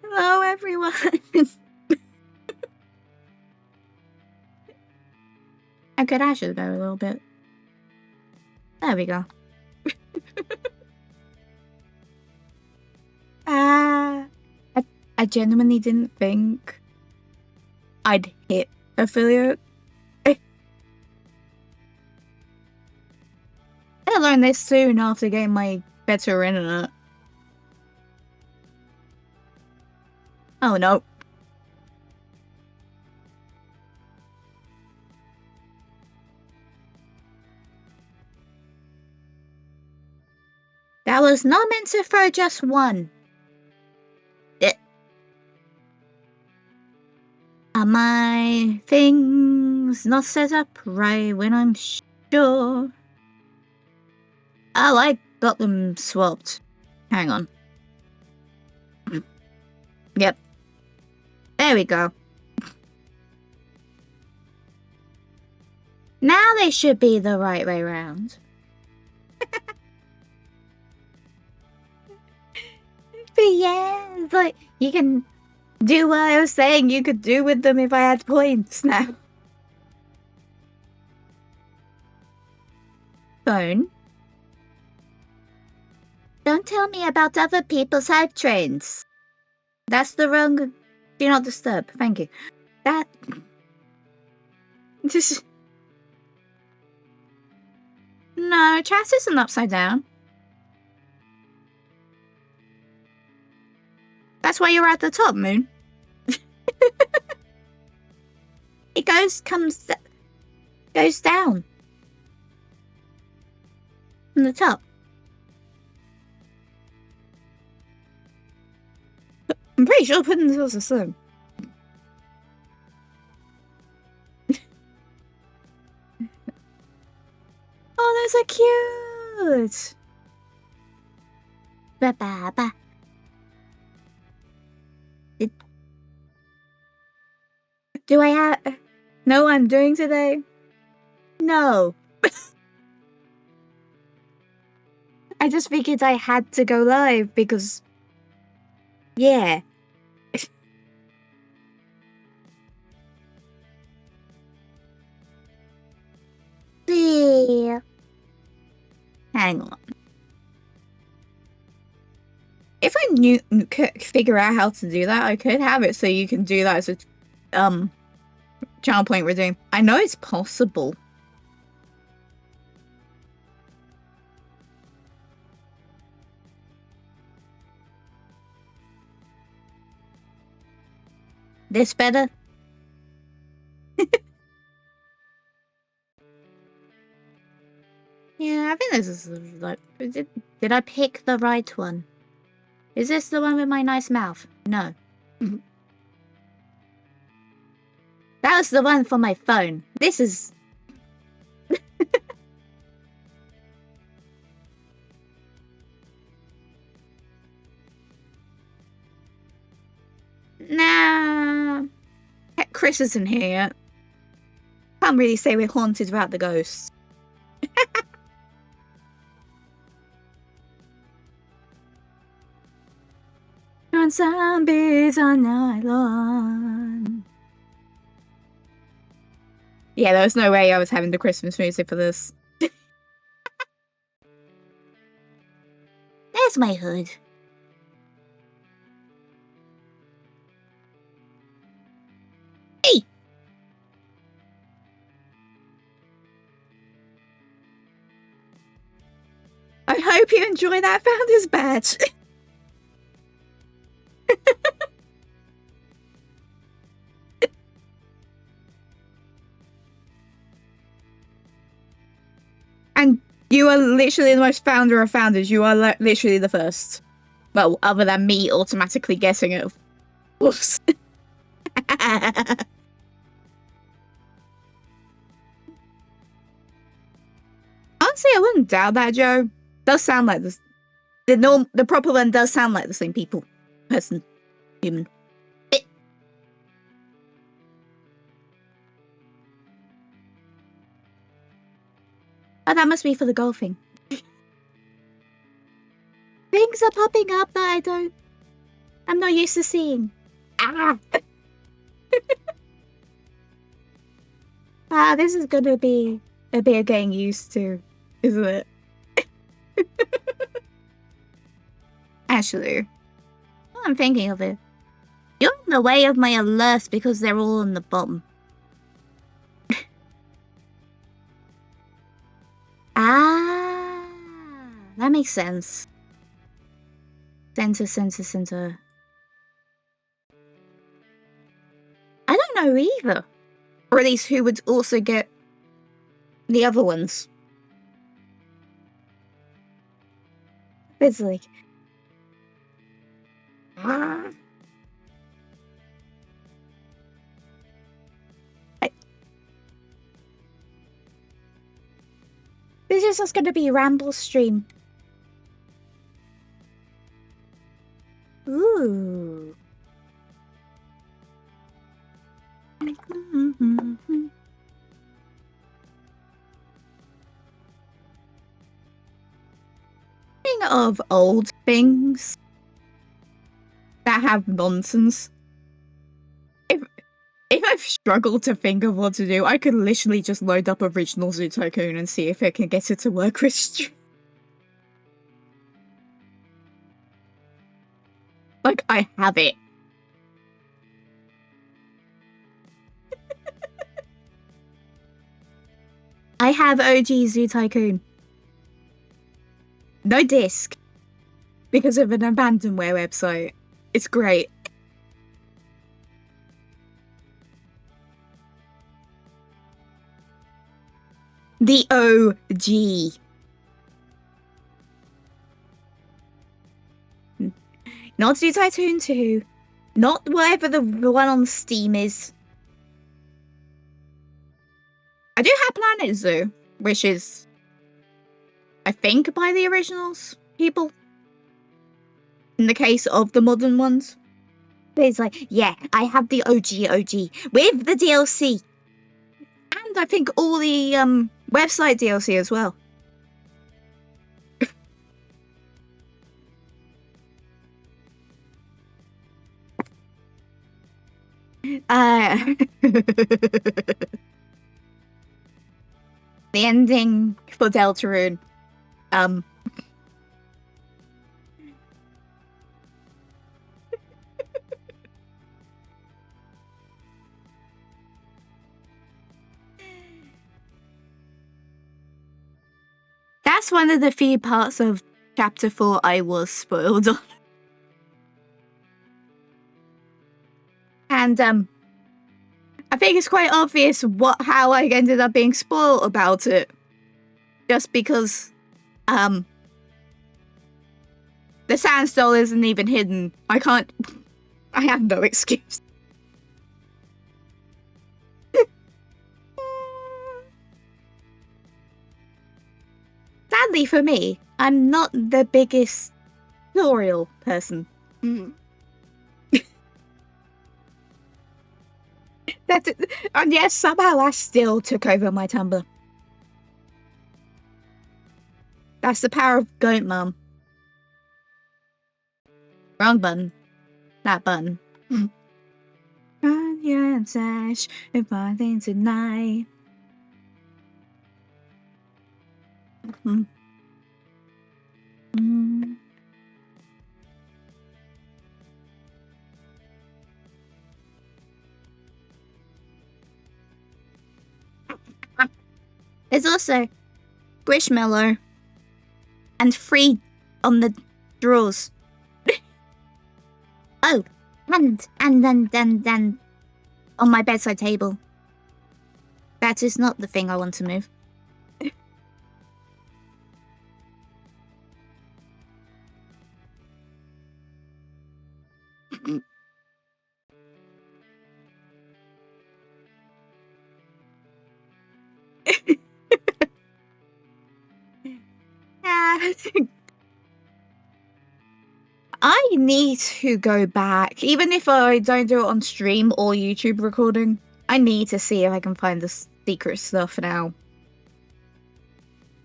Hello, everyone. I could actually go a little bit. There we go. I genuinely didn't think I'd hit affiliate. I learned this soon after getting my better internet. Oh no. That was not meant to throw just one. Are my things not set up right when I'm sure? Oh, I got them swapped. Hang on. Yep. There we go. Now they should be the right way round. But yeah, it's like, you can do what I was saying you could do with them if I had points now. Phone? Don't tell me about other people's hype trains. That's the wrong... Do not disturb. Thank you. That... No, chat isn't upside down. That's why you're at the top, Moon. It goes down. From the top. I'm pretty sure pudding is the same. Oh, those are cute! Ba-ba-ba. Do I know what I'm doing today? No. I just figured I had to go live because... Yeah. See. Hang on. If I could figure out how to do that, I could have it so you can do that as a channel point redeem. I know it's possible. This better? Yeah, I think this is like... Did I pick the right one? Is this the one with my nice mouth? No. That was the one for my phone. This is... Nah. Chris isn't here yet. Can't really say we're haunted about the ghosts. On zombies on night long. Yeah, there was no way I was having the Christmas music for this. There's my hood. Hey! I hope you enjoy that Founder's Badge. And you are literally the most founder of founders. You are literally the first. Well, other than me automatically guessing it. Oops. Honestly, I wouldn't doubt that, Joe. Does sound like this. The proper one does sound like the same people. Person. Human. Oh, that must be for the golfing. Things are popping up that I don't I'm not used to seeing. Ah! This is gonna be a bit of getting used to, isn't it? Actually, now I'm thinking of it. You're in the way of my alerts because they're all on the bottom. That makes sense. Center. I don't know either. Or at least who would also get the other ones. It's like... This is just gonna be a ramble stream. Ooh. Speaking of old things that have nonsense, if I've struggled to think of what to do, I could literally just load up original Zoo Tycoon and see if I can get it to work with stream. Like, I have it. I have OG Zoo Tycoon. No disc. Because of an abandonware website. It's great. The OG. Not Zoo Tycoon 2. Not whatever the one on Steam is. I do have Planet Zoo, which is, I think, by the originals people. In the case of the modern ones. But it's like, yeah, I have the OG with the DLC. And I think all the website DLC as well. The ending for Deltarune. That's one of the few parts of Chapter 4 I was spoiled on. And, I think it's quite obvious how I ended up being spoiled about it. Just because, the Sandstone isn't even hidden. I have no excuse. Sadly for me, I'm not the biggest tutorial person. And yes, somehow that still took over my Tumblr. That's the power of Goat Mum. Wrong button. That button. Run here and sash and fighting tonight. There's also Squishmallow and free on the drawers. Oh, and on my bedside table. That is not the thing I want to move. I need to go back, even if I don't do it on stream or YouTube recording. I need to see if I can find the secret stuff now.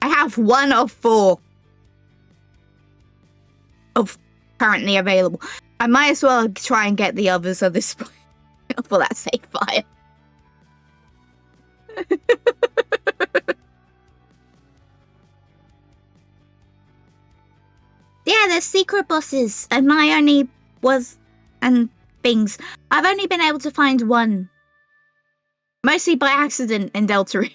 I have 1 of 4 of currently available. I might as well try and get the others at this point for that safe fire. Yeah, there's secret bosses, and and things. I've only been able to find one. Mostly by accident in Deltarune.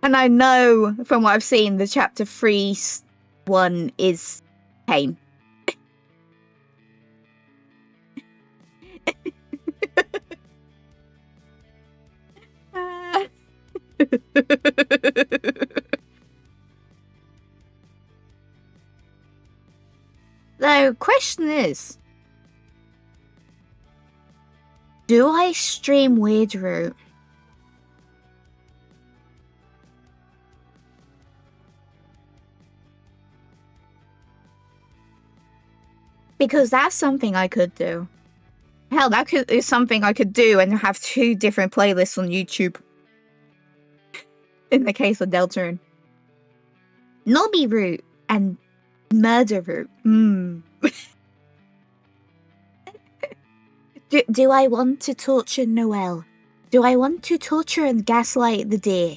And I know from what I've seen, the chapter 3 one is pain. The question is, do I stream Weird Root? Because that's something I could do. Hell, that is something I could do and have 2 different playlists on YouTube. In the case of Deltarune. Nobby Root and Murder Root. Do I want to torture Noelle? Do I want to torture and gaslight the deer?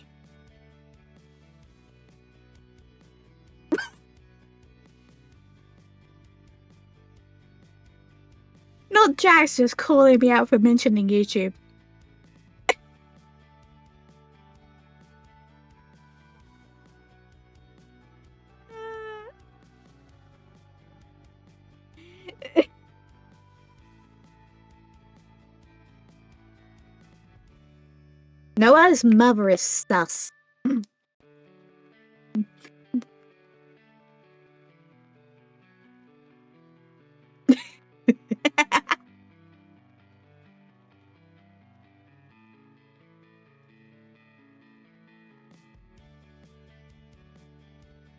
Not Jax just calling me out for mentioning YouTube. Noah's mother is sus.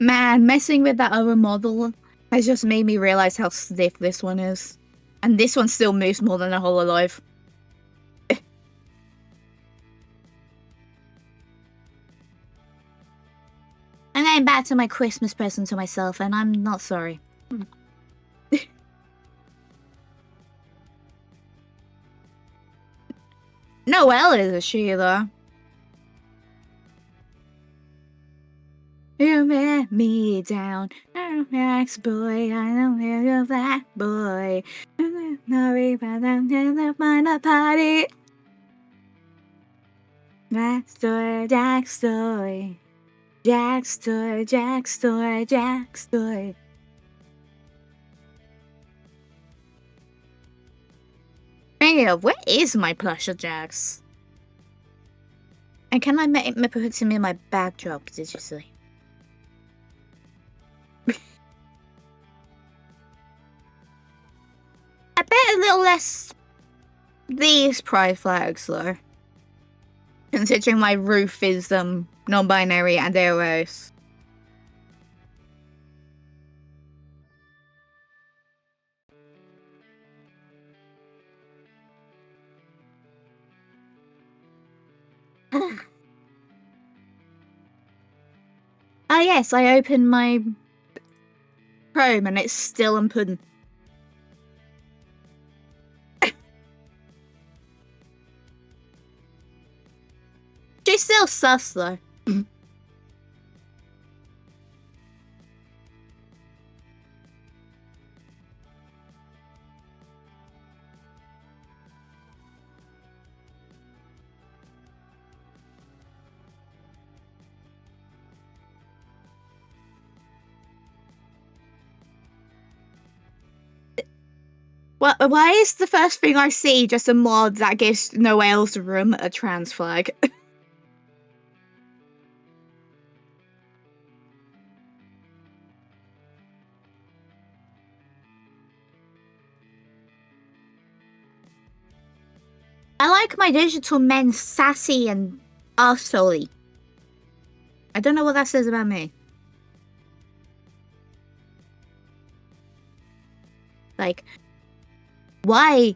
Man, messing with that other model has just made me realize how stiff this one is. And this one still moves more than a Hololive. I'm going back to my Christmas present to myself, and I'm not sorry. Noelle is a she, though. You let me down, I'm Max boy, I don't hear your black boy. Sorry, but I'm gonna find a party. Jack's toy, Jack's toy. Jack's toy, Jack's toy, Jack's toy. Yeah, where is my plush of Jax? And can I put him in my backdrop, did you say? I bet a little less these pride flags, though. Considering my roof is non-binary and AOS. Ah yes, I opened my Chrome and it's still in pudding. She's still sus though. Why is the first thing I see just a mod that gives Noelle's room a trans flag? I like my digital men sassy and arseholey. I don't know what that says about me. Like, why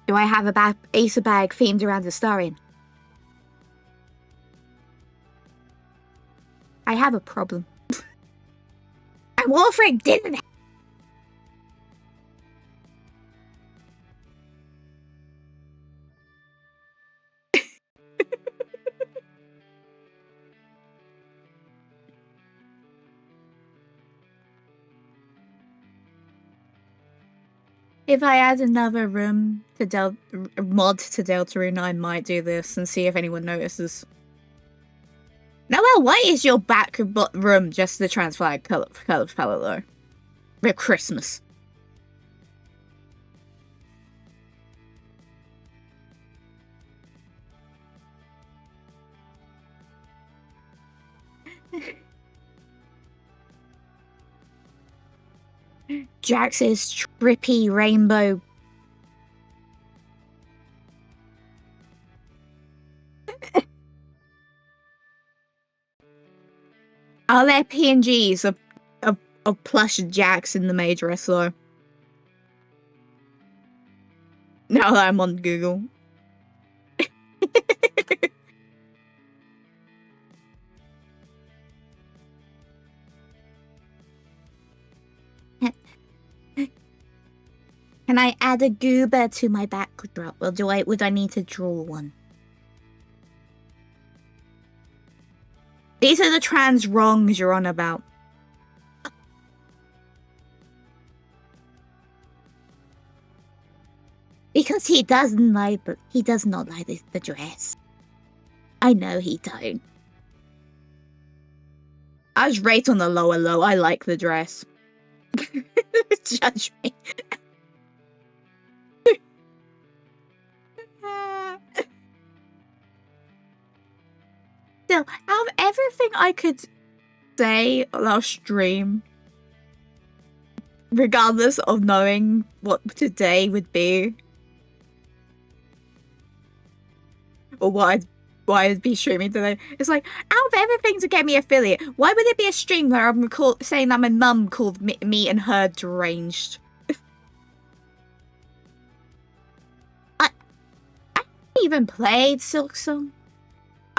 do I have a Acer bag themed around the Starian? I have a problem. I Warframe didn't. If I add another room to mod to Deltarune, I might do this and see if anyone notices. Noelle, why is your back room just the trans flag color palette though? For Christmas. Jax's trippy rainbow. Are there PNGs of plush Jax in the Majoress though? Now that I'm on Google. Can I add a goober to my backdrop, or would I need to draw one? These are the trans wrongs you're on about. Because he doesn't like, but he does not like the dress. I know he don't. I was right on the lower low. I like the dress. Judge me. Still, out of everything I could say on our stream, regardless of knowing what today would be, or what I'd be streaming today, it's like, out of everything to get me affiliate, why would it be a stream where I'm saying that my mum called me and her deranged? I haven't even played Silksong.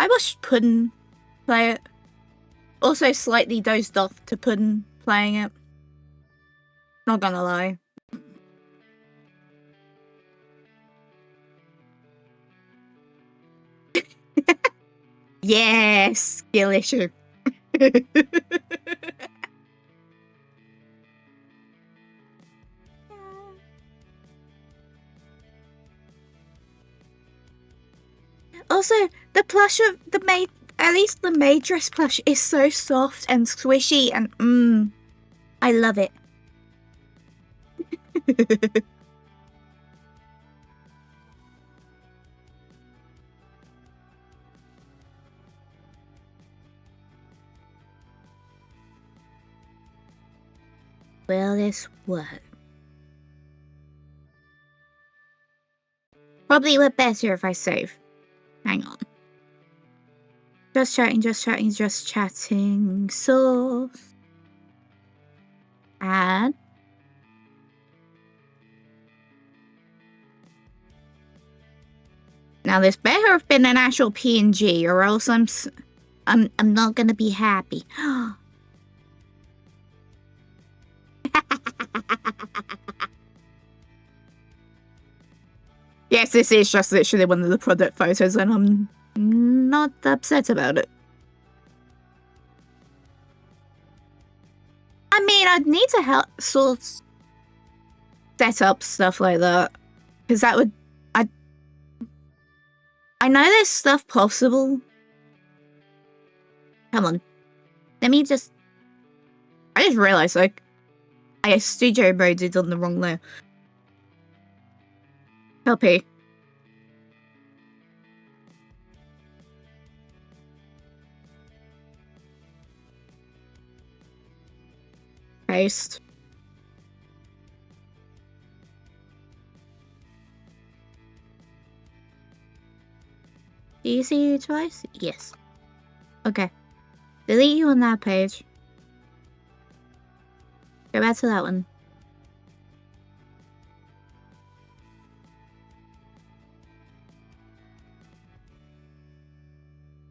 I watched Puddin play it. Also slightly dozed off to Puddin playing it. Not gonna lie. Yes, skill issue. Also, the plush of the maid, at least the Majoress plush, is so soft and squishy and I love it. Will this work? Probably would better if I save. Hang on. Just chatting, just chatting, just chatting. So... add. Now this better have been an actual PNG, or else I'm not gonna be happy. Yes, this is just literally one of the product photos, and I'm not upset about it. I mean, I'd need to help sort set up stuff like that, because that would... I know there's stuff possible. Come on. Let me just... I just realized, like, I studio moded on the wrong layer. Copy. Paste. Do you see you twice? Yes. Okay. Delete you on that page. Go back to that one.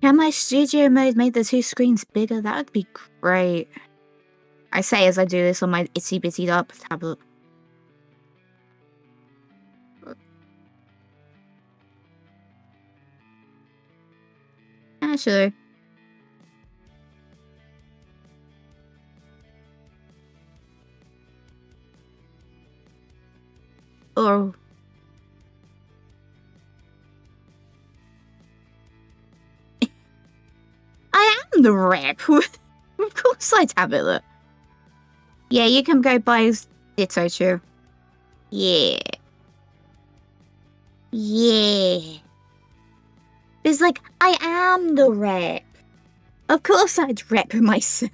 Can my studio mode make the two screens bigger? That would be great. I say as I do this on my itsy bitsy up tablet. Actually. Or I am the rep. Of course I'd have it. Look. Yeah, you can go buy Ditto too. Yeah. Yeah. It's like, I am the rep. Of course I'd rep myself.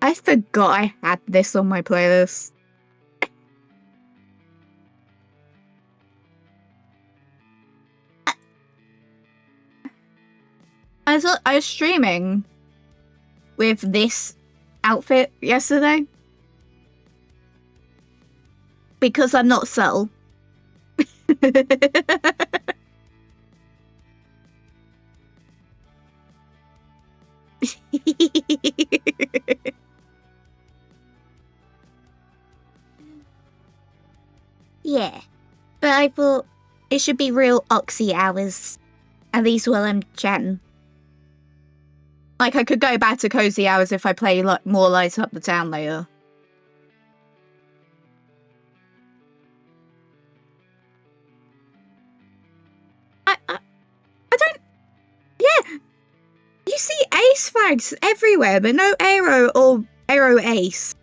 I forgot I had this on my playlist. I was streaming with this outfit yesterday. Because I'm not subtle. Yeah. But I thought it should be real oxy hours. At least while I'm chatting. Like, I could go back to cozy hours if I play more Light Up the Town later. I don't... Yeah! You see ace flags everywhere, but no arrow or arrow ace.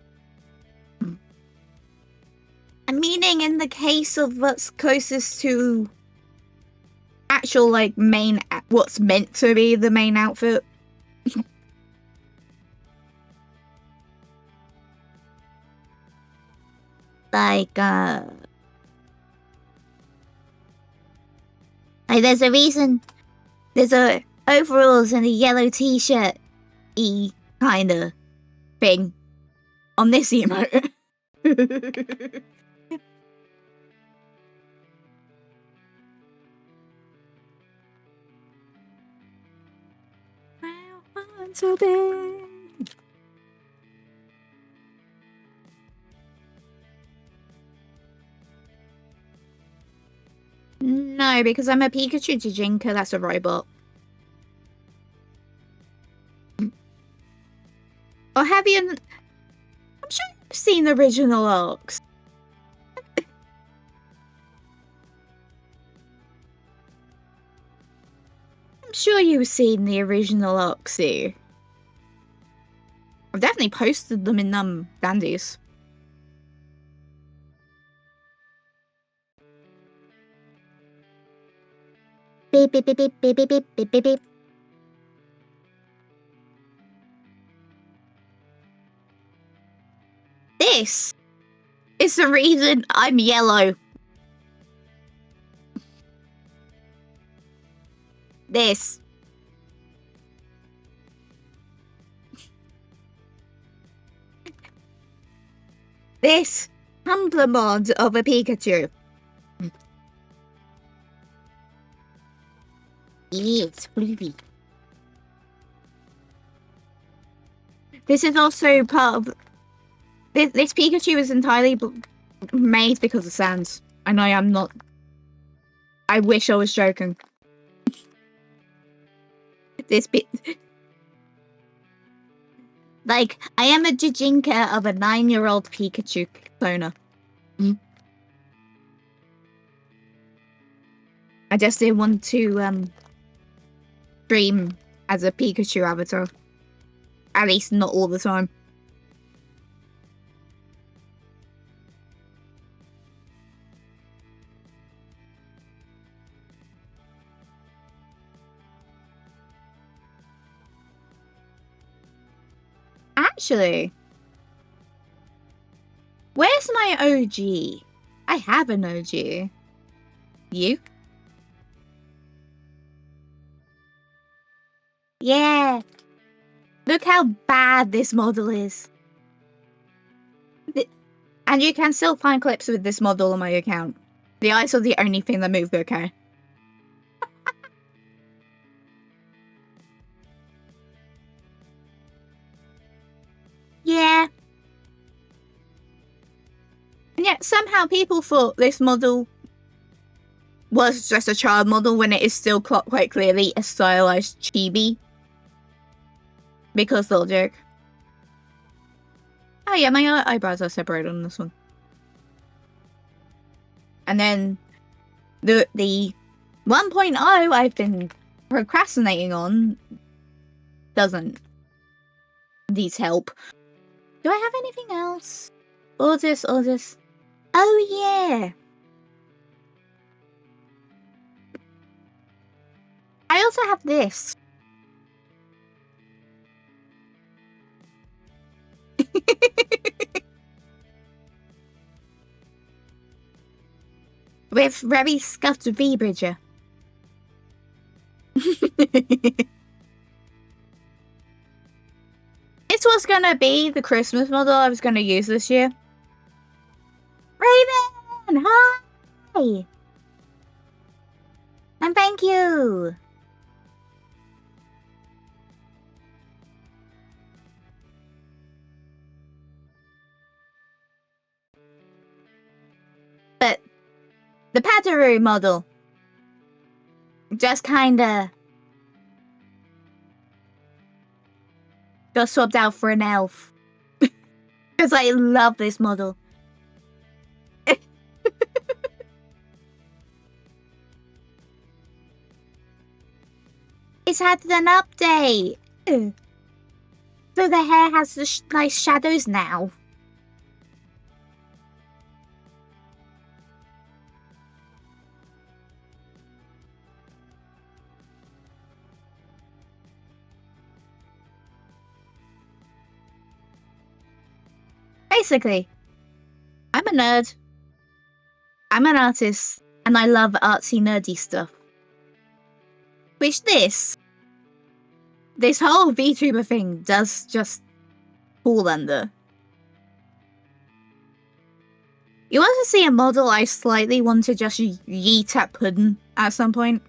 Meaning in the case of what's closest to actual, like, what's meant to be the main outfit. Like, there's a reason. There's a overalls and a yellow t-shirt kind of thing on this emote. So big. No, because I'm a Pikachu Jijinka, that's a robot. Or have you... I'm sure you've seen the original arcs. I'm sure you've seen the original Oxy. I've definitely posted them in Dandies. Beep beep beep beep beep beep beep beep beep beep. This is the reason I'm yellow. This. This Tumblr mod of a Pikachu. It's Bluey. This is also part of... This Pikachu is entirely made because of Sans. And I am not... I wish I was joking. This bit... Like, I am a Jijinka of a 9-year-old Pikachu cloner. I just didn't want to, stream as a Pikachu avatar. At least not all the time. Actually, where's my OG? I have an OG. You? Yeah. Look how bad this model is. And you can still find clips with this model on my account. The eyes are the only thing that move okay. Yet somehow people thought this model was just a child model when it is still quite clearly a stylized chibi. Because they'll joke. Oh yeah, my eyebrows are separated on this one. And then the 1.0 I've been procrastinating on doesn't need help. Do I have anything else? All this. Oh yeah. I also have this. With very scuffed V-Bridger. This was gonna be the Christmas model I was gonna use this year. Raven! Hi! And thank you! But the Padaru model just kinda got swapped out for an elf. Because I love this model. It's had an update. So the hair has the nice shadows now. Basically, I'm a nerd. I'm an artist, and I love artsy nerdy stuff. Which this whole VTuber thing does just fall under. You want to see a model I slightly want to just yeet at Puddin at some point?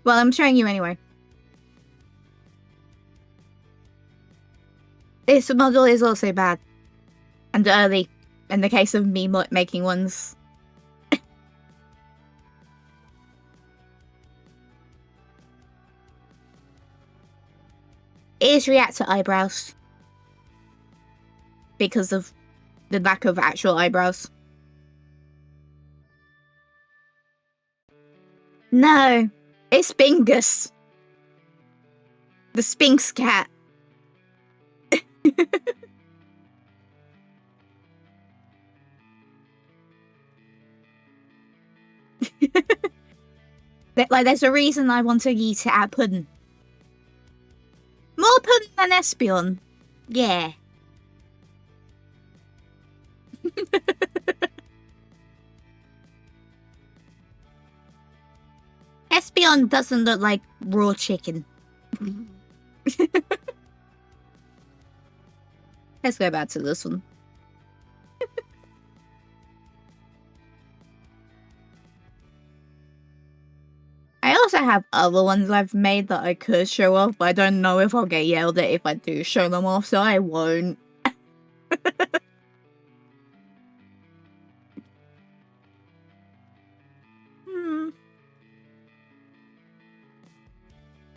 Well, I'm showing you anyway. This model is also bad. And early, in the case of me making ones. Ears react to eyebrows. Because of the lack of actual eyebrows. No, it's Bingus. The Sphinx cat. Like, there's a reason I want to eat it at Puddin. More Puddin than Espeon. Yeah. Espeon doesn't look like raw chicken. Let's go back to this one. I also have other ones I've made that I could show off, but I don't know if I'll get yelled at if I do show them off, so I won't.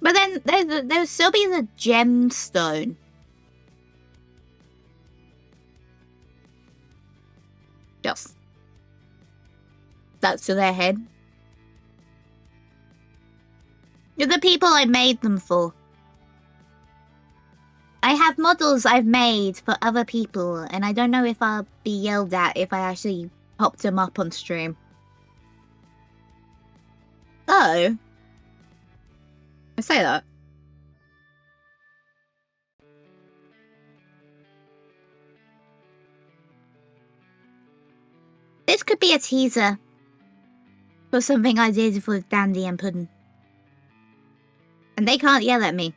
But then there'll still be the gemstone. Just that's to their head. You're the people I made them for. I have models I've made for other people, and I don't know if I'll be yelled at if I actually popped them up on stream. Oh. I say that. This could be a teaser for something I did for Dandy and Puddin. And they can't yell at me.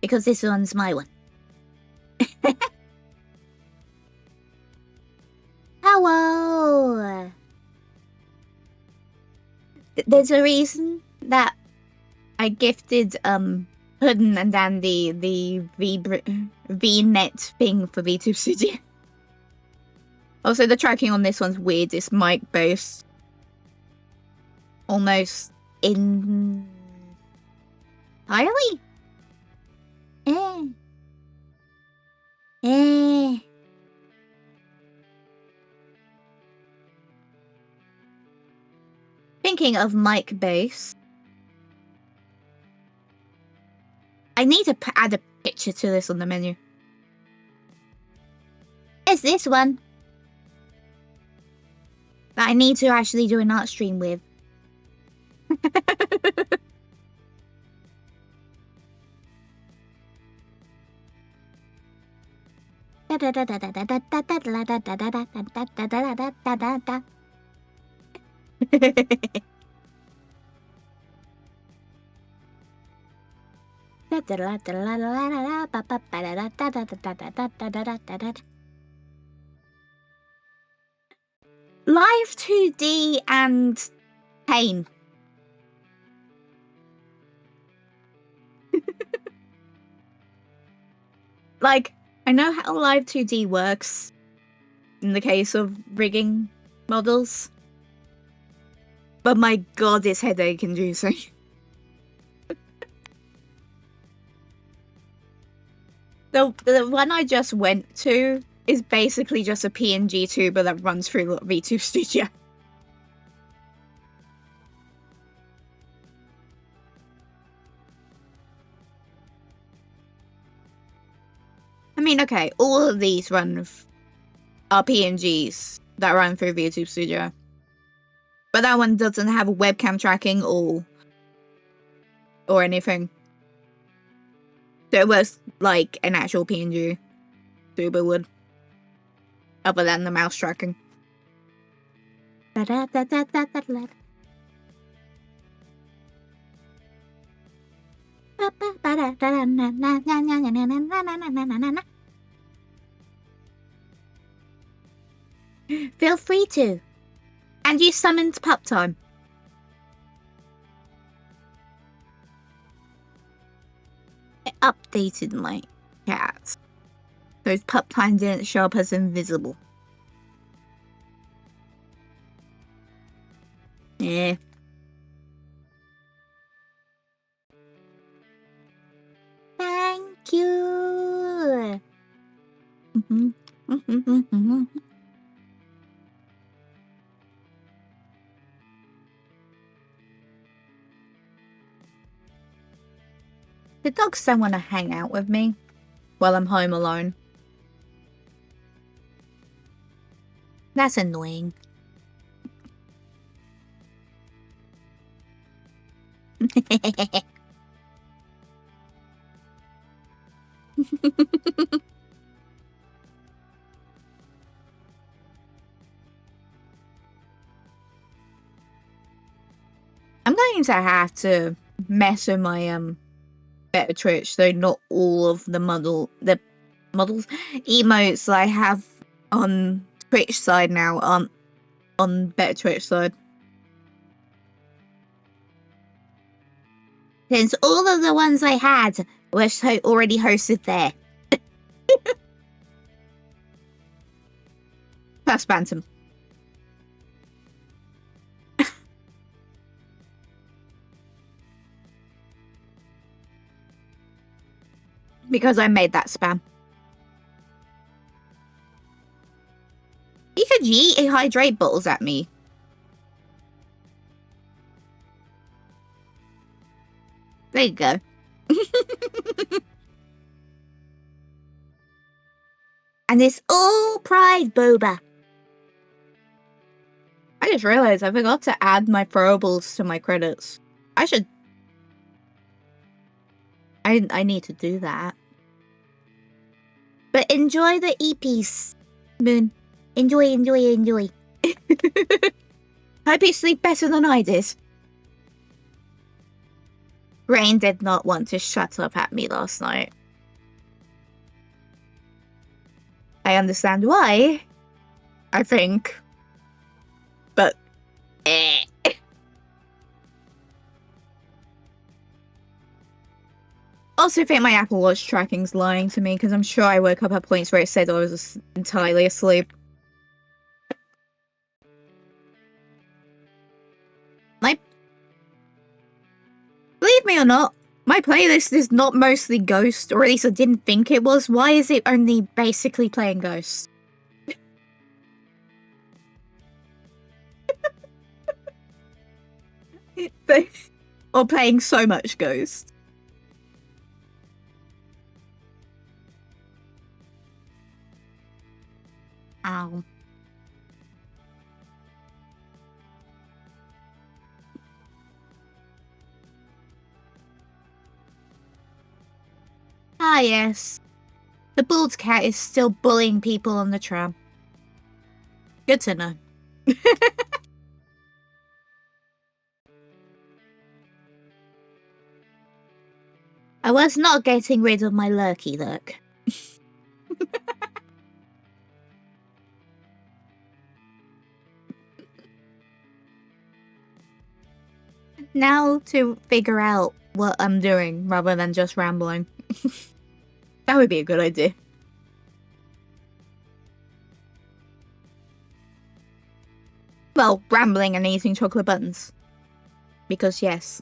Because this one's my one. Hello! There's a reason that I gifted Puddin and Dandy the V-net thing for VTube Studio. Also, the tracking on this one's weird. It's mic-based. Almost entirely? Thinking of mic-based. I need to add a picture to this on the menu. It's this one. That I need to actually do an art stream with. Live 2D and pain. Like, I know how Live 2D works in the case of rigging models, but my god, it's headache-inducing. The one I just went to is basically just a PNG tuber that runs through VTube Studio. I mean, okay, all of these are PNGs that run through VTube Studio. But that one doesn't have webcam tracking or anything. So it works like an actual PNG tuber would. Other than the mouse tracking. Feel free to. And you summoned pup time. I updated my cats. So pup time didn't show up as invisible. Yeah. Thank you. The dogs don't want to hang out with me while I'm home alone. That's annoying. I'm going to have to mess with my better Twitch, so not all of the emotes I have on Twitch side now aren't on better Twitch side. Since all of the ones I had were already hosted there. Plus Bantam. Because I made that spam. You could yeet hydrate bottles at me. There you go. And it's all pride, Boba. I just realized I forgot to add my throwables to my credits. I should... I need to do that. But enjoy the E-piece, Moon. Enjoy, enjoy, enjoy. Hope you sleep better than I did. Rain did not want to shut up at me last night. I understand why, I think. But... Also think my Apple Watch tracking's lying to me, because I'm sure I woke up at points where it said I was entirely asleep. Believe me or not, my playlist is not mostly Ghost, or at least I didn't think it was. Why is it only basically playing Ghost? Or playing so much Ghost. Ow. Ah, yes. The bald cat is still bullying people on the tram. Good to know. I was not getting rid of my lurky lurk. Now to figure out what I'm doing rather than just rambling. That would be a good idea. Well, rambling and eating chocolate buttons. Because yes.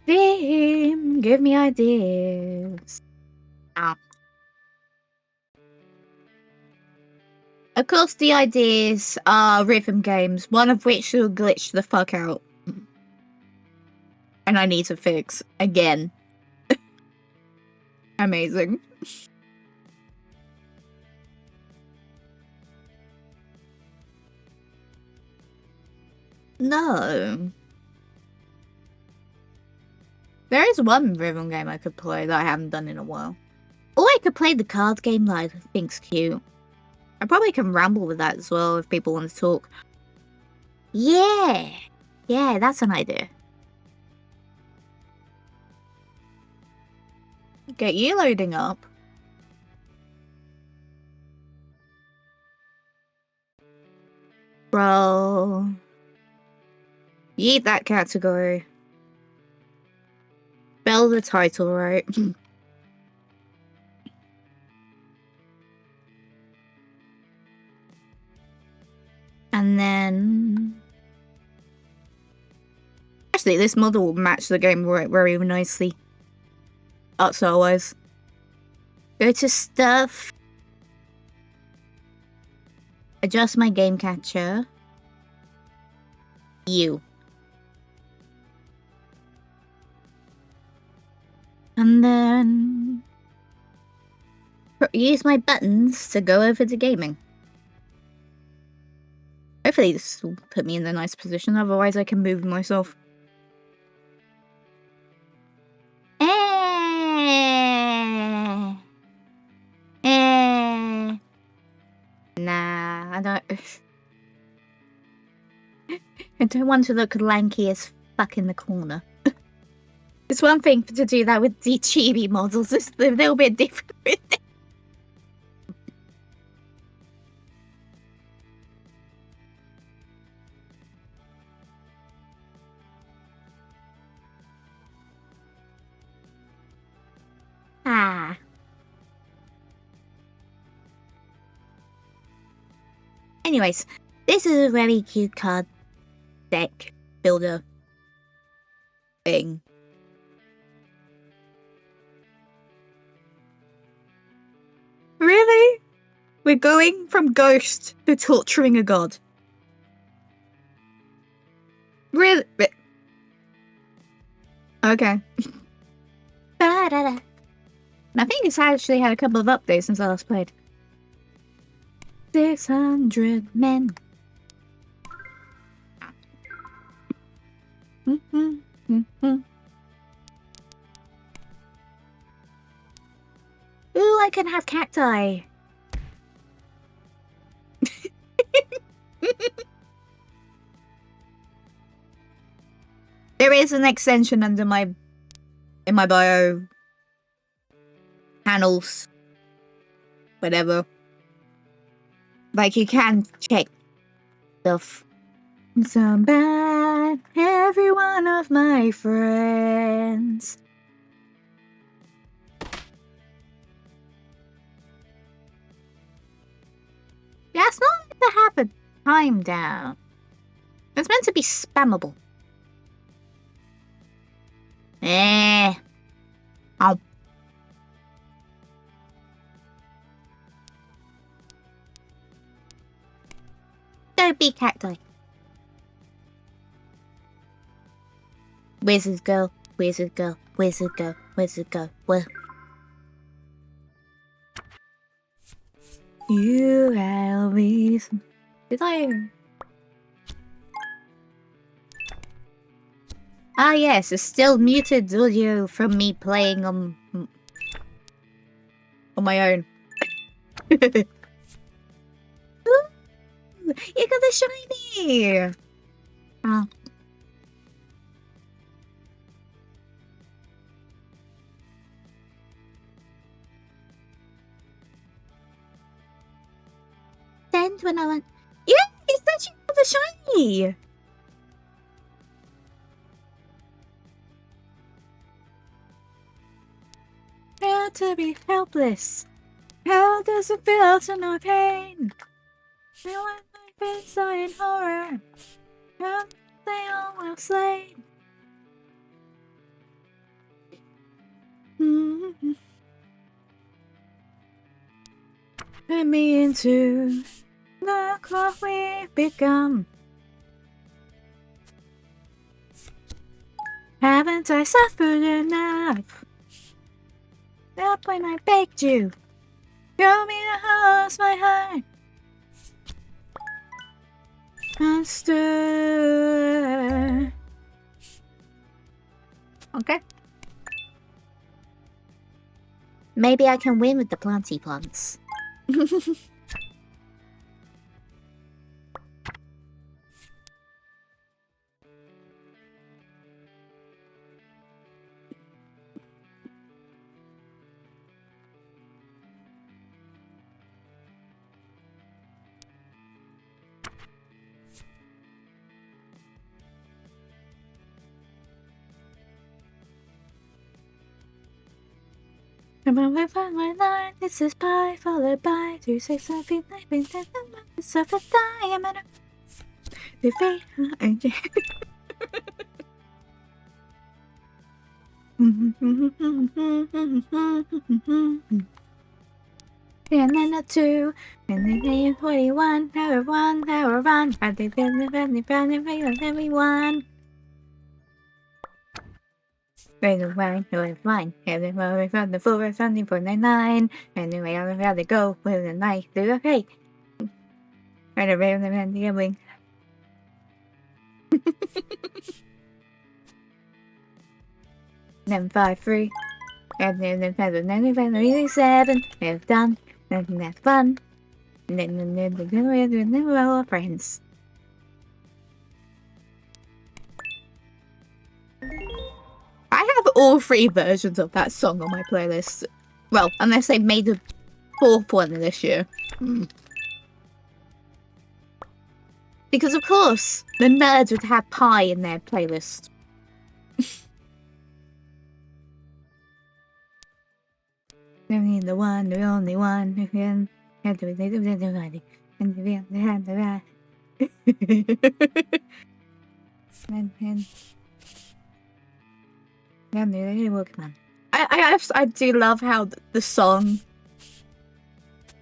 Damn, give me ideas. Ah. Of course, the ideas are rhythm games, one of which will glitch the fuck out. And I need to fix again. Amazing. No. There is one rhythm game I could play that I haven't done in a while. Or I could play the card game that I think's cute. I probably can ramble with that as well if people want to talk. Yeah! Yeah, that's an idea. Get you loading up. Bro. Yeet that category. Spell the title right. And then... Actually, this model will match the game very nicely. Art style-wise. Go to stuff. Adjust my game catcher. You. And then... use my buttons to go over to gaming. Hopefully this will put me in a nice position, otherwise I can move myself. Nah, I don't... I don't want to look lanky as fuck in the corner. It's one thing to do that with the chibi models, it's a little bit different with it. Ah. Anyways, this is a very cute card deck builder thing. Really? We're going from ghost to torturing a god. Really? Okay. I think it's actually had a couple of updates since I last played. 600 men. Ooh, I can have cacti. There is an extension under in my bio panels, whatever. Like you can check stuff. So bad, every one of my friends. That's not meant to happen. Time down. It's meant to be spammable. Oh. Don't be cacti. Wizard girl, wizard girl, wizard girl, wizard girl. Well. You have me. Did I? Ah yes, it's still muted audio from me playing on my own. Ooh, you got the shiny! Oh. Then when I went, yeah, it's that you got the shiny! How to be helpless? How does it feel to know pain? Feel like my face are in horror. How they all will slay. Put me into look what we've become. Haven't I suffered enough? Up when I begged you, show me the house, my heart. I stood. Okay. Maybe I can win with the planty plants. Come on, we find my line. This is pi followed by 2, 6, 7, 8, 9, 10, 11, so for diameter. The fate. And then a 2, and then 41, power 1, power 1, I think everyone. There's a fine, no, it's fine. And then we found the 4, something 499, and then we have to go with the night. Do okay. And the raven and the gambling. Then 5, 3. And then 7, it's done. And that's fun. And then we're all friends. I have all 3 versions of that song on my playlist. Well, unless they made a 4th one this year. Because of course, the nerds would have Pi in their playlist. The one, the only one who can have to be divided and to be on the hand of that. I do love how the song,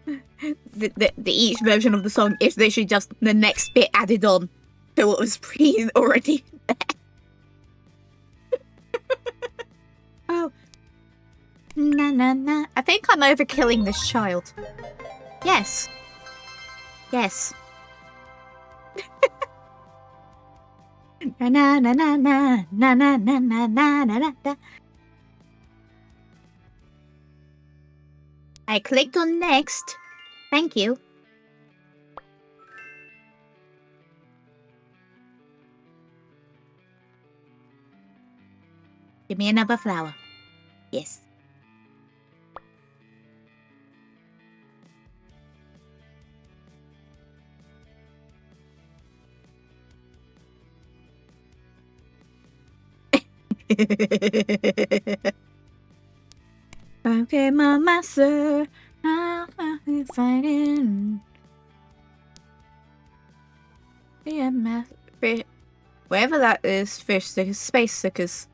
the each version of the song is literally just the next bit added on to what was already there. Oh. Na na na. I think I'm overkilling this child. Yes. Yes. Na na na na na na na na na na na na. I clicked on next. Thank you. Give me another flower. Yes. Okay, my master, I'm fighting. Yeah, wherever that is, fish stickers, space stickers.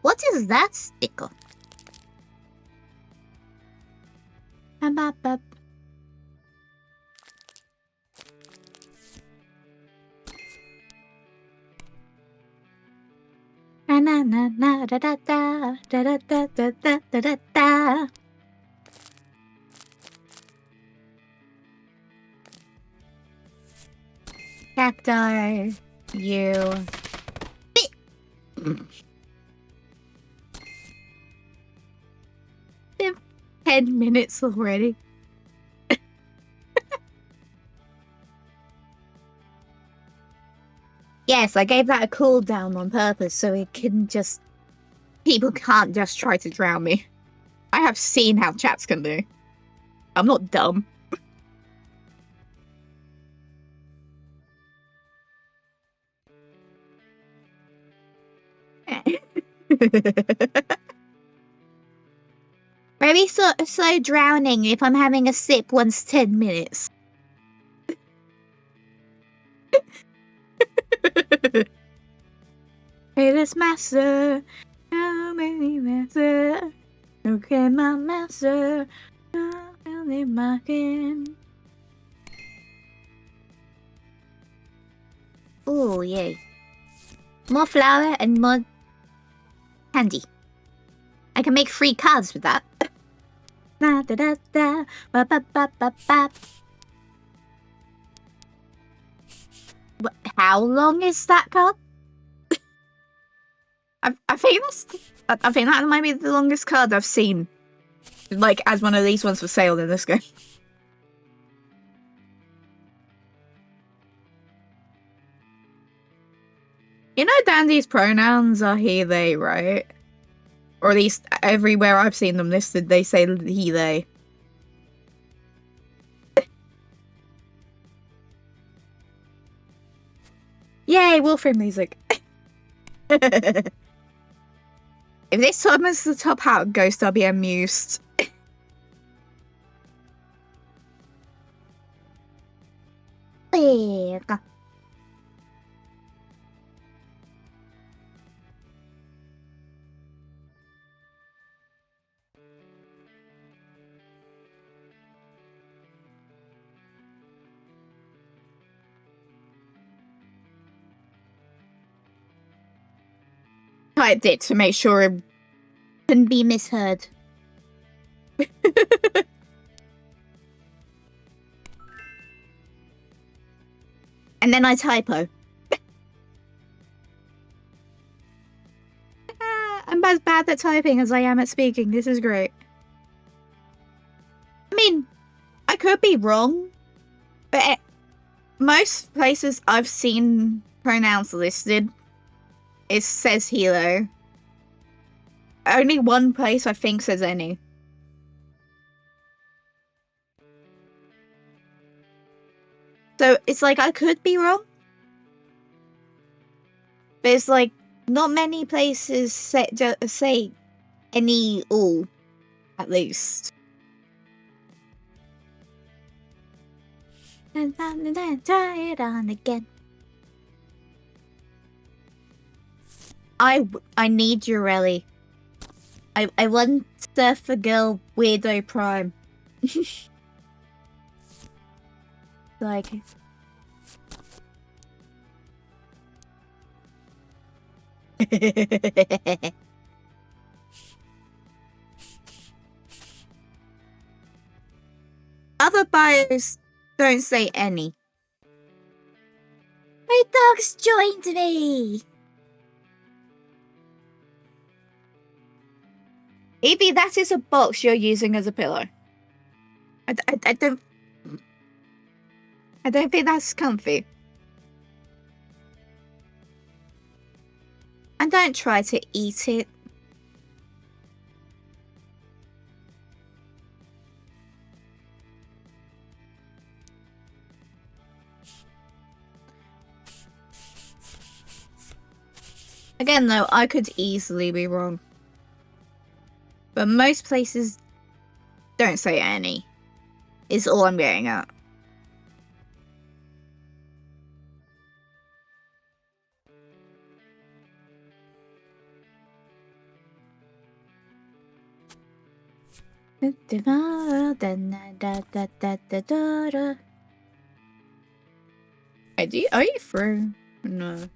What is that sticker? Ba-ba-ba. Na na na na da da da da da da da da da da da. Cacti, you. 10 minutes already. Yes, I gave that a cooldown on purpose so it can just... People can't just try to drown me. I have seen how chaps can do. I'm not dumb. Very slow drowning if I'm having a sip once 10 minutes. Hey, this master, how many master? Okay, my master, how many mocking? Oh, yay. More flour and more candy. I can make 3 cards with that. Da da da da, ba ba ba ba ba. How long is that card? I think that might be the longest card I've seen. Like, as one of these ones for sale in this game. You know Dandy's pronouns are he, they, right? Or at least everywhere I've seen them listed, they say he, they. Yay, Wolfram music. If this summons the top hat ghost, I'll be amused. Typed it to make sure it couldn't be misheard. And then I typo. I'm as bad at typing as I am at speaking. This is great. I mean, I could be wrong, but most places I've seen pronouns listed, it says helo. Only one place I think says any. So it's like I could be wrong. But it's like not many places say any all, at least. And then try it on again. I need Urelli. I want Surfer Girl Weirdo Prime. Like... Other bios don't say any. My dog's joined me! Evie, that is a box you're using as a pillow. I don't think that's comfy. And don't try to eat it. Again, though, I could easily be wrong. But most places don't say any. Is all I'm getting at. Are you through? No.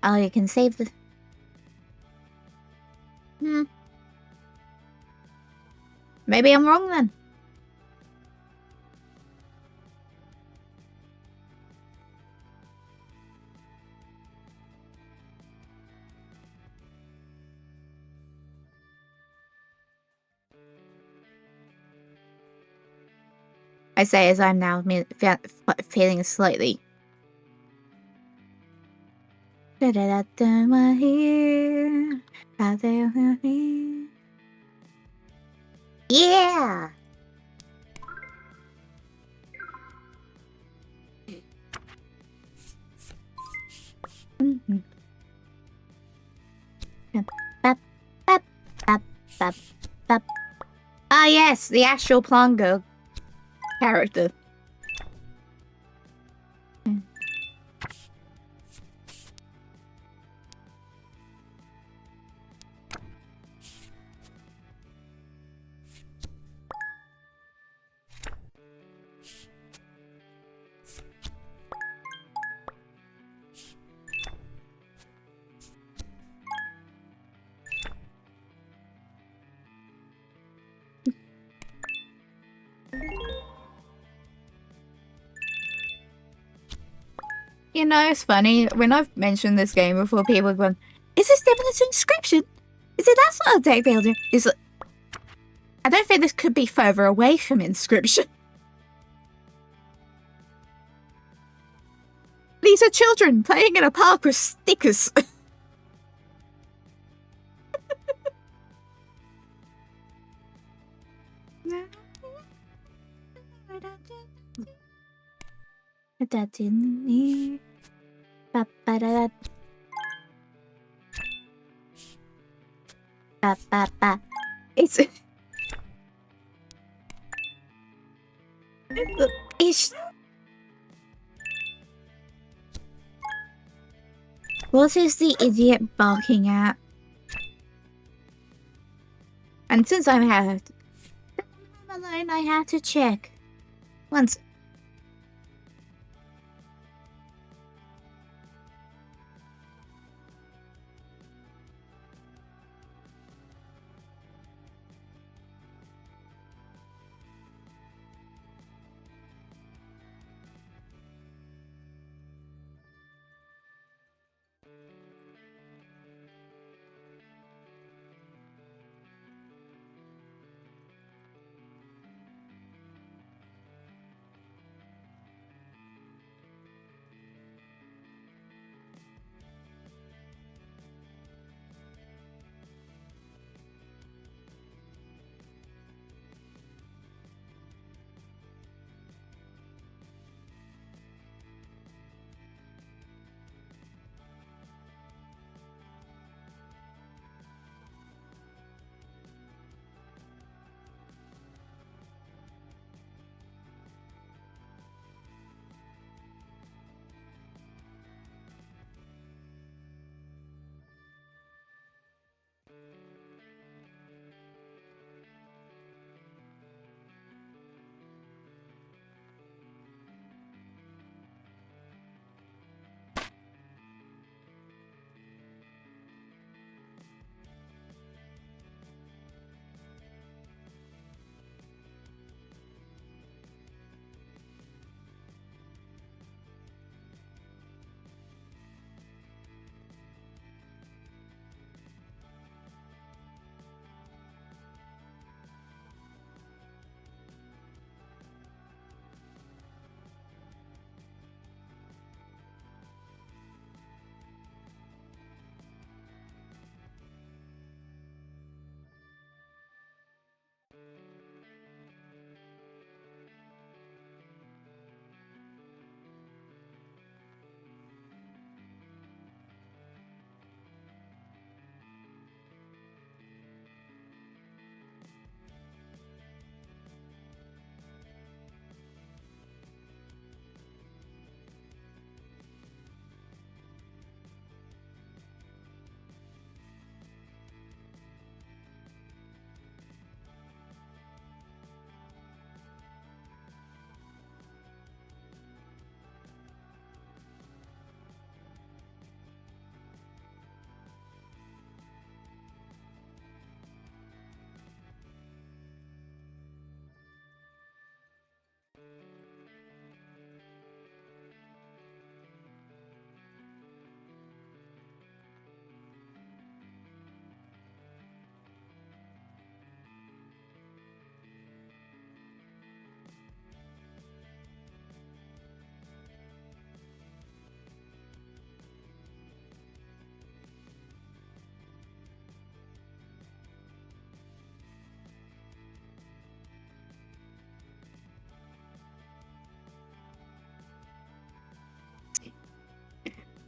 Oh, you can save the... Maybe I'm wrong then. I say as I'm now feeling slightly... Yeah! Ah yes, the Astral Plongo character. You know, it's funny, when I've mentioned this game before, people have gone, is this similar to Inscription? Is it that sort of deck builder? Is it... I don't think this could be further away from Inscription. These are children playing in a park with stickers. It's... It's... What is the idiot barking at? And since I'm alone, I have to check. Once...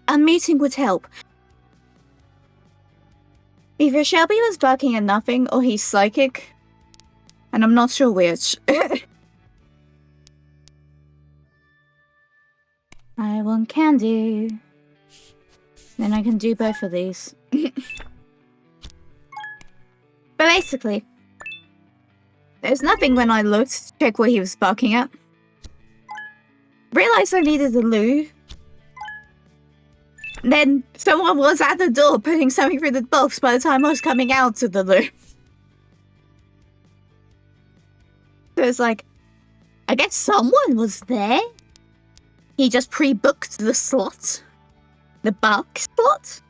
unmuting would help. Either Shelby was barking at nothing, or he's psychic. And I'm not sure which. I want candy. Then I can do both of these. But basically, there's nothing when I looked to check what he was barking at. Realised I needed a loo. Then someone was at the door putting something through the box by the time I was coming out of the loo. So it's like, I guess someone was there. He just pre-booked the slot. The bark slot.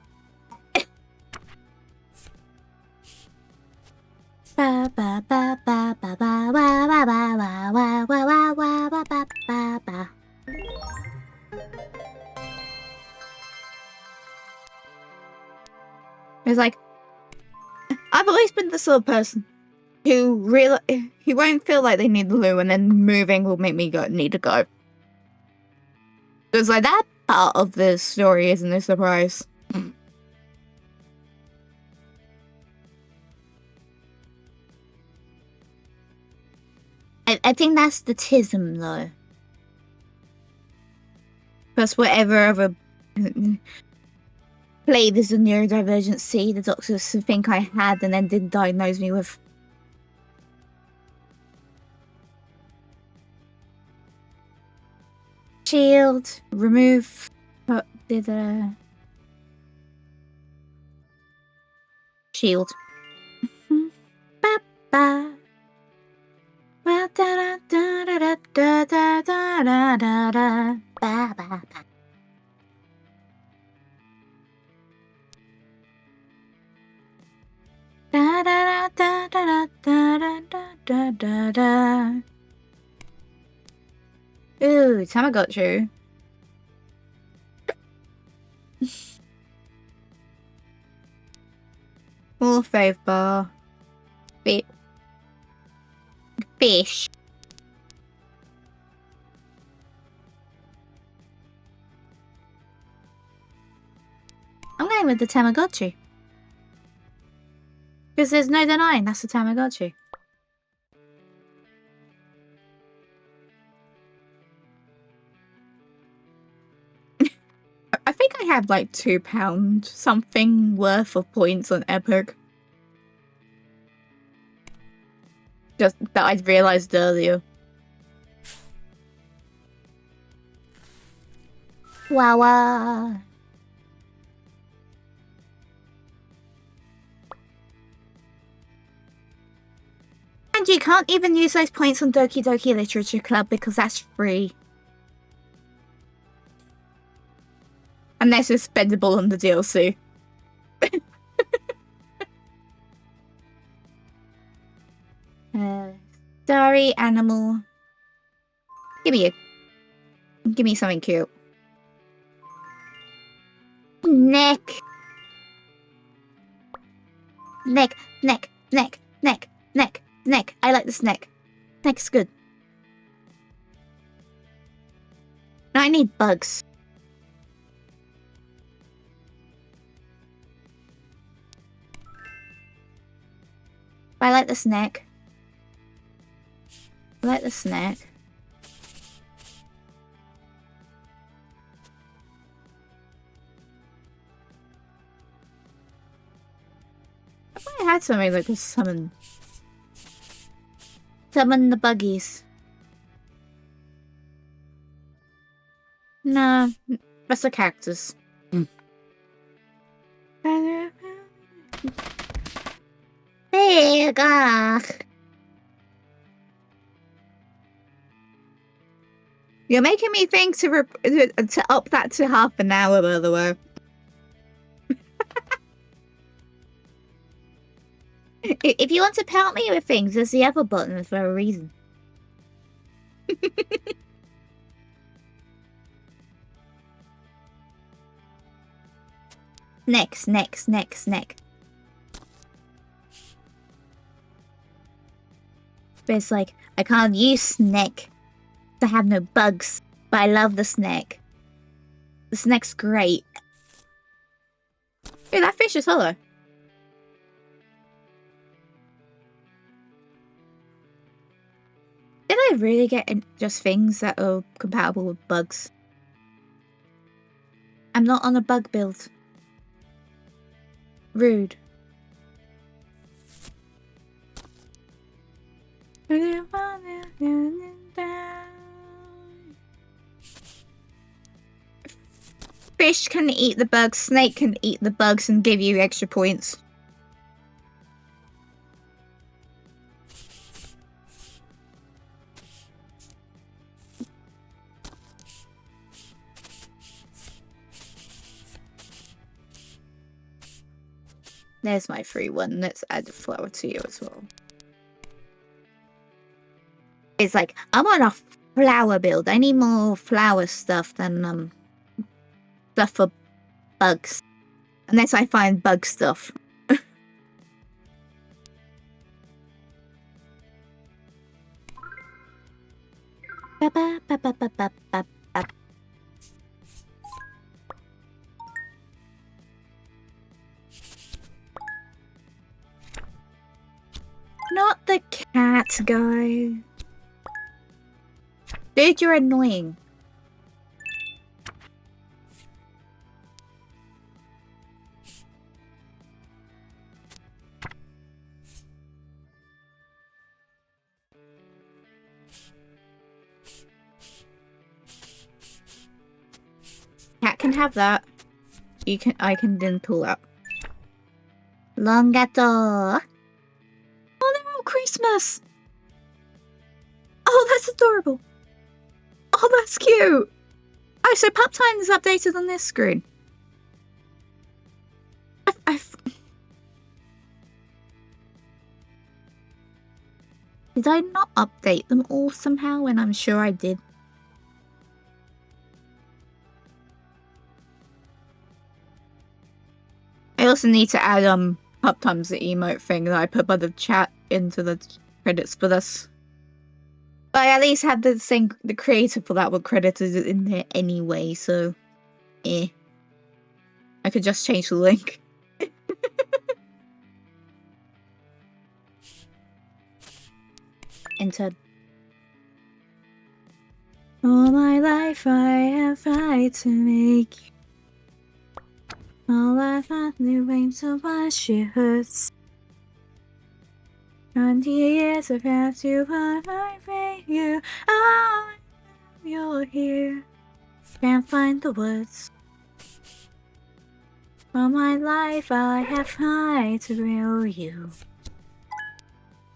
Ba ba ba ba ba ba ba ba ba ba ba ba ba ba ba ba. It's like, I've always been the sort of person who won't feel like they need the loo, and then moving will make me need to go. So it's like, that part of the story isn't a surprise. I think that's the tism, though. Because whatever other play this a neurodivergency the doctors think I had and then didn't diagnose me with. Shield, remove, shield. Ba-ba. Well, da da da da da da da da da ba ba ba. Da da da da da da da da da da. Ooh, Tamagotchi. More fave bar. Fish. I'm going with the Tamagotchi. Because there's no denying that's a Tamagotchi. I think I have like £2 something worth of points on Epic. Just that I realised earlier. Wow. And you can't even use those points on Doki Doki Literature Club because that's free. Unless it's spendable on the DLC. Starry animal. Give me something cute. Neck. Neck. I like this neck. Neck's good. I need bugs. I like this neck. I like this neck. I thought I had something that could summon the buggies. No, that's a cactus. Big. You're making me think to up that to half an hour, by the way. If you want to pelt me with things, there's the other button for a reason. Next. But it's like, I can't use snake to have no bugs, but I love the snake. The snake's great. Hey, that fish is hollow. Did I really get just things that are compatible with bugs? I'm not on a bug build. Rude. Fish can eat the bugs, snake can eat the bugs and give you extra points. There's my free one. Let's add a flower to you as well. It's like, I'm on a flower build. I need more flower stuff than stuff for bugs. Unless I find bug stuff. Not the cat guy. Dude, you're annoying. Cat can have that. I can then pull up. Long gato. Oh, they're all Christmas. Oh, that's adorable. Oh, that's cute. Oh, so Pop Time is updated on this screen. Did I not update them all somehow? And I'm sure I did. I also need to add Pop Time's the emote thing that I put by the chat into the credits for this. But I at least had the creator for that one credited in there anyway, so I could just change the link. Enter. All my life I have tried to make you. All I've had new waves so much it hurts. 20 years I've had to find you. Oh, you're here. Can't find the words. All my life I have tried to thrill you.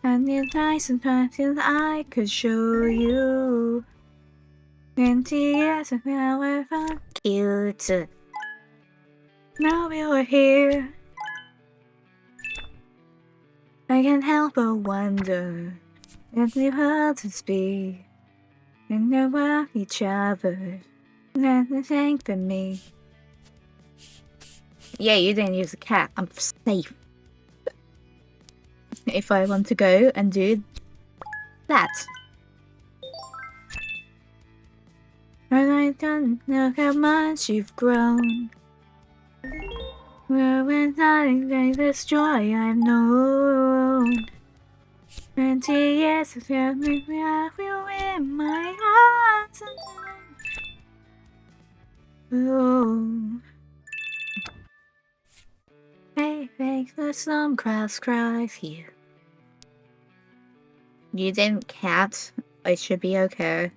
And the nights and times till I could show you. 20 years of our fun cute. Now you're here. I can't help but wonder if we heard to speak and know of each other. That's the thing for me. Yeah, you didn't use a cat. I'm safe. If I want to go and do that. And I don't know how much you've grown. Well, when I take this joy I've known. 20 years of me, I will in my heart. Oh. Hey, make the some crowds cry here. You didn't cat. I should be okay.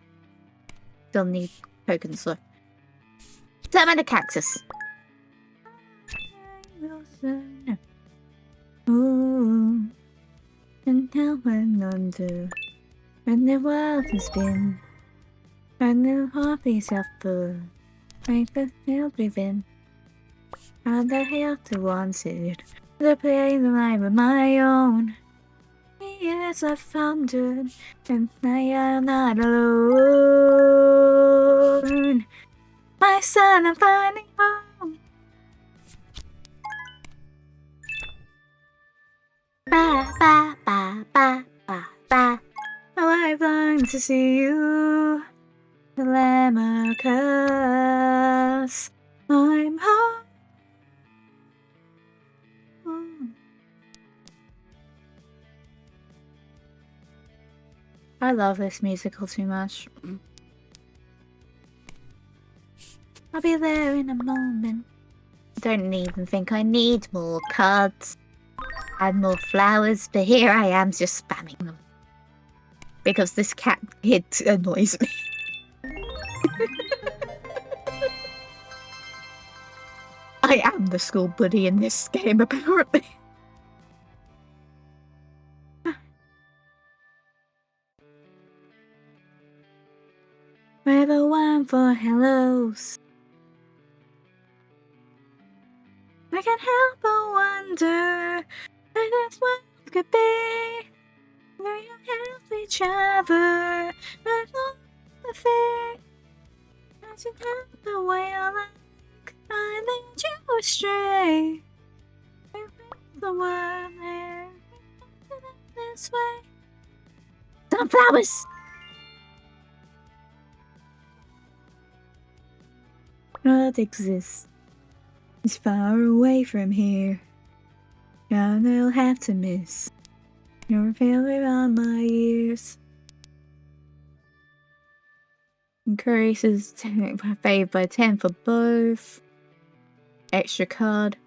Still need tokens though. Summon a cactus. Ooh. And now I'm under. And the world has been. And the hobbies suffer. I feel within. And I have to want it. The pain life of my own. Yes, I found it, and I am not alone. My son, I'm finding home. Ba ba ba ba ba ba. Oh, I've longed to see you, Telemachus. I'm home. I love this musical too much. I'll be there in a moment. Don't even think I need more cards. Add more flowers, but here I am just spamming them. Because this cat kid annoys me. I am the school bully in this game, apparently. We're the one for hellos. I can't help but wonder where this world could be. Where you help each other, but not the thing. I should help the way I like. I lead you astray. The world there this way. Sunflowers! What exists is far away from here. Now they'll have to miss your failure on my ears. Increases favored by 10 for both. Extra card.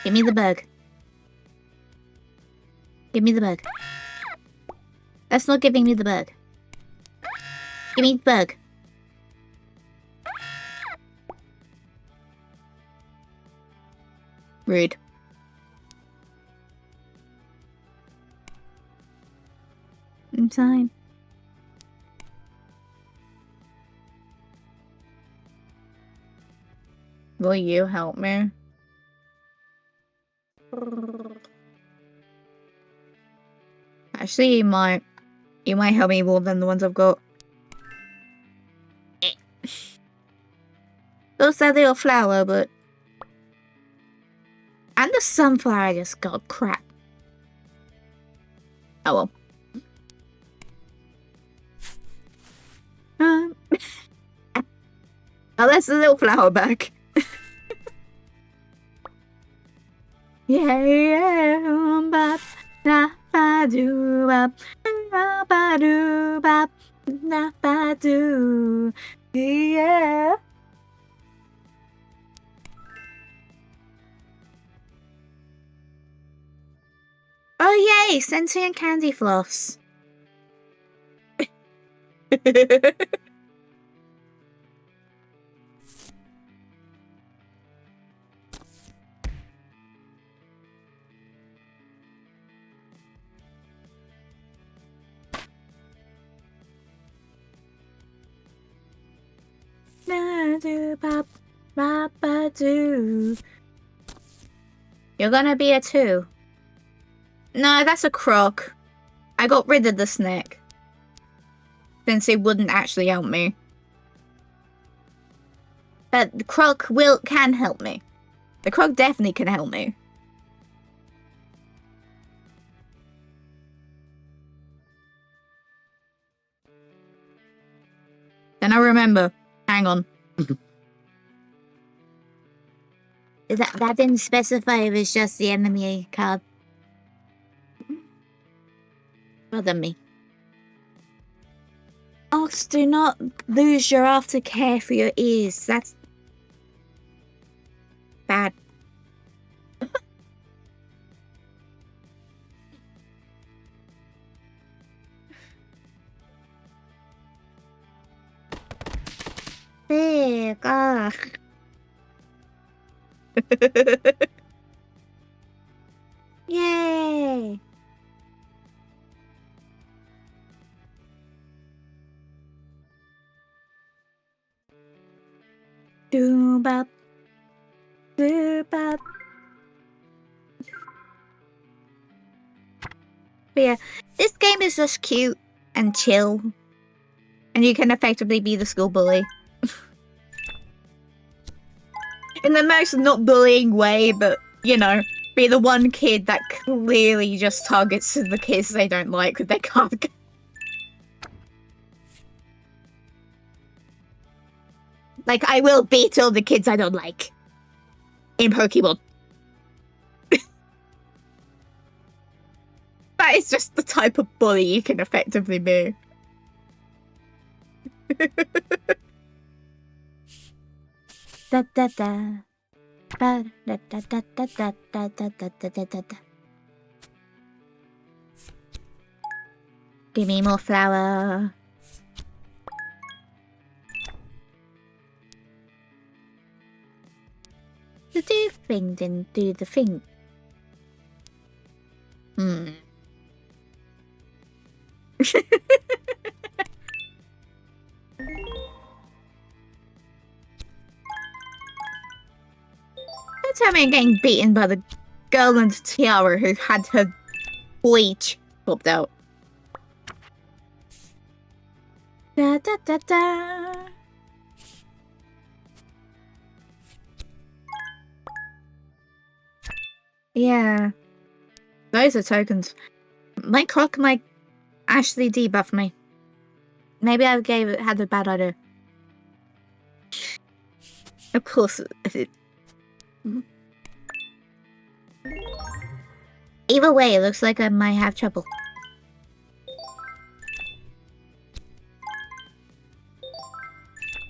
Give me the bug. Give me the bug. That's not giving me the bug. Give me the bug. Rude. I'm fine. Will you help me? Actually, you might help me more than the ones I've got. Those are little flower, but... And the sunflower I just got crap. Oh well. Oh, that's the little flower back. Yeah, bop, da ba do bop, da ba do bop, da ba do. Yeah. Oh yay, sentient candy floss. Do bop, bop, ba do. You're gonna be a 2. No, that's a croc. I got rid of the snake. Since it wouldn't actually help me. But the croc can help me. The croc definitely can help me. Then I remember. Hang on. That didn't specify it was just the enemy card. Bother me. Ox, do not lose your aftercare for your ears. That's bad. Big, Yay! Do bop, do bop. But yeah, this game is just cute and chill, and you can effectively be the school bully. In the most not bullying way, but, you know, be the one kid that clearly just targets the kids they don't like with their card. Like, I will beat all the kids I don't like. In Pokemon. That is just the type of bully you can effectively be. Da da da. Da da da da da da da da da da da da. Give me more flour. The do thing didn't do the thing. Don't tell me I'm getting beaten by the girl in the tiara who had her bleach popped out. Da da da da. Yeah. Those are tokens. My Croc might actually debuff me. Maybe I had a bad idea. Of course. Either way, it looks like I might have trouble.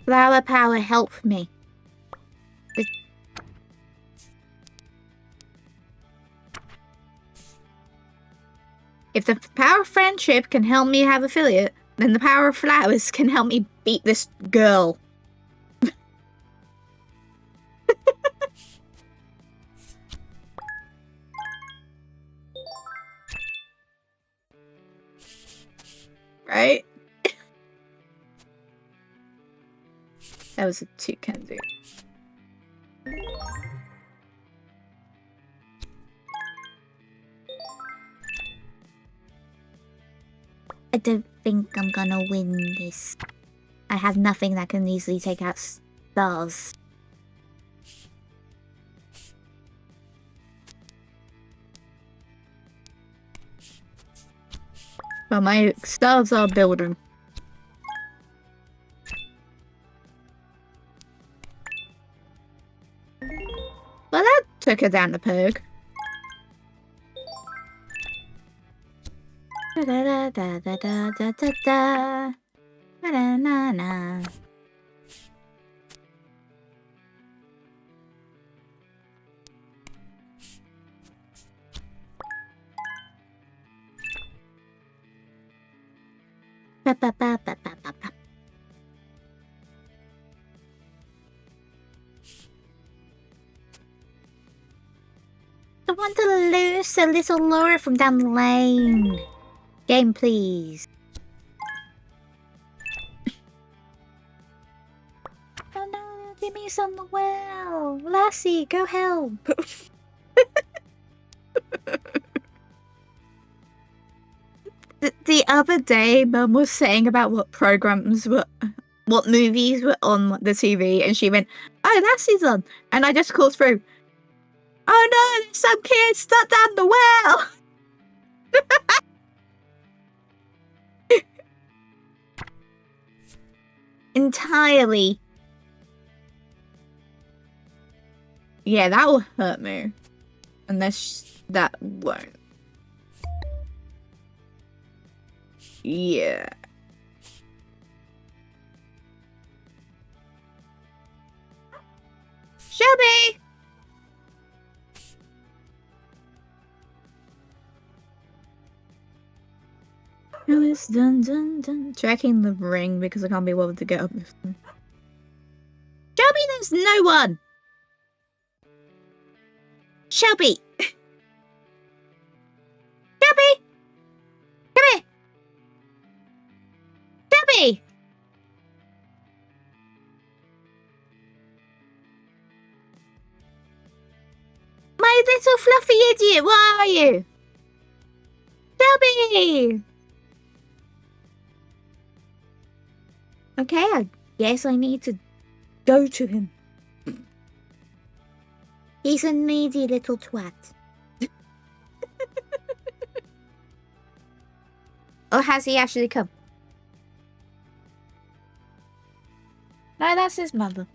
Flower power, help me. If the power of friendship can help me have affiliate, then the power of flowers can help me beat this girl. Right? That was a toucan dude. I don't think I'm gonna win this. I have nothing that can easily take out stars. Well, my stars are building. Well, that took her down the peg. Da da da da da da da da da na na. Ba ba ba ba ba ba ba. I want to lose a little lower from down the lane. Game, please. Oh no, give me some well. Lassie, go help. The other day, Mum was saying about what movies were on the TV, and she went, "Oh, Lassie's on," and I just called through. Oh no, there's some kids stuck down the well. Entirely. Yeah, that will hurt me. Unless that won't. Yeah. Shelby! No, it's dun dun dun. Tracking the ring because I can't be bothered to get up this one. Shelby, there's no one! Shelby! Shelby! Come here! Shelby! My little fluffy idiot, where are you? Shelby! Okay, I guess I need to go to him. He's a needy little twat. Or has he actually come? No, Oh, that's his mother.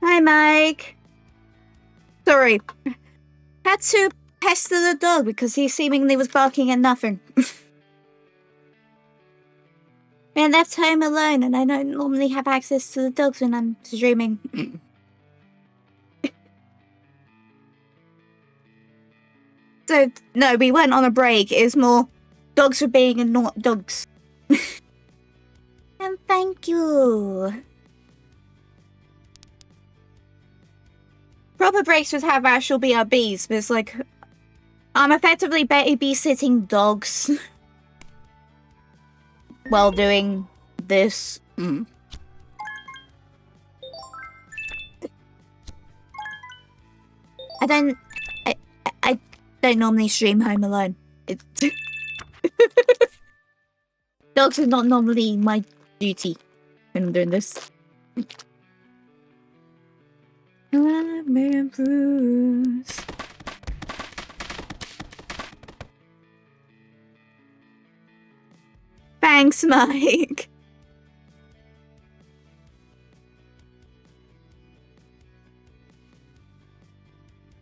Hi, Mike. Sorry. Had to pester the dog because he seemingly was barking at nothing. And left home alone, and I don't normally have access to the dogs when I'm streaming. So, no, we went on a break. It's more dogs for being not dogs. And thank you. Proper breaks would have actual BRBs, but it's like, I'm effectively babysitting dogs while doing this. I don't normally stream home alone. Dogs are not normally my duty when I'm doing this. Bruce. Thanks, Mike.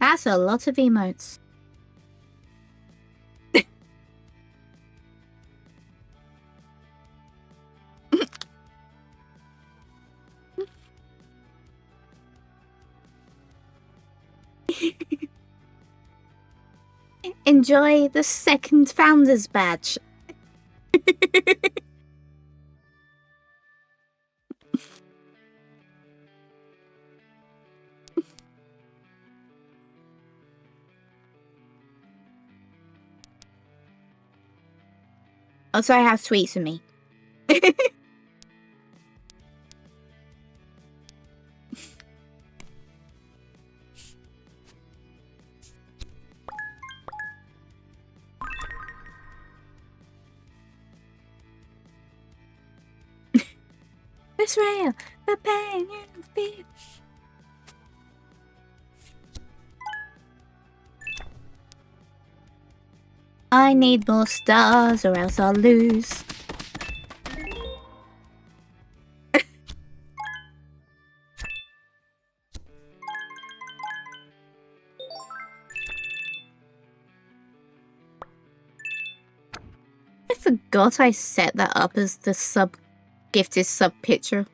That's a lot of emotes. Enjoy the second Founders Badge. Also, I have sweets in me. It's real. The pain you feel. I need more stars or else I'll lose. I forgot I set that up as the gifted sub picture.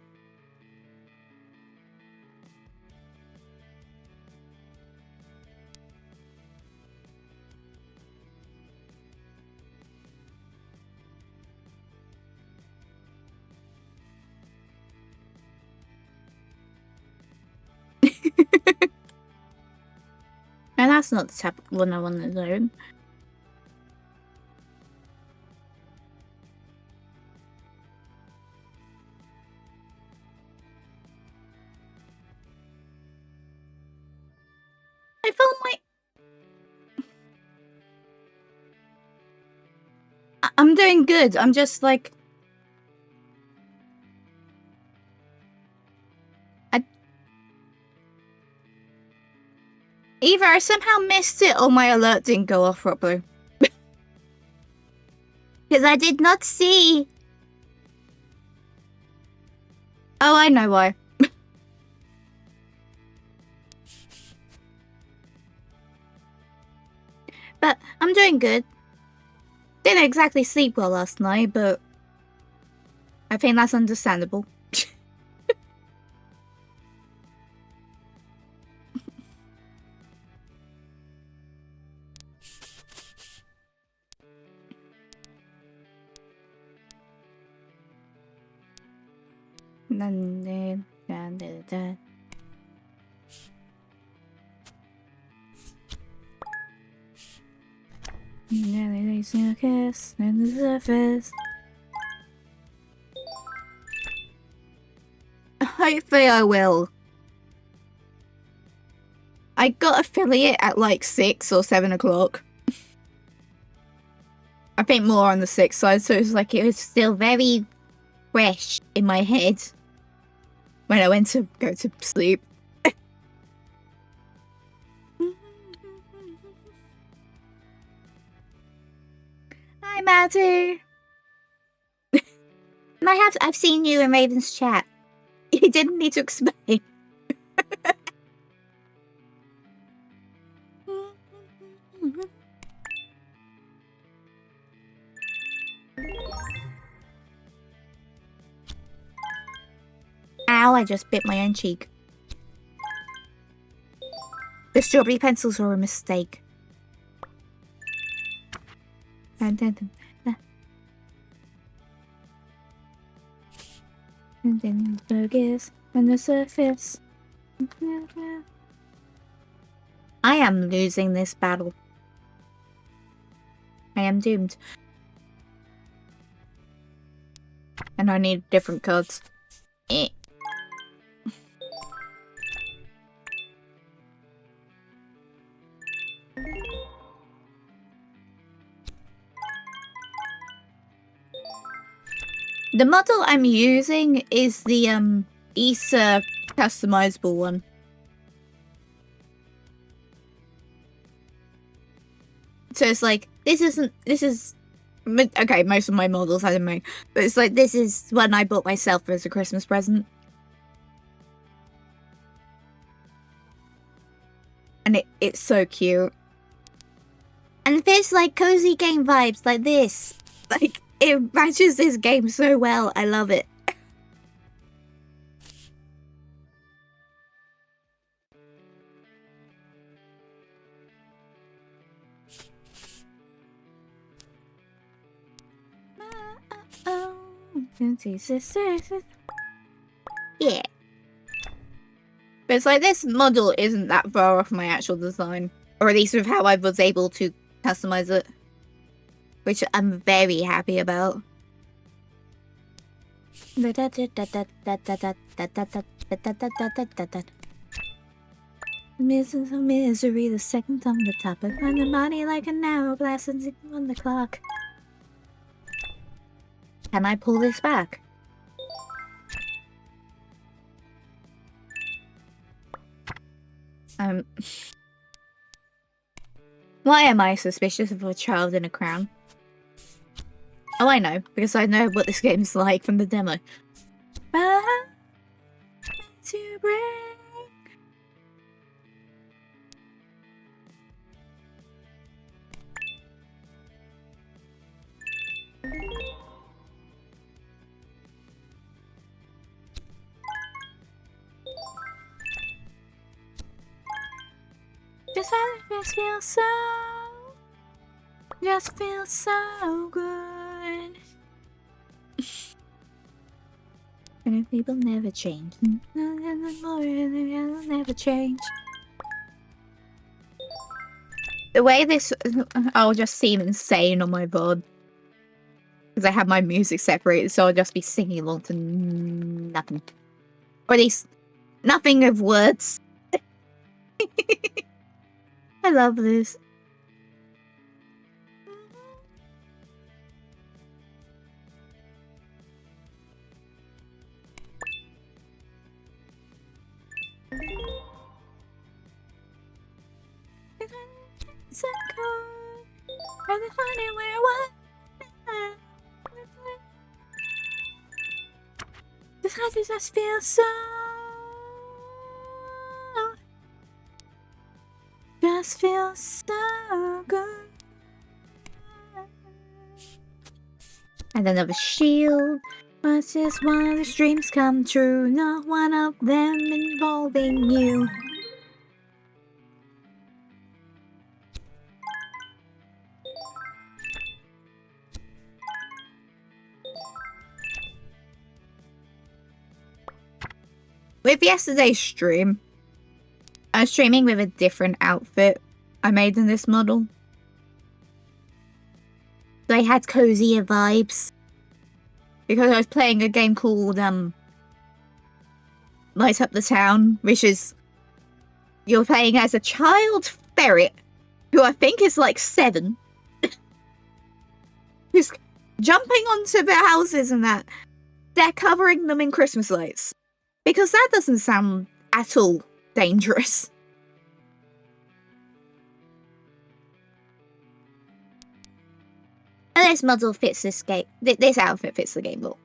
And that's not the type of one I want to learn. I felt like I'm doing good. I'm just like... Either I somehow missed it or my alert didn't go off properly. Because I did not see. Oh, I know why. But I'm doing good. Didn't exactly sleep well last night, but I think that's understandable. Kiss in the surface. Hopefully I will. I got affiliate at like 6 or 7 o'clock. I think more on the 6 side, so it's like it was still very fresh in my head when I went to go to sleep. Hi, Matty. I've seen you in Raven's chat. You didn't need to explain. Ow, I just bit my own cheek. The strawberry pencils were a mistake. And then focus on the surface. I am losing this battle. I am doomed. And I need different cards. Eh. The model I'm using is the ESA customizable one. So it's like, this is, okay, most of my models I don't know, but it's like, this is one I bought myself as a Christmas present. And it's so cute. And there's like cozy game vibes like this. Like, it matches this game so well. I love it. Yeah. But it's like this model isn't that far off my actual design. Or at least with how I was able to customize it. Which I'm very happy about. Misery, the second on the top. I find the body like an hourglass and on the clock. Can I pull this back? Why am I suspicious of a child in a crown? Oh, I know, because I know what this game's like from the demo. To break. Just feels so good. And if people never change, never change. The way this, I'll just seem insane on my VOD. Because I have my music separated, so I'll just be singing along to nothing. Or at least, nothing of words. I love this. so cold, and the honey we're one. This heart just feels so. Just feels so good. And another shield. What's just one of the dreams come true? Not one of them involving you. With yesterday's stream, I was streaming with a different outfit I made in this model. So I had cozier vibes. Because I was playing a game called, Light Up the Town, which is... You're playing as a child ferret, who I think is like 7. Who's jumping onto the houses and that. They're covering them in Christmas lights. Because that doesn't sound at all dangerous. And this model fits this game. This outfit fits the game well.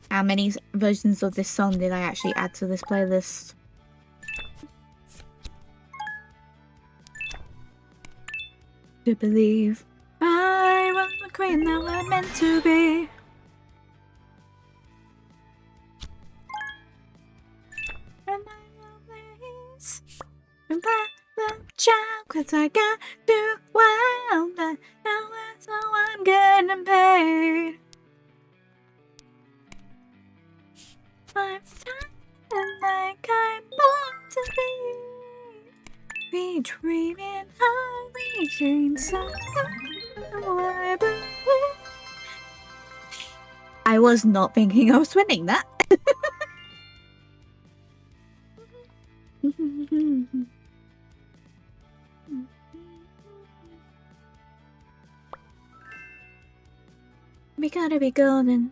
How many versions of this song did I actually add to this playlist? To believe I was the queen that we're meant to be. And I know this. And the child, 'cause I got to well, but now so I'm getting paid. I'm tired like I'm born to be dreaming how we dream so I was not thinking I was winning that. We gotta be golden.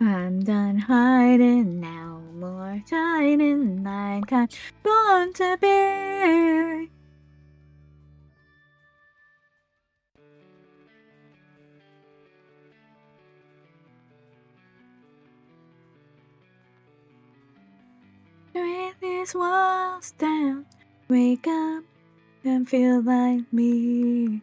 I'm done hiding now, more shining like I'm born to be. Break these walls down, wake up and feel like me.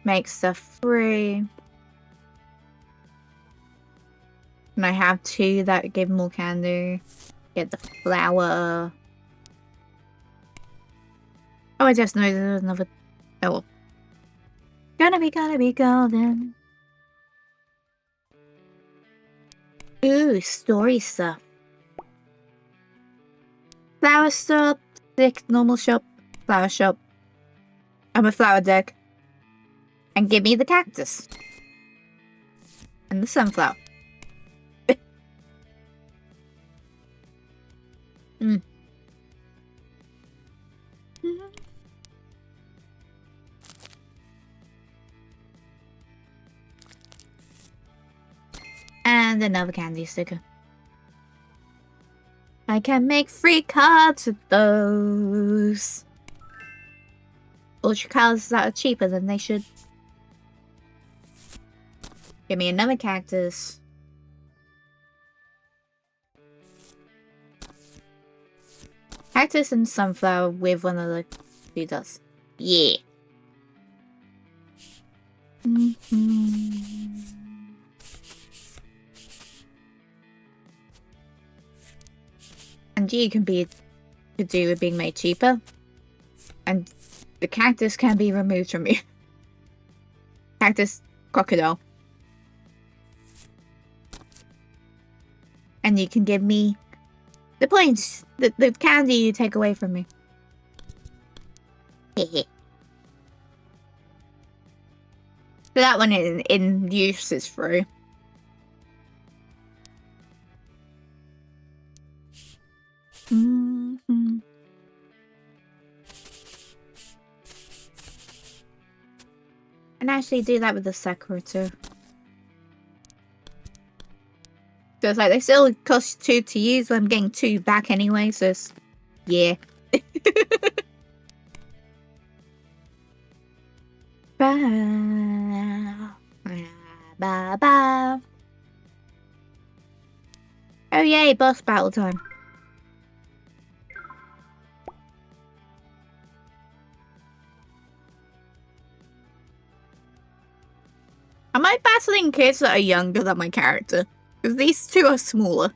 Make stuff free. And I have 2 that give more candy. Get the flower. Oh, I just know there's another. Oh well. Gotta be golden. Ooh, story stuff. Flower shop, stick, normal shop, flower shop. I'm a flower deck. And give me the cactus. And the sunflower. And another candy sticker. I can make free cards with those. Ultra cards that are cheaper than they should. Give me another cactus. Cactus and sunflower with one of the 2 dots. Yeah. And you can be to do with being made cheaper. And the cactus can be removed from you. Cactus, crocodile. And you can give me the points, the candy you take away from me. That one in use is free. Mm-hmm. And actually do that with the Sakura too. So it's like they still cost 2 to use, I'm getting 2 back anyway, so it's, yeah. Ba, ba, ba. Oh yay, boss battle time. Am I battling kids that are younger than my character? Because these two are smaller.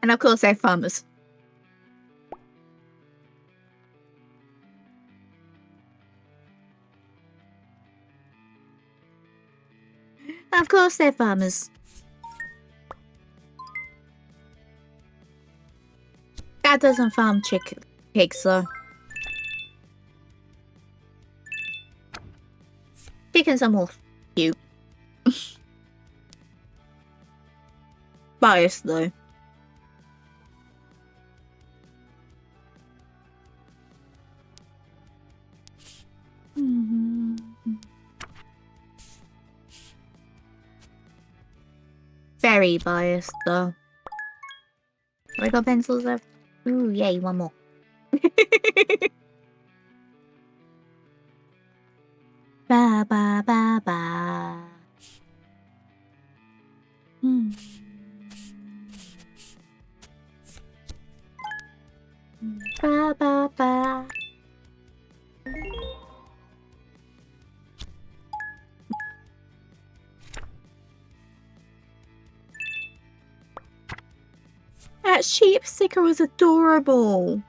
And of course they're farmers. Of course they're farmers. Dad doesn't farm pigs though. Chickens are more cute. Biased though. Very biased though. Have I got pencils left? Ooh, yay, one more. Ba ba ba ba. Ba ba ba. That sheep sticker was adorable.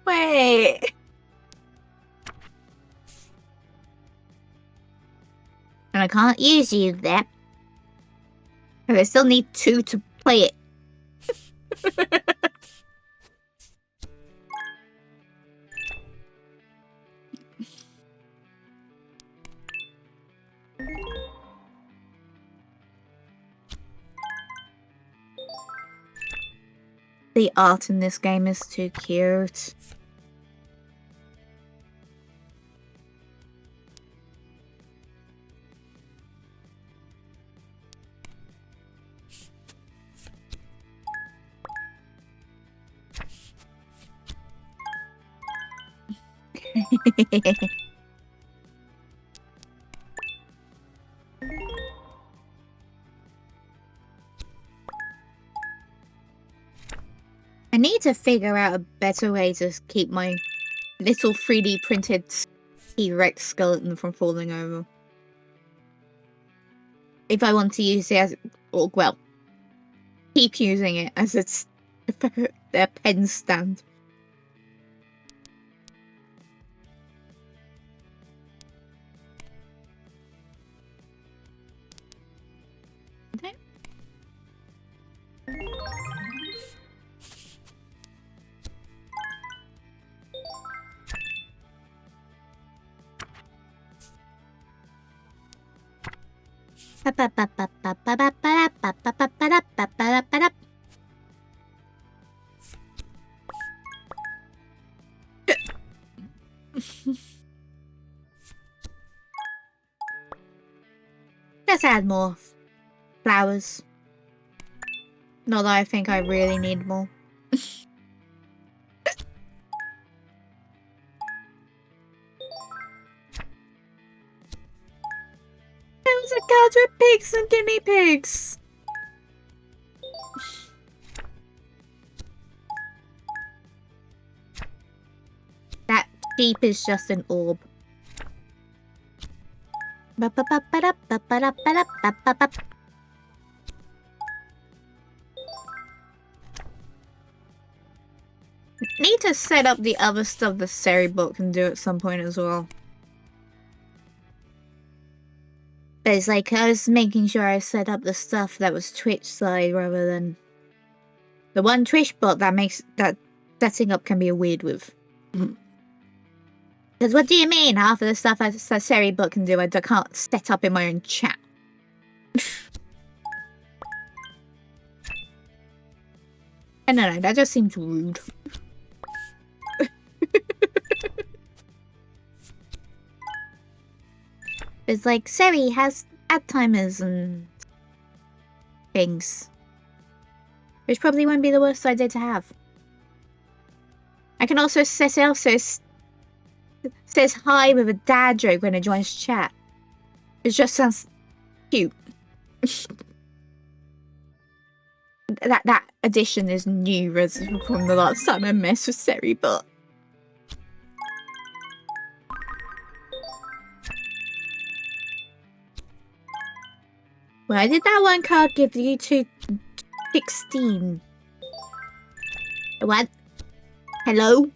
Wait. And I can't use you that. But I still need 2 to play it. The art in this game is too cute. I need to figure out a better way to keep my little 3D printed T-Rex skeleton from falling over. If I want to use it as, or well, keep using it as its their pen stand. Okay. Let's add more flowers. Not that I think I really need more. Those are cards with pigs and guinea pigs. That sheep is just an orb. Need to set up the other stuff the Seribot can do at some point as well. But it's like I was making sure I set up the stuff that was Twitch side rather than The one Twitch bot that makes that setting up can be weird with. Because what do you mean? Half of the stuff that Seri bot can do, I can't set up in my own chat. No, that just seems rude. It's like, Seri has ad timers and things. Which probably won't be the worst idea to have. I can also set it up so it says hi with a dad joke when it joins chat. It just sounds cute. that addition is new from the last time I messed with Seri, but why did that one card give you 216? What? Hello?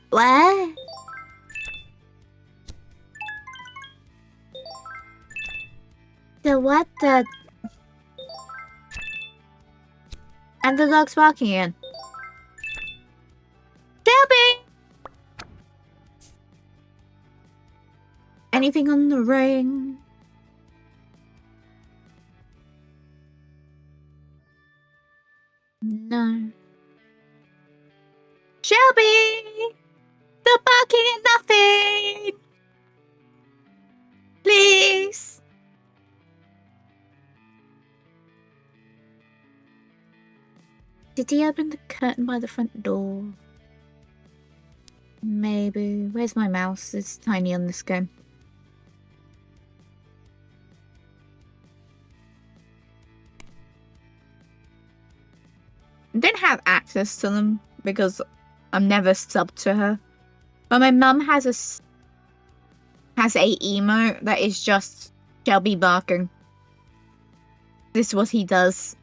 What? The what the? And the dog's barking again. Shelby! Anything on the ring? No. Shelby! Stop barking at nothing! Please! Did he open the curtain by the front door? Maybe. Where's my mouse? It's tiny on this game. I don't have access to them because I'm never subbed to her. But my mum has a emote that is just Shelby barking. This is what he does.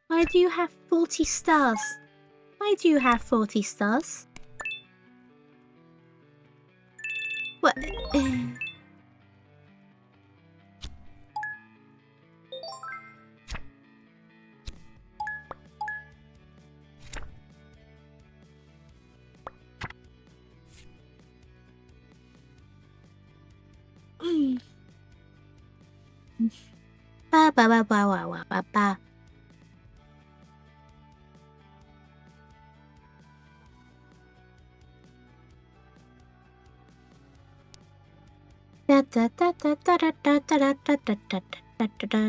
Why do you have 40 stars? Why do you have 40 stars? What? Ba ba ba ba ba ba ba. Da da da da da da da da da da da da da da.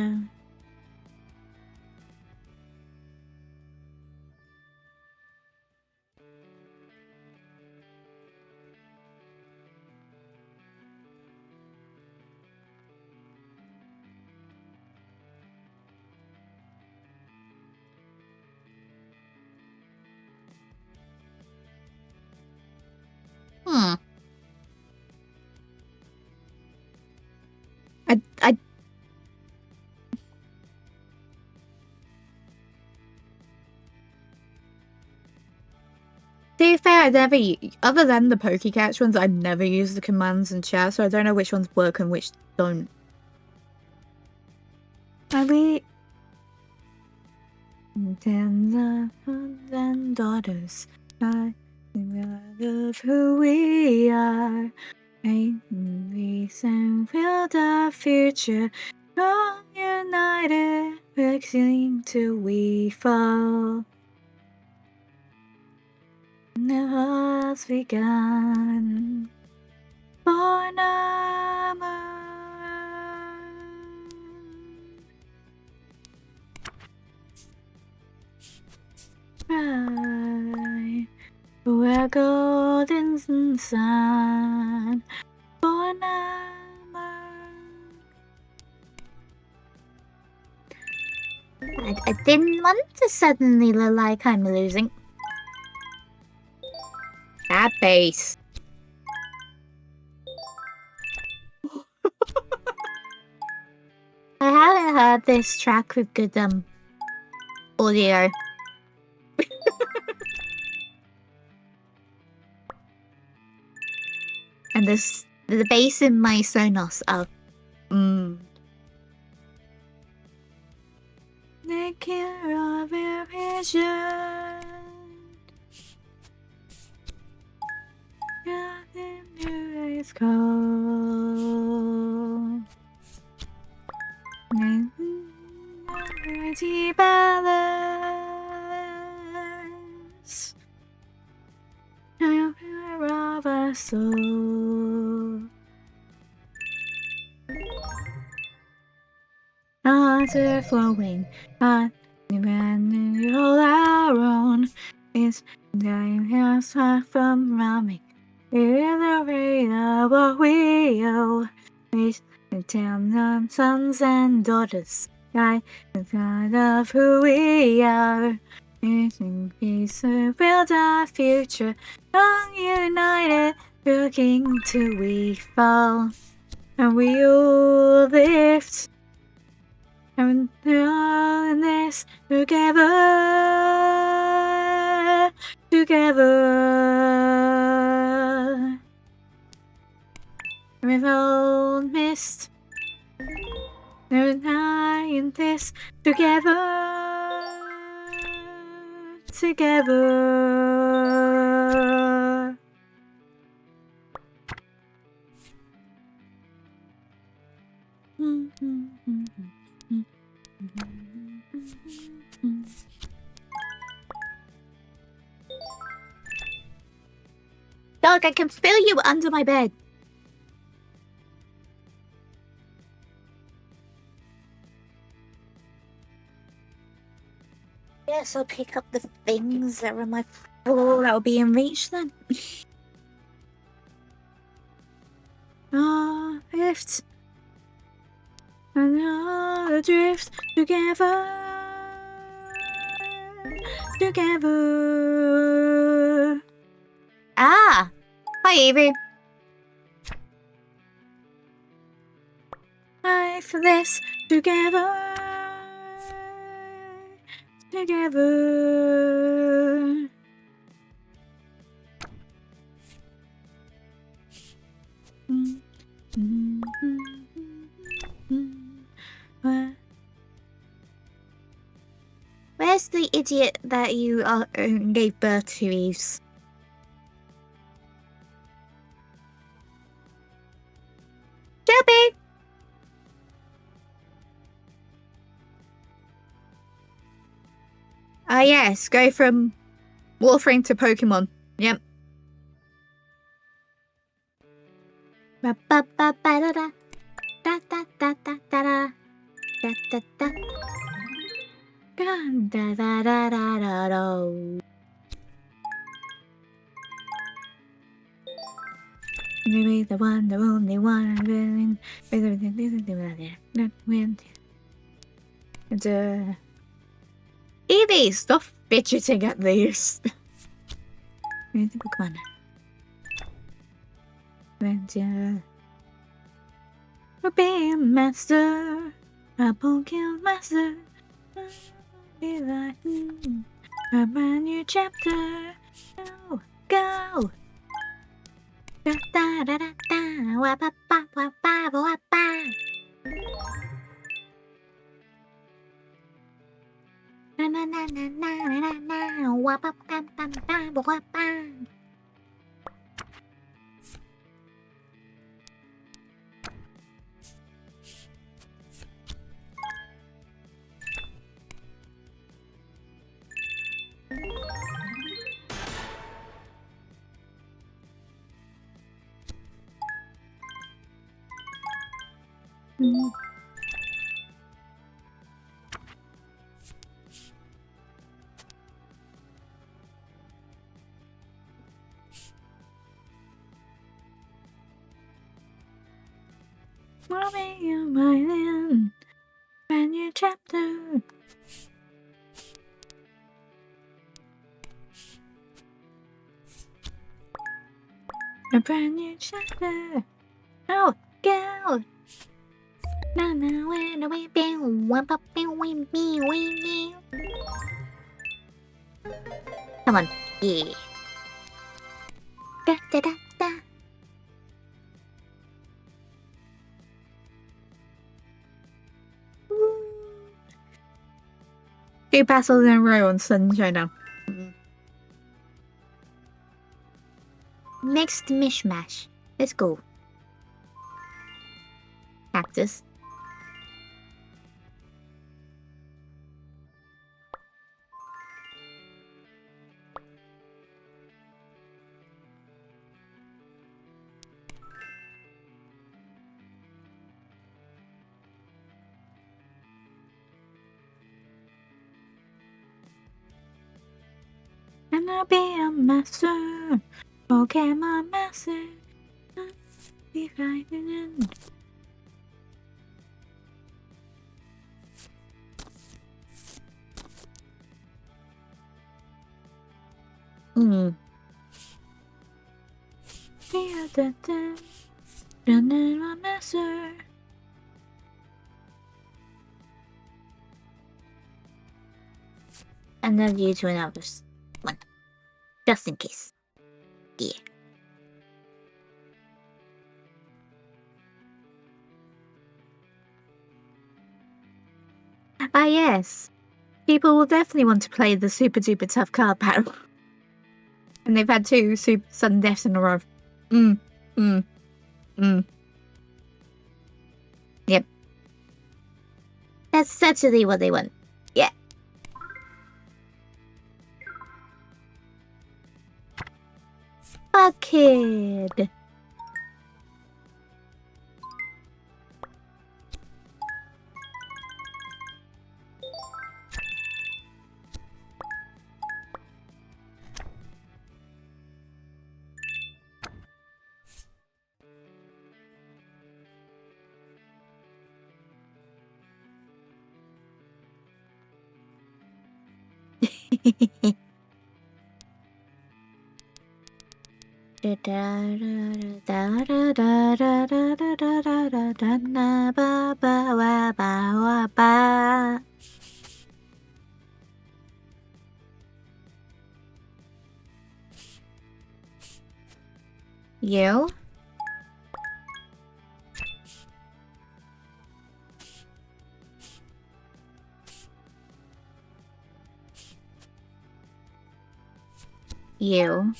I to be fair, I never, other than the PokeCatch ones, I never use the commands in chat, so I don't know which ones work and which don't. I really... Ten sons and daughters, I love who we are. We sang build the future, strong united, fixing till we fall. It has begun. Born a moon. Where golden sun. Born a moon. I didn't want to suddenly look like I'm losing. That bass. I haven't heard this track with good audio. And this The bass in my Sonos are the cure of your vision. Nothing new is cold. Mighty balance. Of our soul. Hearts are flowing, all our own. It's dying house from running. We're the rate of what we owe. We tell them sons and daughters, guide the kind of who we are. In peace to build our future, strong united, looking till we fall. And we all lift, and we're all in this together, together. We've all missed, we're not in this together, together. Dog, I can feel you under my bed. Yes, I'll pick up the things that are on my floor that will be in reach then. Drift and all drift together, together. Ah, hi Avery. I for this together, together. Where's the idiot that you gave birth to, Eves? Shelby! Yes, go from Warframe to Pokemon. Yep. Ba ba ba ba da da da da da da da da da da da da da da da. Maybe the one, the only one, and Evie, stop fidgeting at these. Come on. We'll be a master, a Pokemon master. Be like a brand new chapter. Go. Da da da da da. Wa ba ba wa ba wa ba. Na na na na na na na. Wa ba ba ba ba wa ba. Moving your mind in, brand new chapter. A brand new chapter. Oh, go! Na na when we be one puppy we be. Come on, yeah. Da da da da. 2 battles in a row on Sun Showdown. Mixed mishmash. Let's go. Cactus. And I'll be a master. Pokemon master. Be fighting. Be a dun running my master. And then you to another one. Just in case. Yeah. Ah, yes. People will definitely want to play the super duper tough card battle. And they've had 2 super sudden deaths in a row. Yep. That's really what they want. Yeah. A kid. You? You?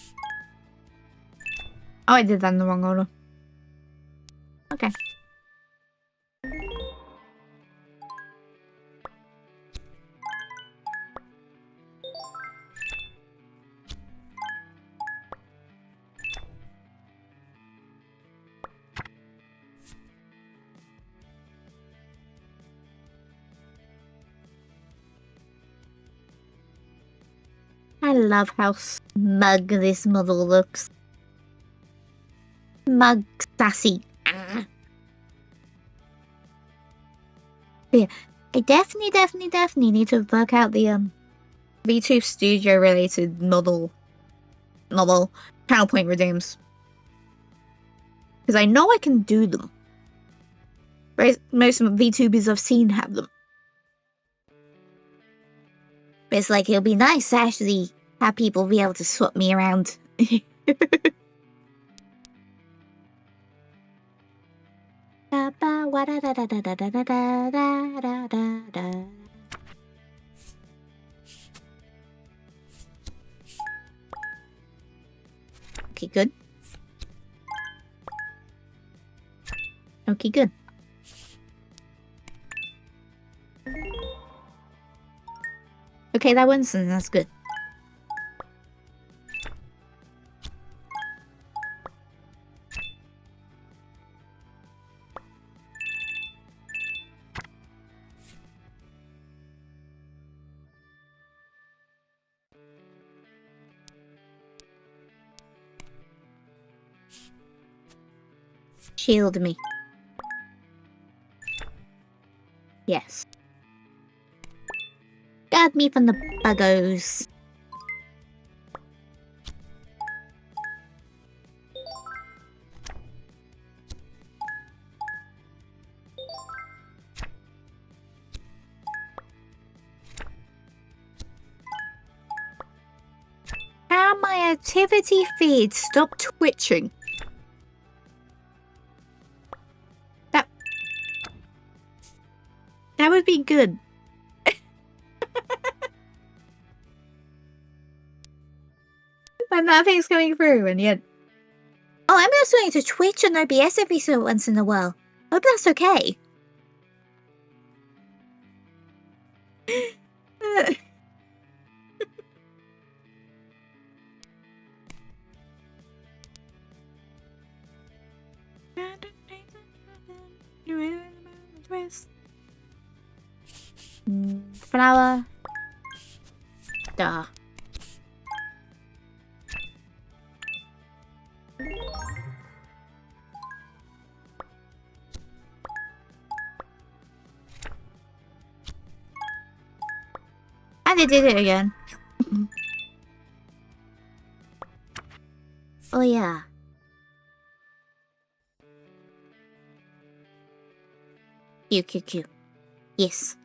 Oh, I did that in the wrong order. Okay. I love how smug this model looks. Smug, sassy. Yeah, I definitely need to work out the V2 Studio related novel counterpoint redeems. Because I know I can do them. Most VTubers I've seen have them. But it's like, it'll be nice to actually have people be able to swap me around. Okay, good. Okay, good. Okay, that wins, and that's good. Shield me. Yes. Guard me from the buggos. How my activity feed stopped twitching. That would be good. when nothing's coming through, and yet... Oh, I'm just going to Twitch and OBS every so once in a while. I hope that's okay. Flower. Duh. And they did it again. Oh yeah. Q. Yes.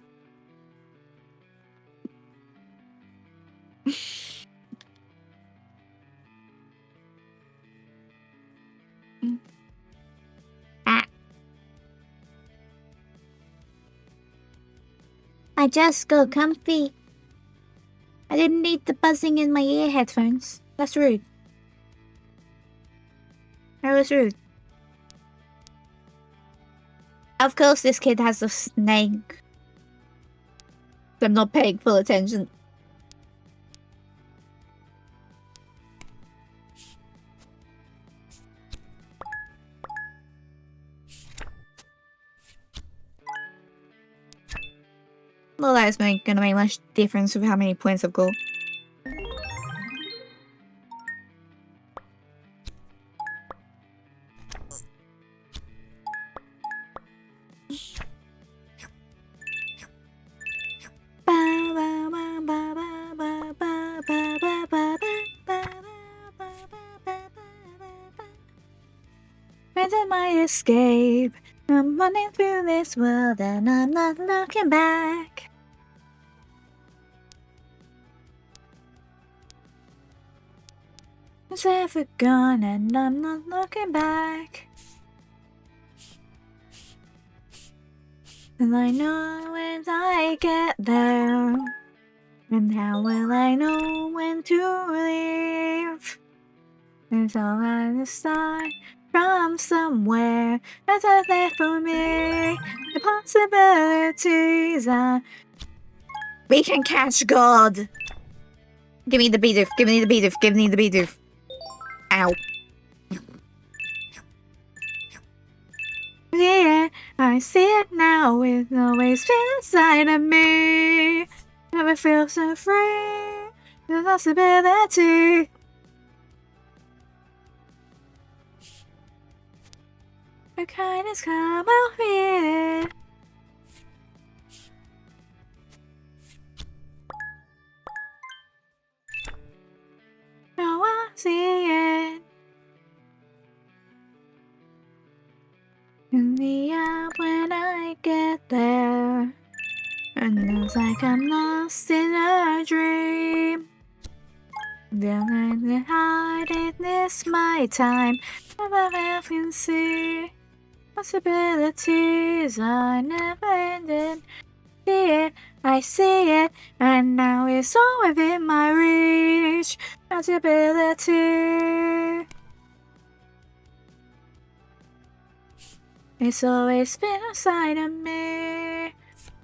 I just go comfy. I didn't need the buzzing in my ear headphones. That's rude. That was rude. Of course this kid has a snake. I'm not paying full attention. Well, that is gonna make much difference with how many points I've got. Where did my escape? I'm running through this world and I'm not looking back. It's ever gone and I'm not looking back. And I know when I get there. And how will I know when to leave? It's all at the start from somewhere that's out there for me. The possibilities are... We can catch God! Give me the Bidoof, give me the Bidoof, give me the Bidoof. Ow. Yeah, I see it now, it's always been inside of me. Never feel so free, the possibility. The kindness come out here. Now I see it. In the app when I get there. And it's like I'm lost in a dream. Then I hide it this my time. Never can see. Possibilities are never ending. See it, I see it, and now it's all within my reach. Possibility. It's always been inside of me.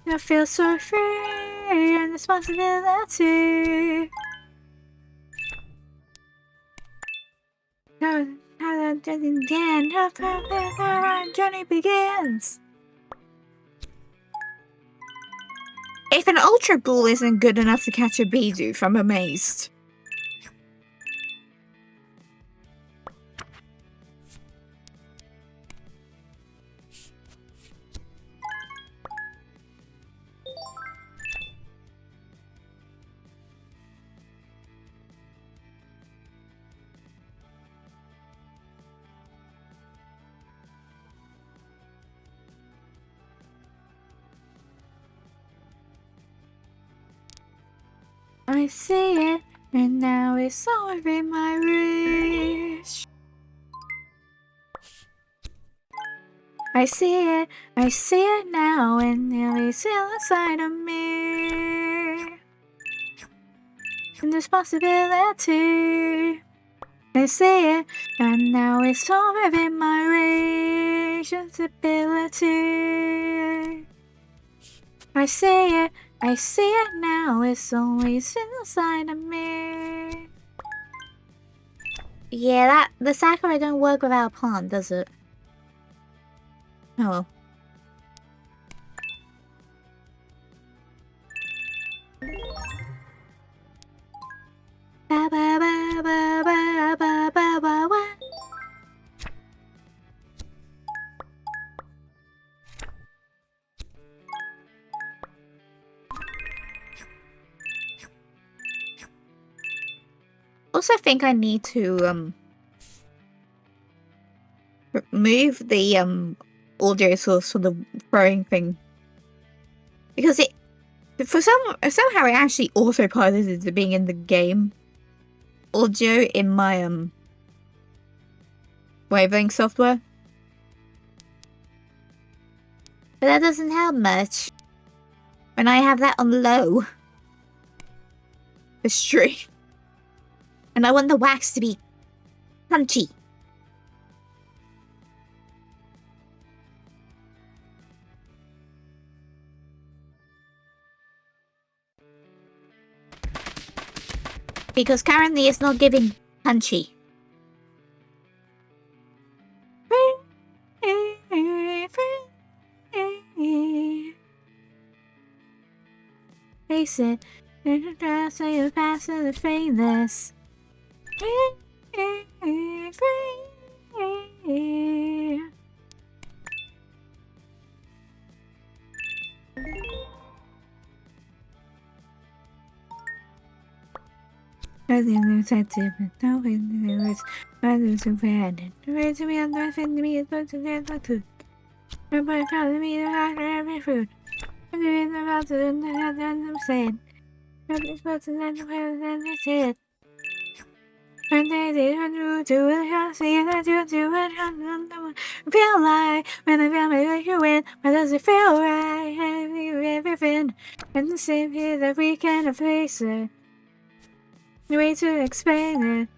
I feel so free and this possibility. How again, how our journey begins. If an Ultra Ball isn't good enough to catch a Bidoof, I'm amazed. I see it, and now it's all within my reach. I see it now, and now it's still inside of me. And there's possibility. I say it, and now it's all within my responsibility. I say it now, it's always inside of me. Yeah, the Sakura don't work without a plant, does it? Oh well. Ba ba ba ba ba ba ba ba ba. Also think I need to remove the audio source for the throwing thing. Because it somehow it actually autopiloted to being in the game audio in my wavelength software. But that doesn't help much when I have that on low. The stream. And I want the wax to be crunchy. Because currently it's not giving punchy. Face it, so you pass the famous. I think it's a different now in the words. I lose to bad. The way to me on the thing to me is going to get like to. Nobody telling me to have every food. I'm doing about to do that I'm saying. Nobody's supposed to let the way that they said. And they did and do it, I see that you do it, and feel like when I feel like you win, why does it feel right? I feel everything, and the same here that we can face it. No way to explain it.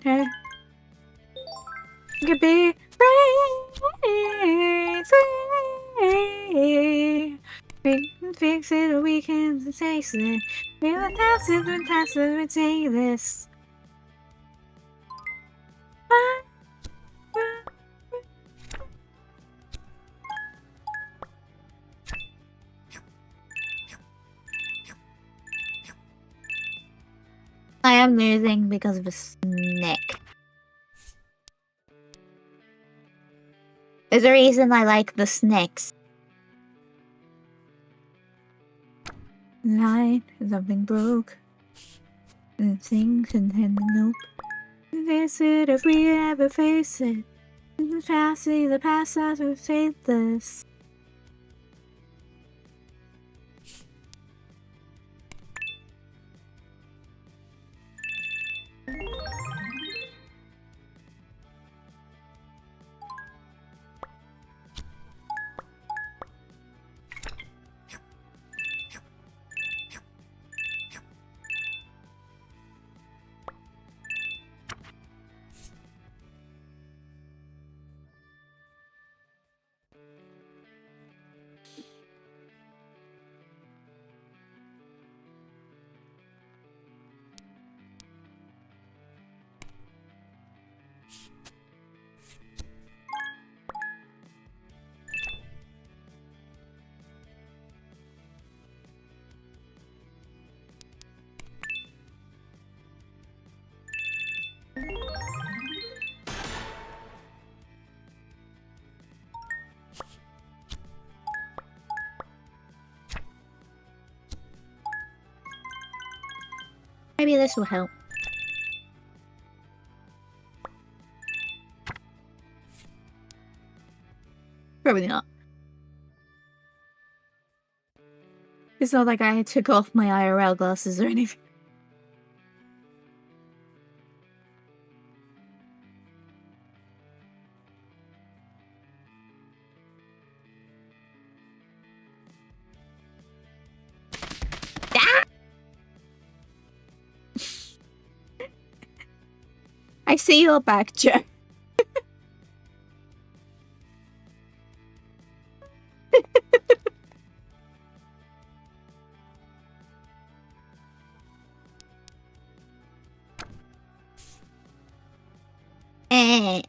Could be free. We can fix it, or we can taste it. Feel the passes and passes, we take this. I am losing because of a snake. There's a reason I like the snakes. Line, something broke. And things and nope. Face it if we ever face it. Passing the past as we say this. Maybe this will help. Probably not. It's not like I took off my IRL glasses or anything. I see your back, Joe. Eh.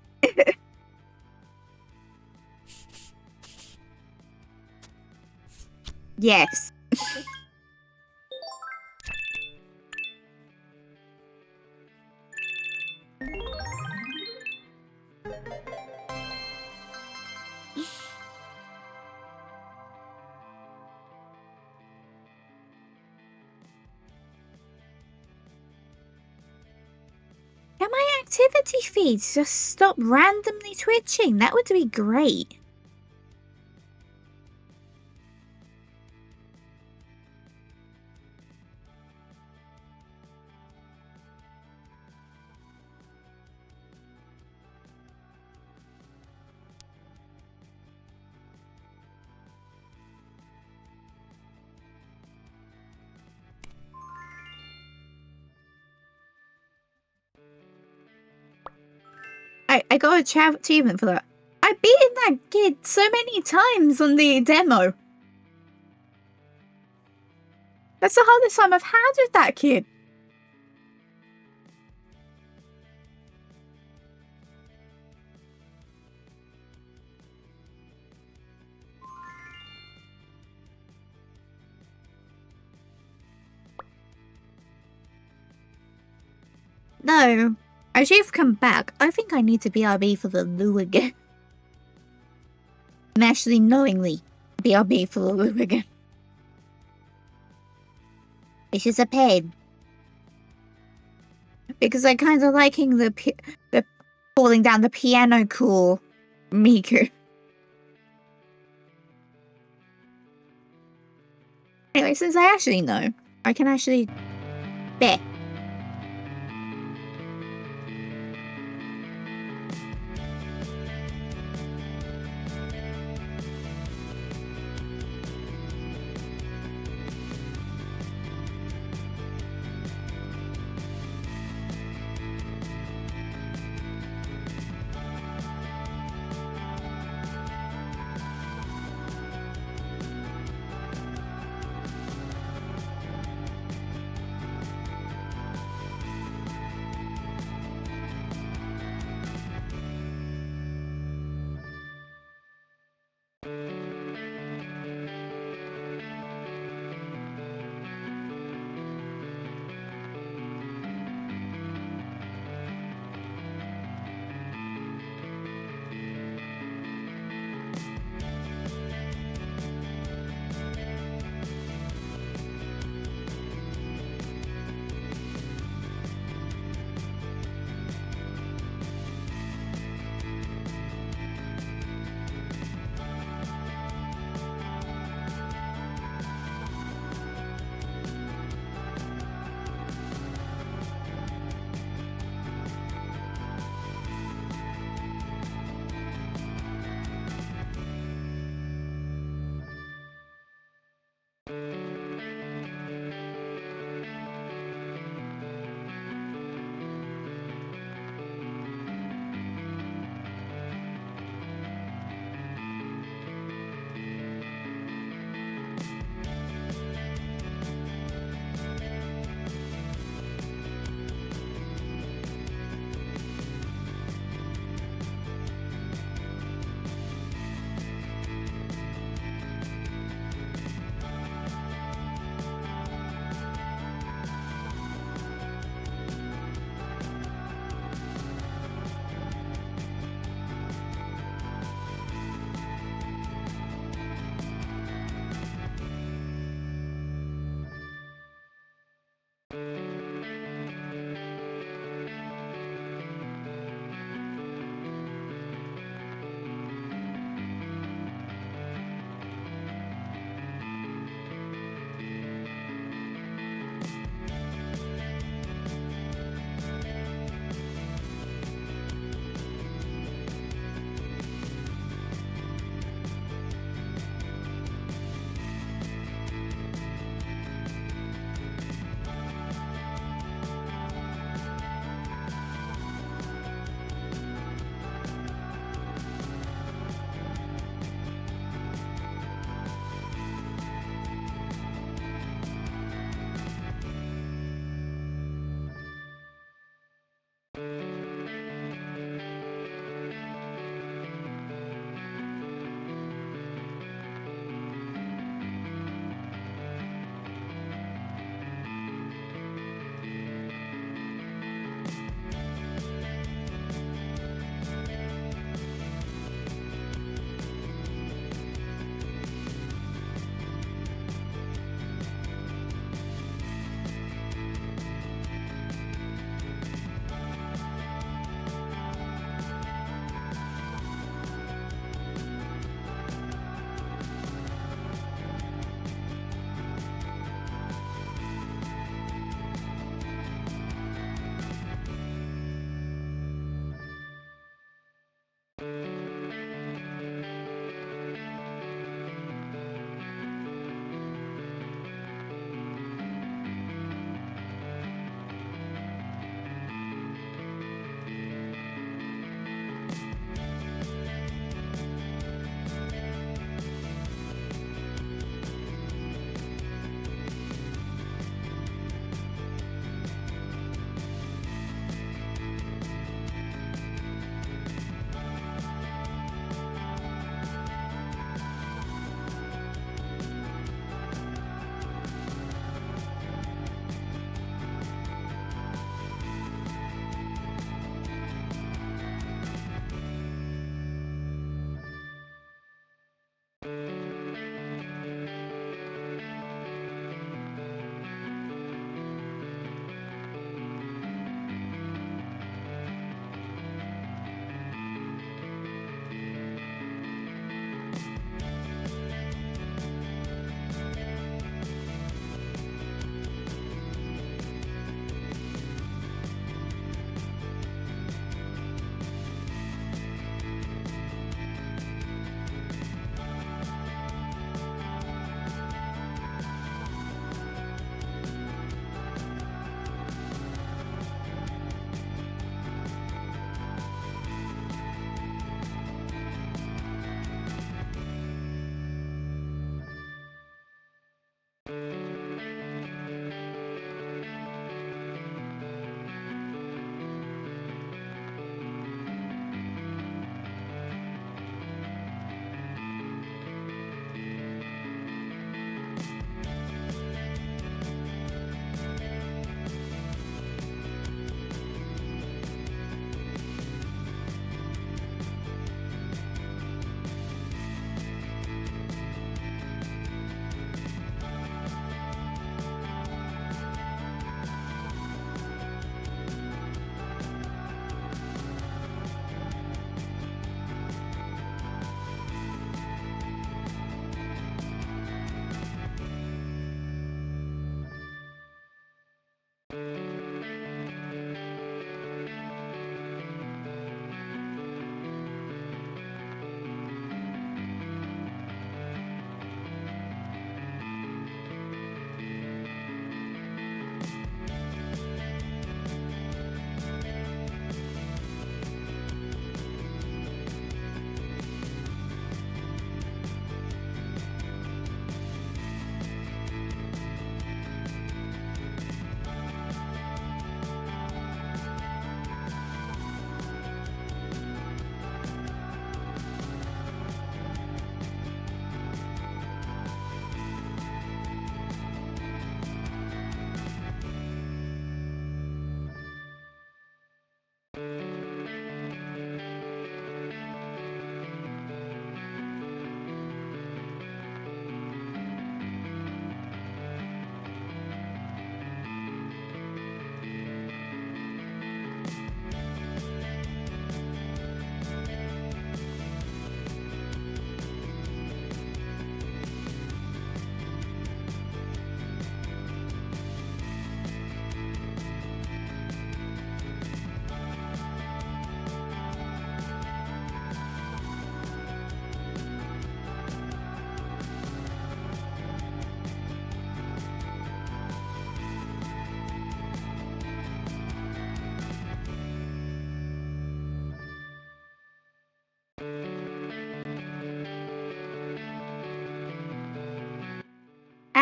Yes. Can my activity feeds just stop randomly twitching? That would be great. I got a achievement for that. I've beaten that kid so many times on the demo. That's the hardest time I've had with that kid. No. As you've come back, I think I need to BRB for the loo again. And actually knowingly BRB for the loo again. Which is a pain. Because I'm kind of liking the falling down the piano cool Miku. Anyway, since I actually know, I can actually bet.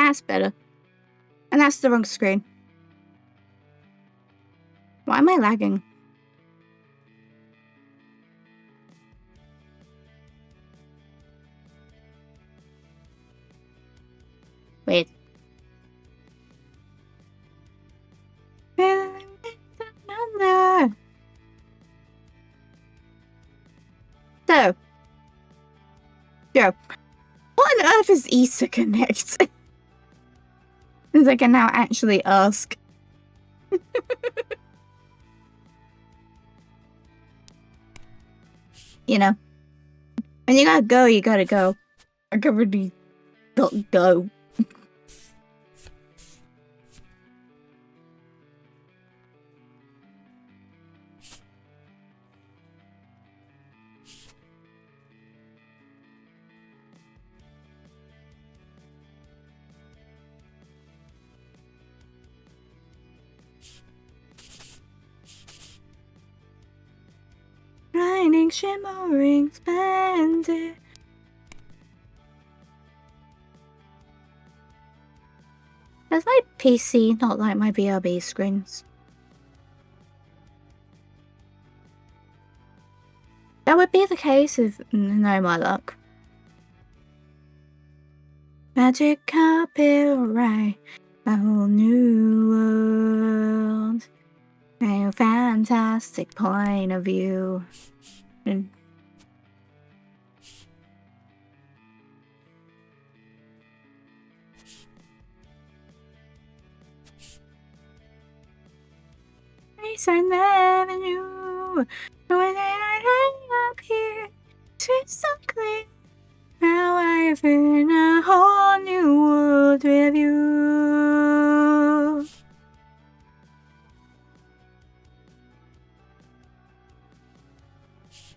That's better. And that's the wrong screen. Why am I lagging? Wait. So, Joe, what on earth is Easter Connect? Since I can now actually ask. You know, when you gotta go, you gotta go. I can really not go. Shining, shimmering, splendid. Does my PC not like my BRB screens? That would be the case if no my luck. Magic copyright, a whole new world, a fantastic point of view. And Eastern Avenue, when I hang up here, it's so clear how I've in a whole new world with you.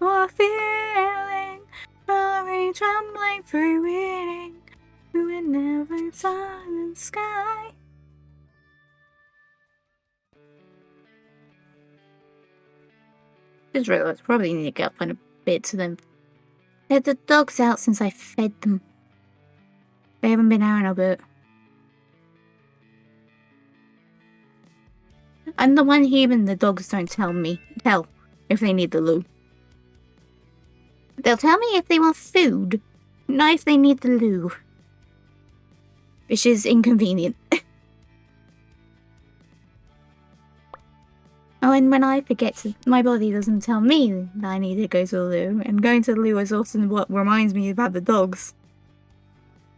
What feeling, coloring, trembling, freewheeling, you and never saw the sky. Just realized probably need to get up in a bit to them. Let the dogs out since I fed them. They haven't been out in a bit. I'm the one human the dogs don't tell if they need the loo. They'll tell me if they want food, not if they need the loo. Which is inconvenient. Oh, and when I forget to, my body doesn't tell me that I need to go to the loo, and going to the loo is often what reminds me about the dogs.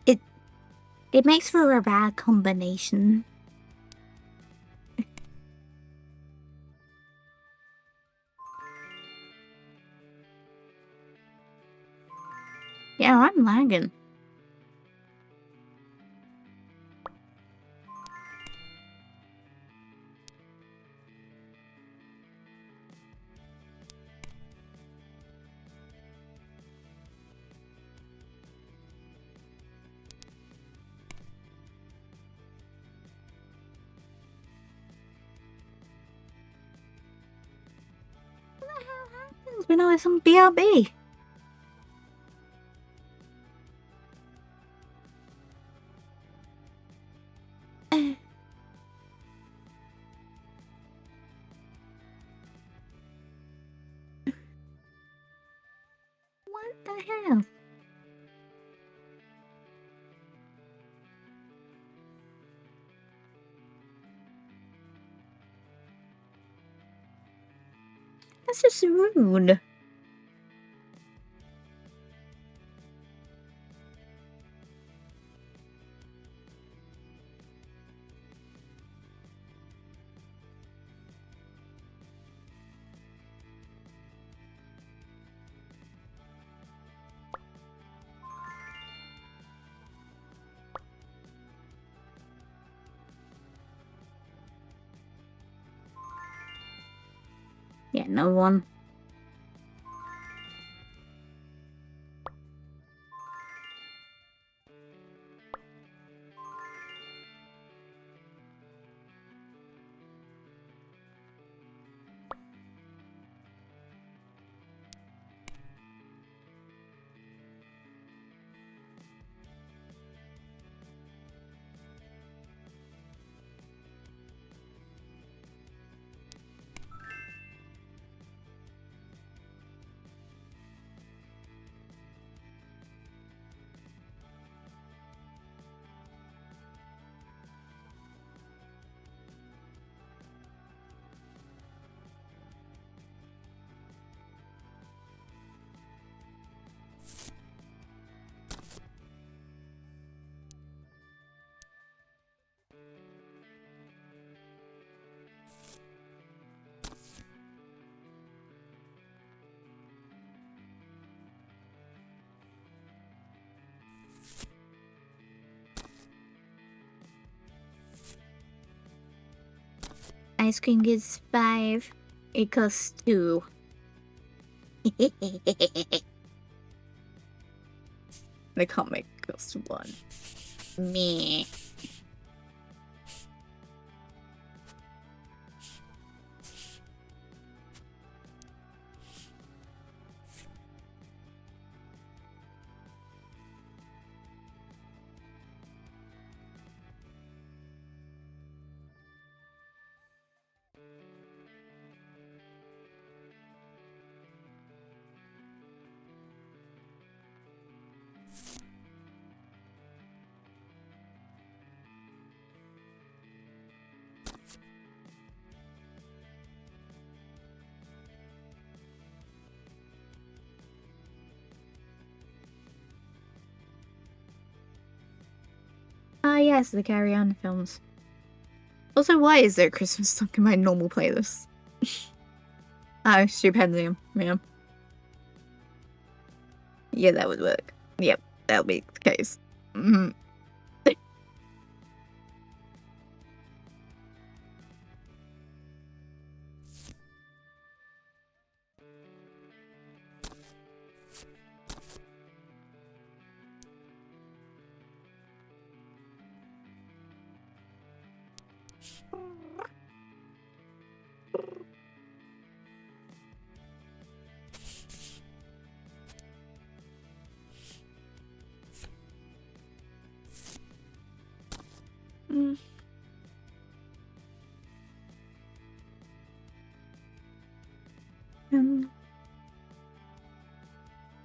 It makes for a bad combination. Yeah, I'm lagging. What the hell happens when I was on BRB? What the hell? That's just rude. Yeah, no one. ice cream is 5. It costs 2. They can't make it cost 1. Meh. Ah, yes, the Carry On films. Also, why is there a Christmas song in my normal playlist? Oh, Stupendium, yeah. Yeah, that would work. Yep, that'll be the case. Mm-hmm.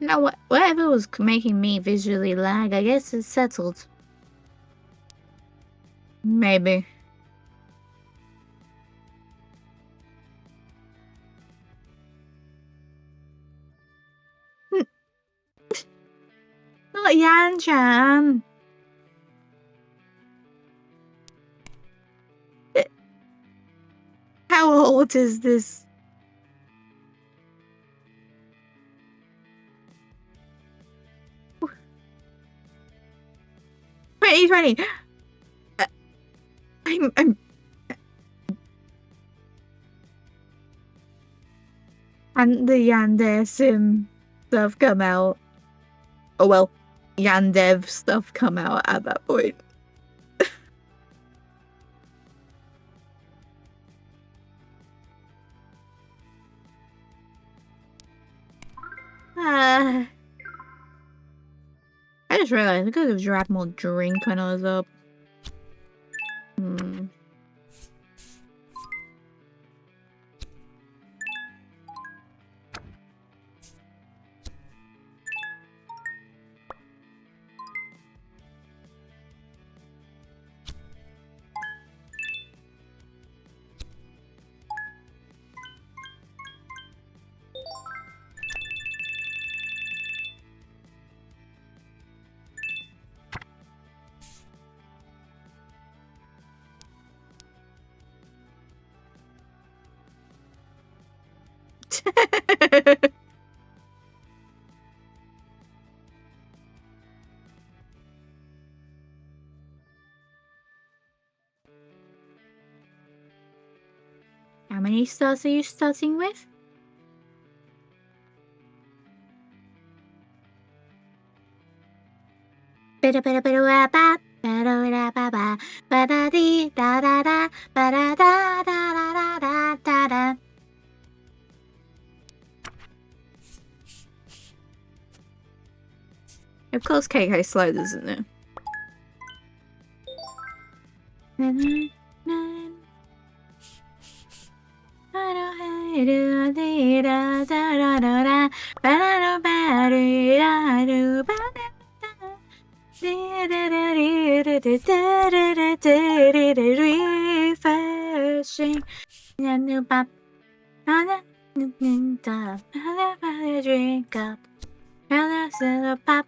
Now, whatever was making me visually lag, I guess it's settled. Maybe. Not Yan-chan. How old is this? "2020. I'm and the Yandere Sim stuff come out. Oh well, Yandev stuff come out at that point. I just realized I could have grabbed more drink when I was up. How many stars are you starting with? Of course KK slowed, isn't it? Refreshing. Drink up. Pop. Pop.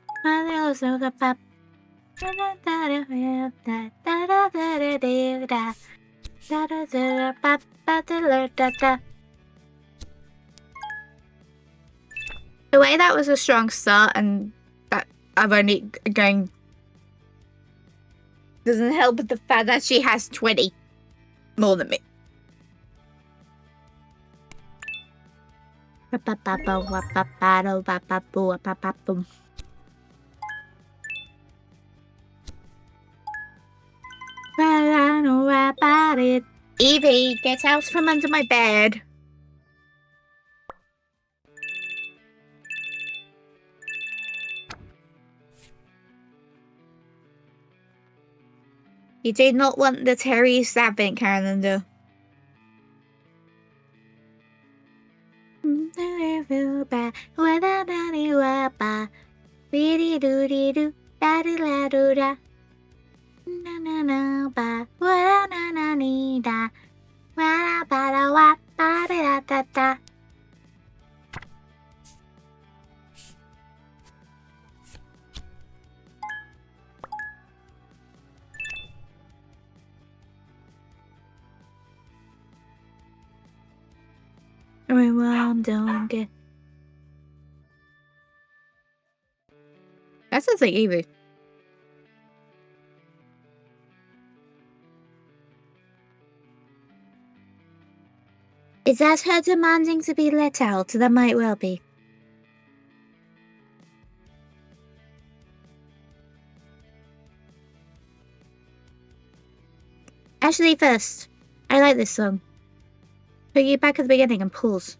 The way that was a strong start, and that I've only going doesn't help with the fact that she has 20 more than me. I know about it. Evie, get out from under my bed. You did not want the Terry's Advent calendar. My mom don't get. That sounds like Evie. Is that her demanding to be let out? That might well be. Actually, first, I like this song. Put you back at the beginning and pause.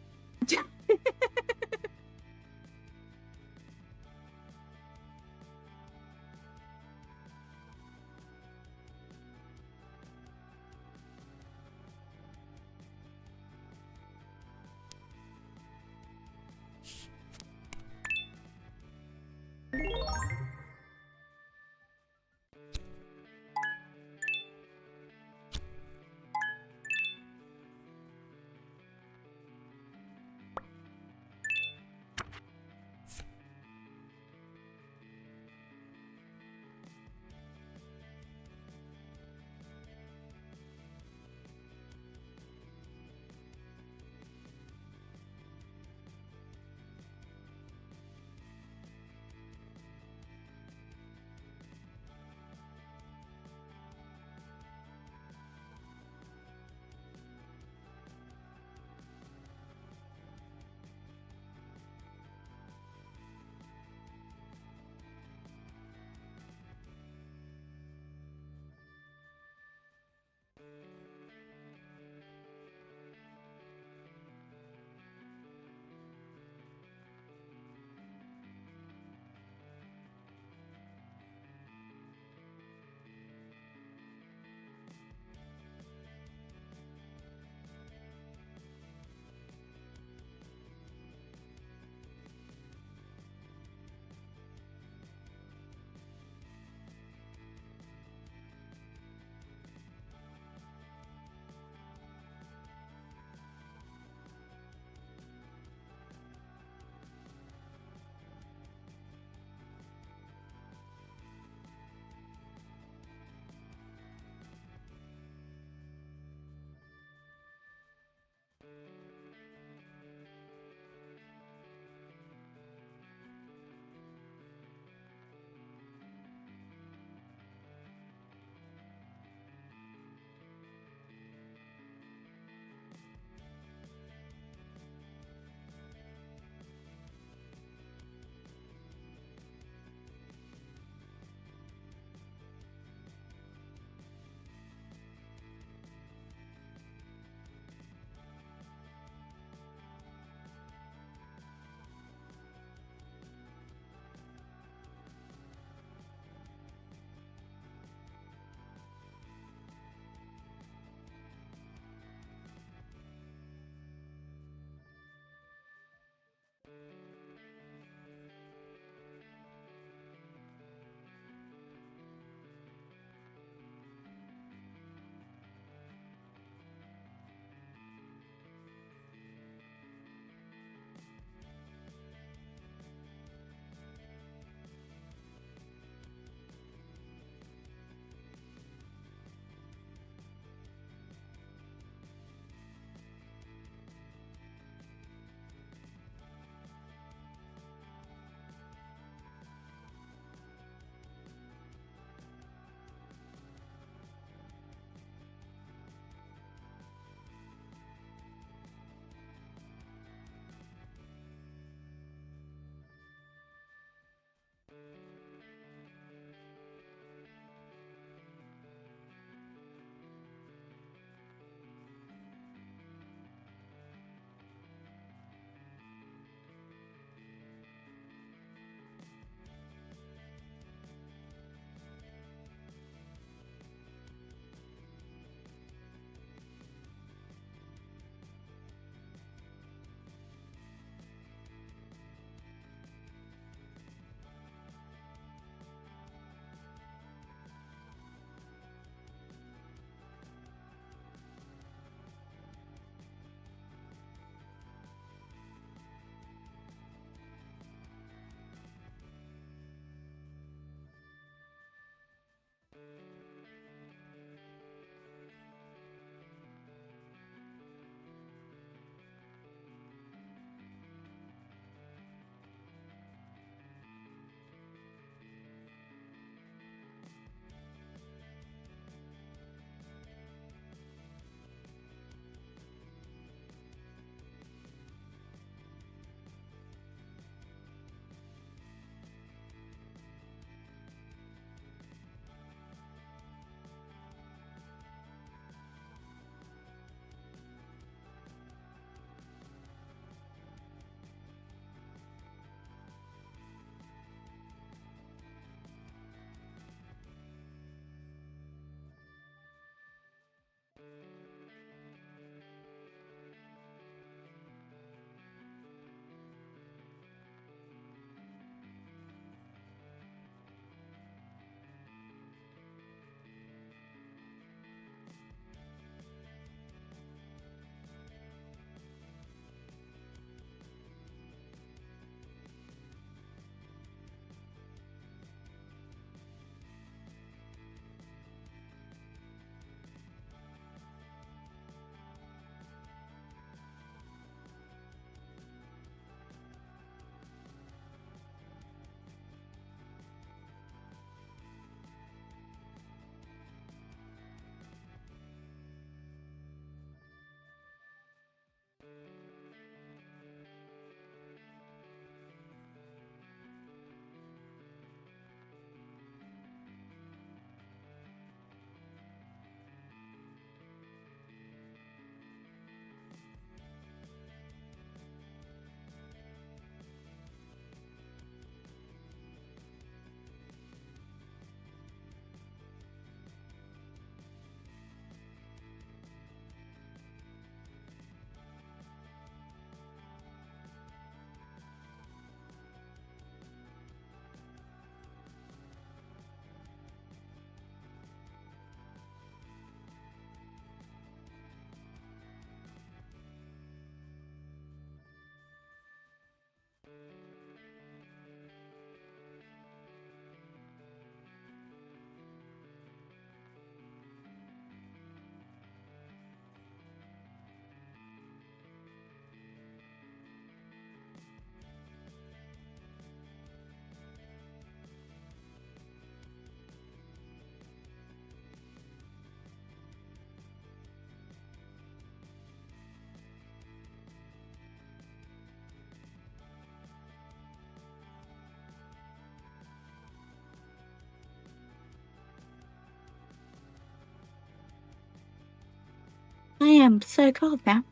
am so cold now.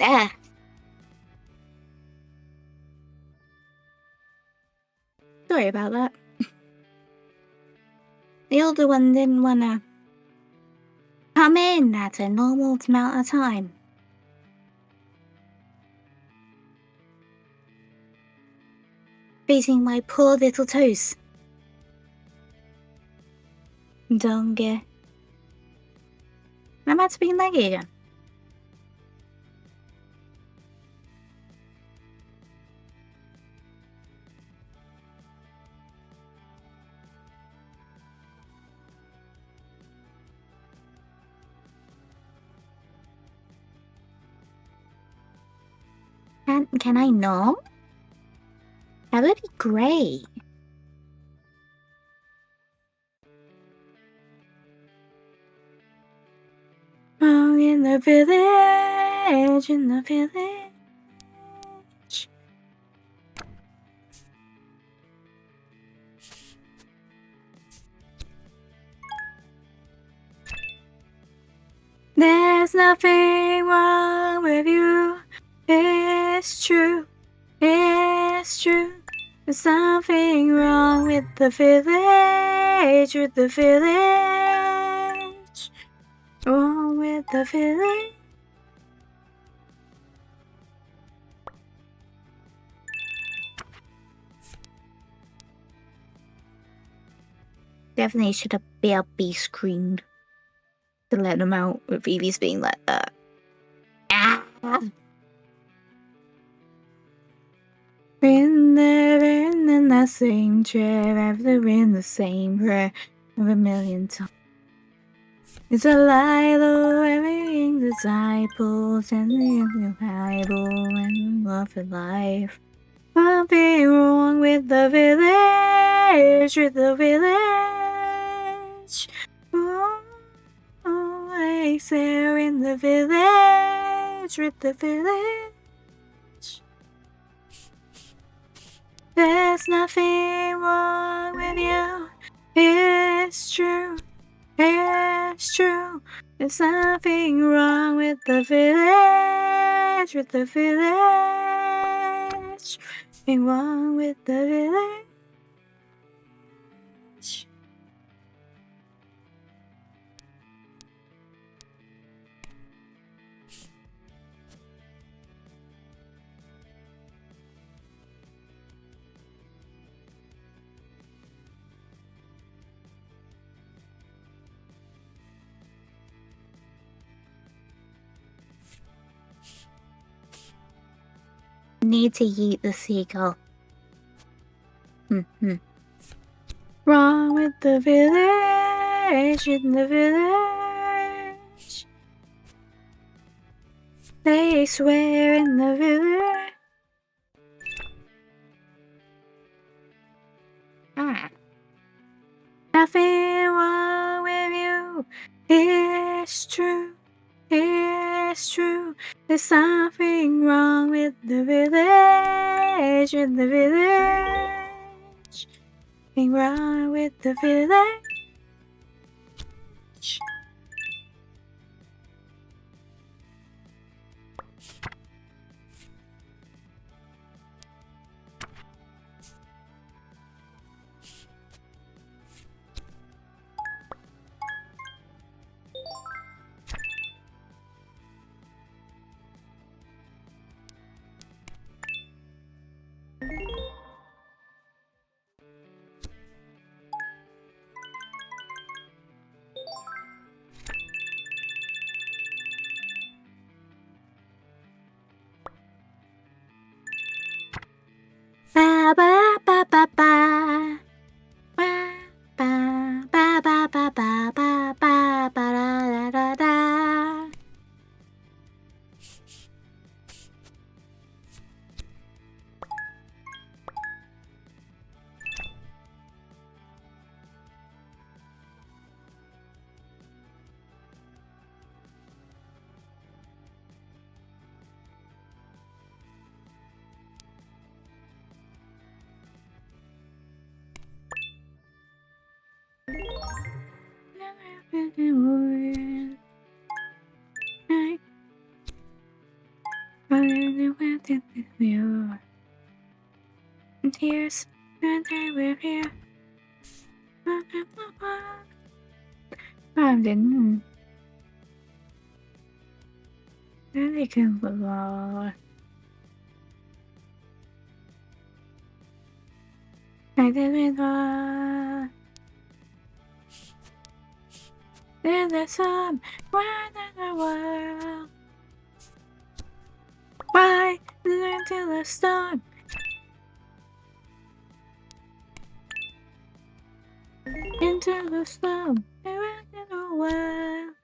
Ah. Sorry about that. The older one didn't wanna come in at a normal amount of time. Facing my poor little toes. Don't get. I'm about to be leggy again. Can I know? That would be great. Oh, in the village, in the village. There's nothing wrong with you. It's true. It's true. There's something wrong with the village, with the village. Wrong with the village. Definitely should have BLB screamed to let him out with Evie's being like that. Ah! Been there in the same chair, after in the same prayer of a million times. It's a lie, though, everything disciples and the Bible and love for life. Something wrong with the village, with the village. Oh, they say in the village, with the village. There's nothing wrong with you. It's true. It's true. There's nothing wrong with the village. With the village. Nothing wrong with the village. Need to eat the seagull. Wrong with the village, in the village. They swear in the village. Nothing wrong with you. It's true. It's true. There's something wrong with the village, with the village. Something wrong with the village. Ba ba ba ba ba. Ba ba ba ba ba ba ba ba ba da da da. you. And here's and we're here. I didn't. And it can live on. I didn't want. In the sun, right in the world. Why into the storm? Into the storm, around in the world.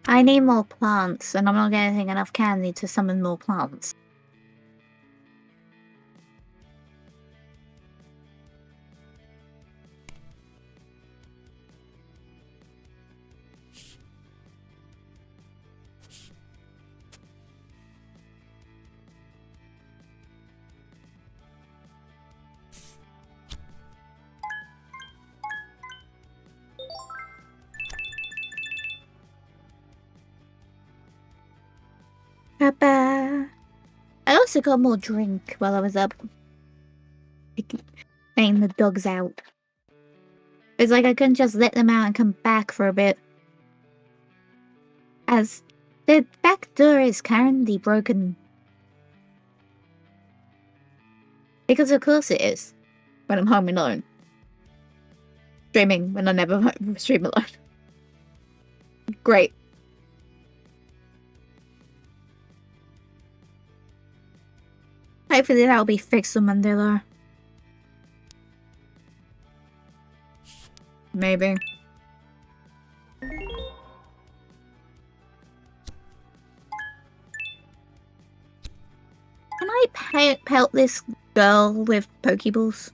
I need more plants, and I'm not getting enough candy to summon more plants. Papa. I also got more drink while I was up. Letting the dogs out. It's like I couldn't just let them out and come back for a bit. As the back door is currently broken. Because of course it is. When I'm home alone. Streaming when I never stream alone. Great. Hopefully that'll be fixed on Monday though. Maybe. Can I pelt this girl with Pokeballs?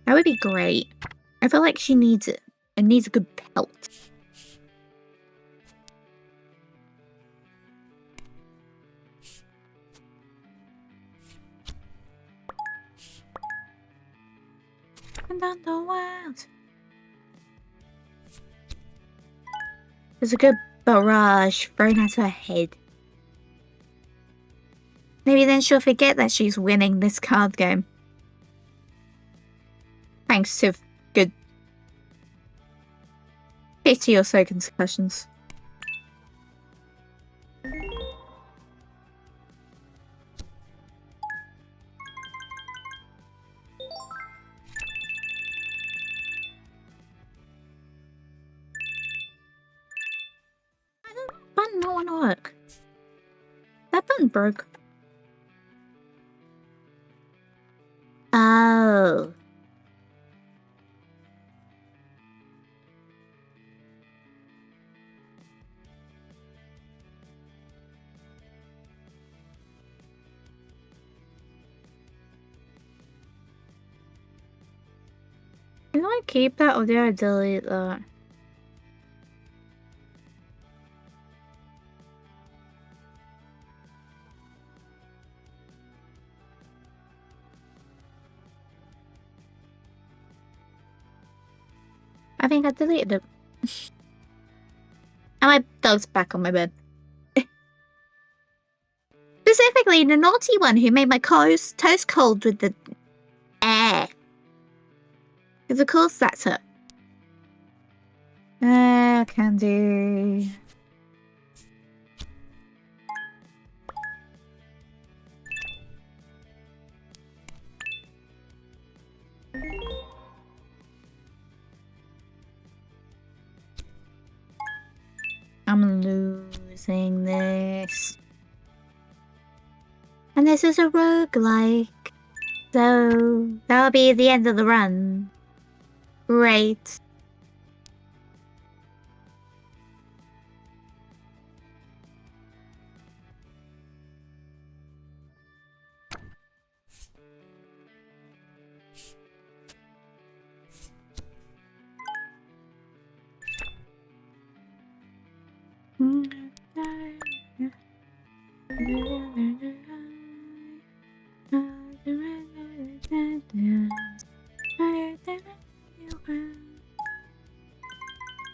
That would be great. I feel like she needs it. It needs a good pelt. And down the world. There's a good barrage thrown at her head. Maybe then she'll forget that she's winning this card game. Thanks to good 50 or so concussions. Button don't want to work. That button broke. Oh. Do I keep that or do I delete that? I think I deleted it. And my dog's back on my bed. Specifically, the naughty one who made my toast cold with the air. Because of course that's her. Candy. I'm losing this. And this is a roguelike. So that'll be the end of the run. Great.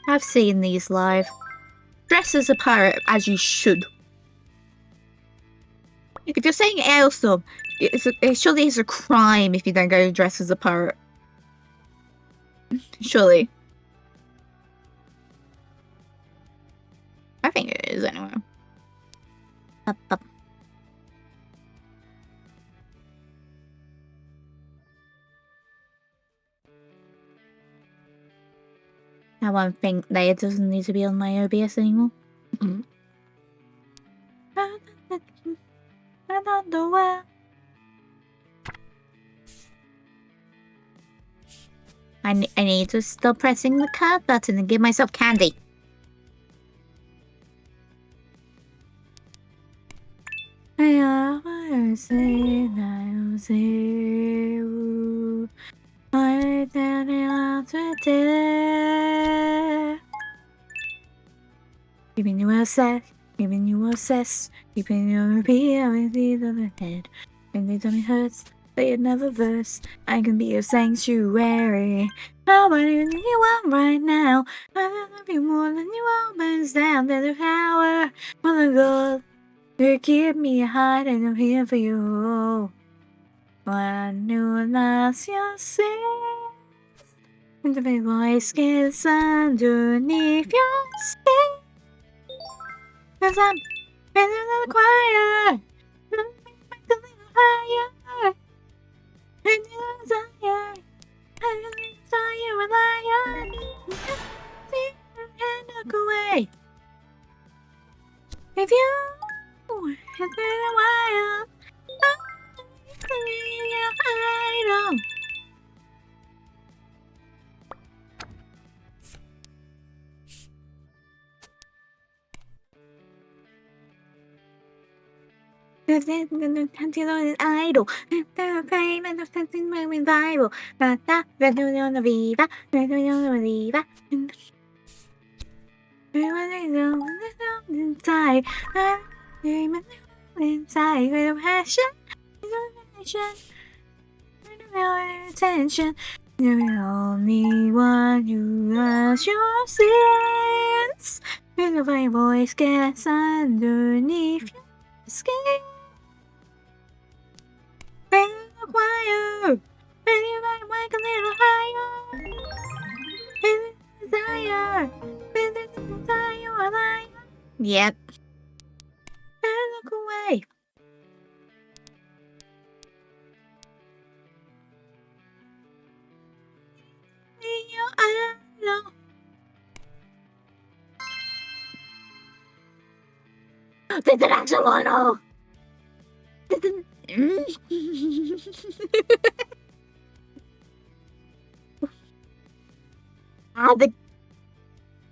I've seen these live. Dress as a pirate, as you should. If you're saying Ailstorm, surely it's a crime if you don't go dress as a pirate. Surely. I think it is, anyway. Up, up. I won't think that it doesn't need to be on my OBS anymore. I don't know where. I need to stop pressing the card button and give myself candy. Keeping you obsessed, keeping you obsessed, keeping you repeat every beat of the head. And they tell me hurts, but it never bursts. I can be your sanctuary. Nobody than you are right now. I love you more than you always down to the power. Mother God, you keep me high and I'm here for you. When you lost your sin, and the big voice gets underneath your skin. 'Cause I'm in the choir, make a little higher, and you desire, and you desire a lion, and look away. If you had been a while, I'll be your idol. There's an idol, the fame and the something moving viral. That on the viva, viva. Inside, inside with a passion, attention. You're the only one who loves your sins. When my voice gets underneath your skin. In the choir, and you might wake a little higher. In the desire, in the desire, a lion. Yep. And look away. In your eyes. There's an axolotl. The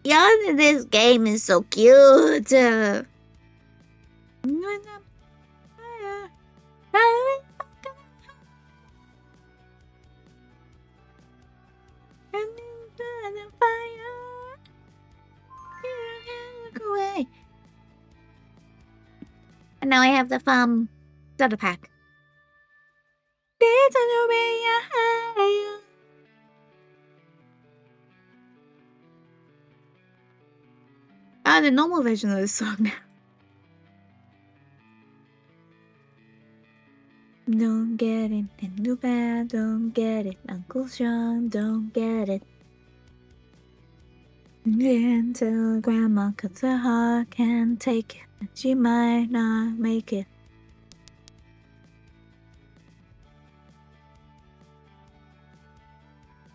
yarn in this game is so cute. Look away. And now I have the starter pack. The normal version of this song now. Don't get it, EnVtuber, don't get it, Uncle Sean, don't get it. Then tell Grandma, 'cause her heart can't take it, and she might not make it.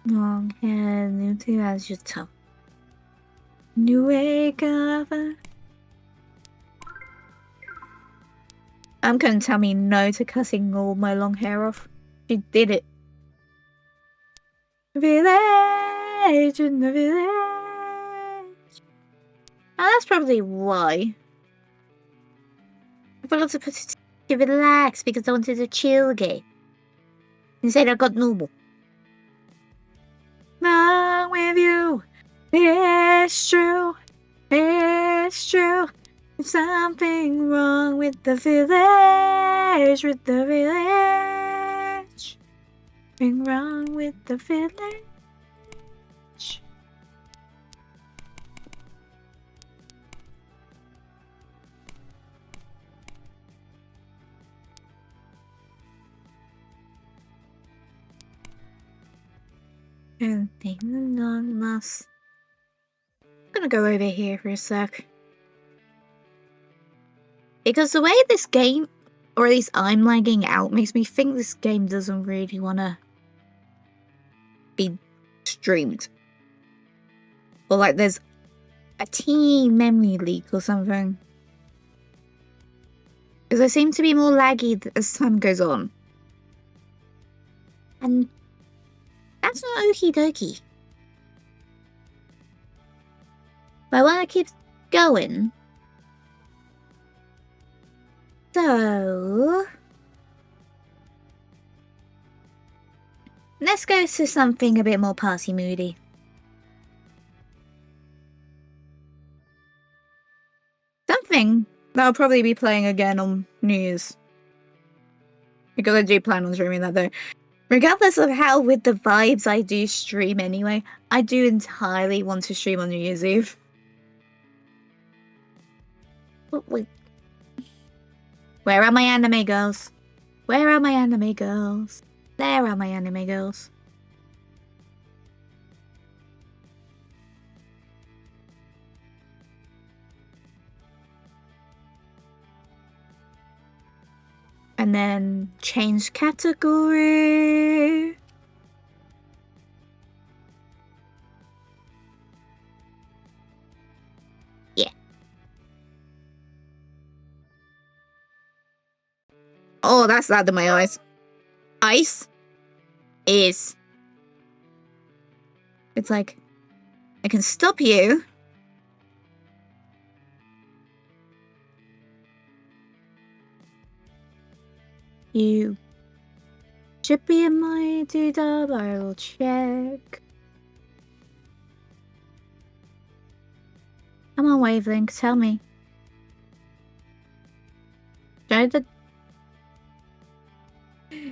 Long hair, new to as your top. New wake up. Couldn't tell me no to cutting all my long hair off. She did it. Village in the village. Oh, that's probably why. I forgot to put it to relax because I wanted a chill game. Instead I got normal. Wrong with you. It's true. It's true. There's something wrong with the village. With the village. Something wrong with the village. I'm gonna go over here for a sec. Because the way this game, or at least I'm lagging out, makes me think this game doesn't really wanna be streamed. Or like there's a teeny memory leak or something. Because I seem to be more laggy as time goes on. And that's not okie dokie. But I want to keep going. So let's go to something a bit more party moody. Something that I'll probably be playing again on New Year's. Because I do plan on streaming that though. Regardless of how with the vibes I do stream anyway, I do entirely want to stream on New Year's Eve. Wait. Where are my anime girls? Where are my anime girls? There are my anime girls. And then change category. Yeah. Oh, that's out of my eyes. Ice is... It's like, I can stop you. You should be in my doodah, I will check. Come on, Wavelength, tell me.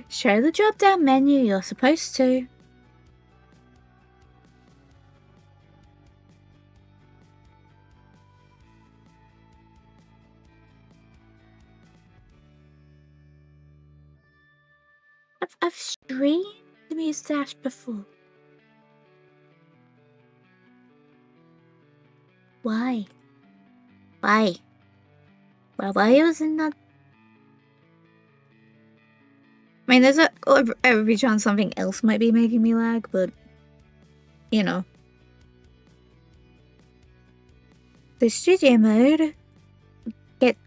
Show the drop-down menu, you're supposed to. I've streamed the Mustache before. Why? Why? Well, why wasn't that? I mean, there's every chance something else might be making me lag, but you know. The studio mode. Get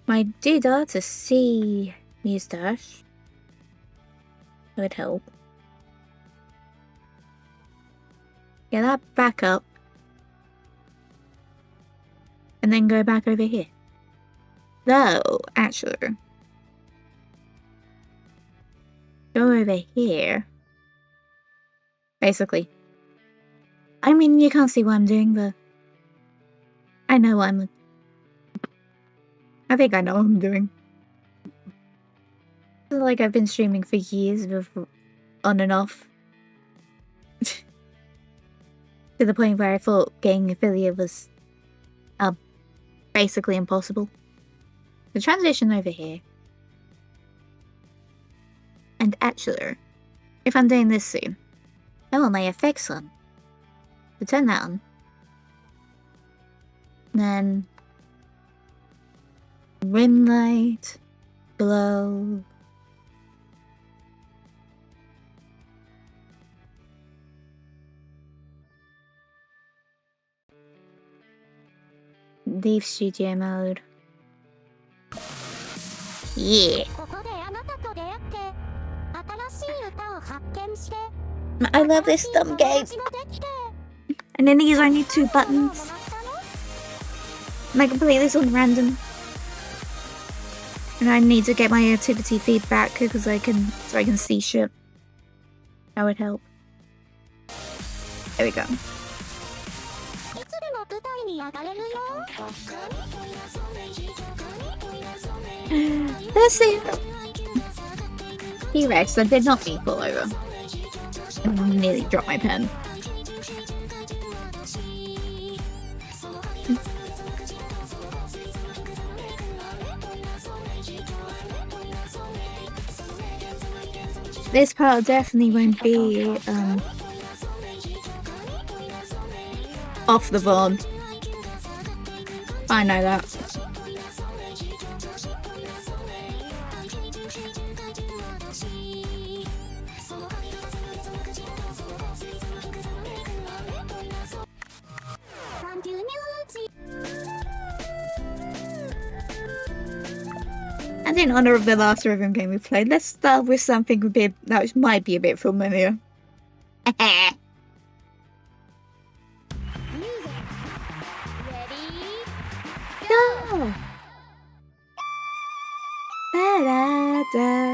my doodah to see Mustache. Would help. Get that back up. And then go back over here. Though, actually. Go over here. Basically. I mean, you can't see what I'm doing, but I know what I'm... I think I know what I'm doing. Like I've been streaming for years before, on and off. To the point where I thought getting affiliate was basically impossible. The transition over here. And actually, if I'm doing this soon, I want my effects on. So turn that on. Then rim light, glow. Leave studio mode. Yeah. I love this dumb game. And then these are only 2 buttons. And I can play this on random. And I need to get my activity feedback because I can see shit. That would help. There we go. Let's see. T-Rex, that did not mean fall over. I nearly dropped my pen. This part definitely won't be off the board. I know that. And in honor of the last rhythm game we played, let's start with something that might be a bit familiar. Go! Ba-da-da-ba.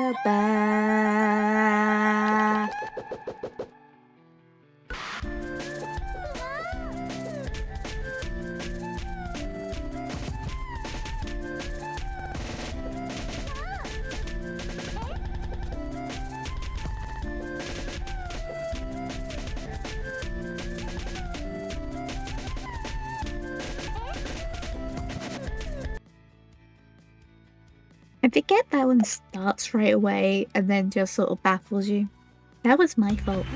I forget that one starts right away and then just sort of baffles you. That was my fault.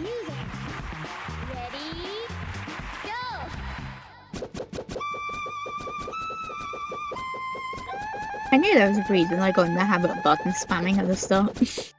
I knew there was a reason I got in the habit of button spamming at the start.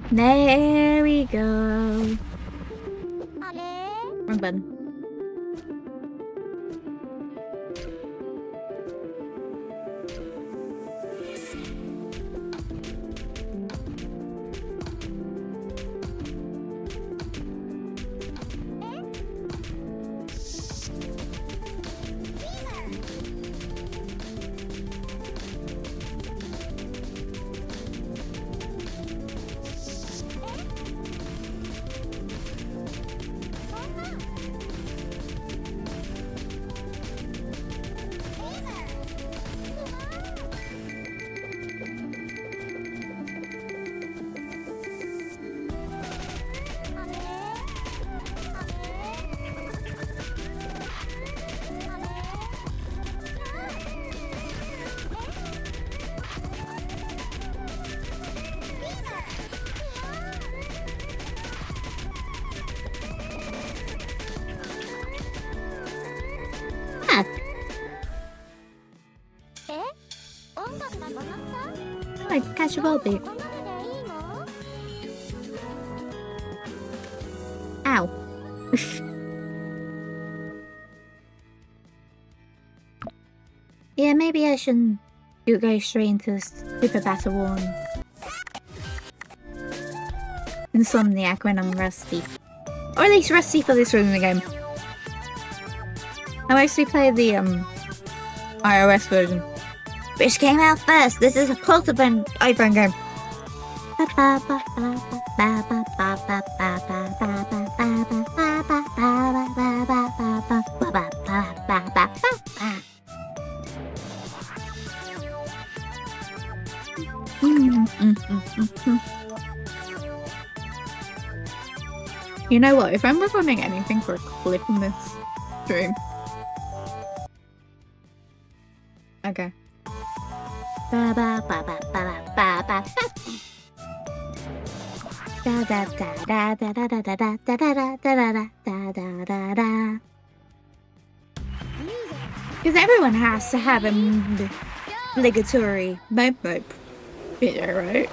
There we go. Wrong button. I catch a ball beat. Ow. Yeah, maybe I shouldn't go straight into Super Battle 1. Insomniac when I'm rusty. Or at least rusty for this rhythm game. I mostly play the iOS version. Which came out first? This is a portable iPhone game. You know what? If I'm recording anything for a clip in this stream. Okay. Because everyone has to have a obligatory mope video, right?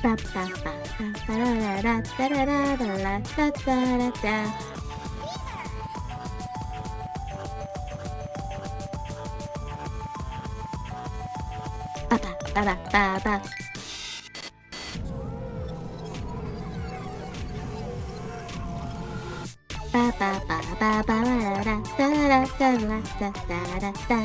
Ba ba ba ba da da da da da da da da da. Ba ba ba ba ba ba. Ba ba ba ba ba da da da da da da da.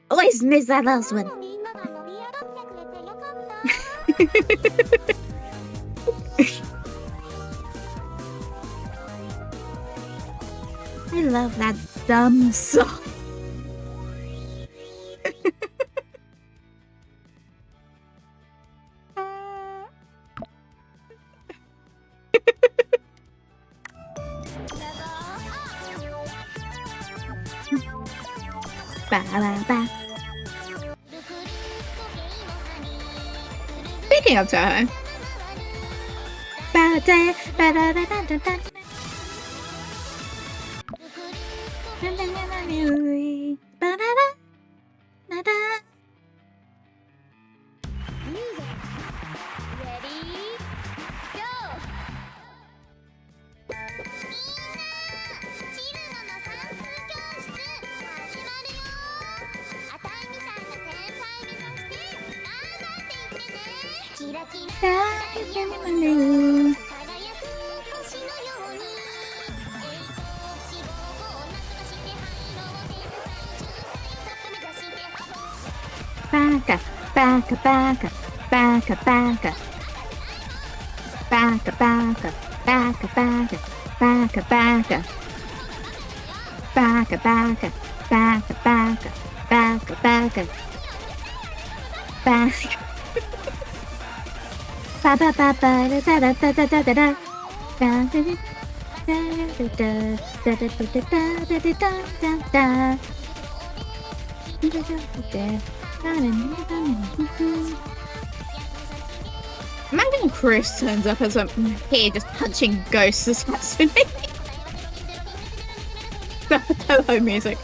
Always miss that last one. I love that dumb song. Ba ba ba. Speaking of Toho. Ba da ba da da da da da. Ba da da da da. Baka, baka, baka, baka, baka. Baka, baka, baka, baka, baka, baka. Baka, baka, baka, baka, baka, baka. Baka. Ba ba ba ba da da da da da da da da. Da da da da da da da da da da da da. Imagine Chris turns up as I'm here just punching ghosts assassinating. The Toho music.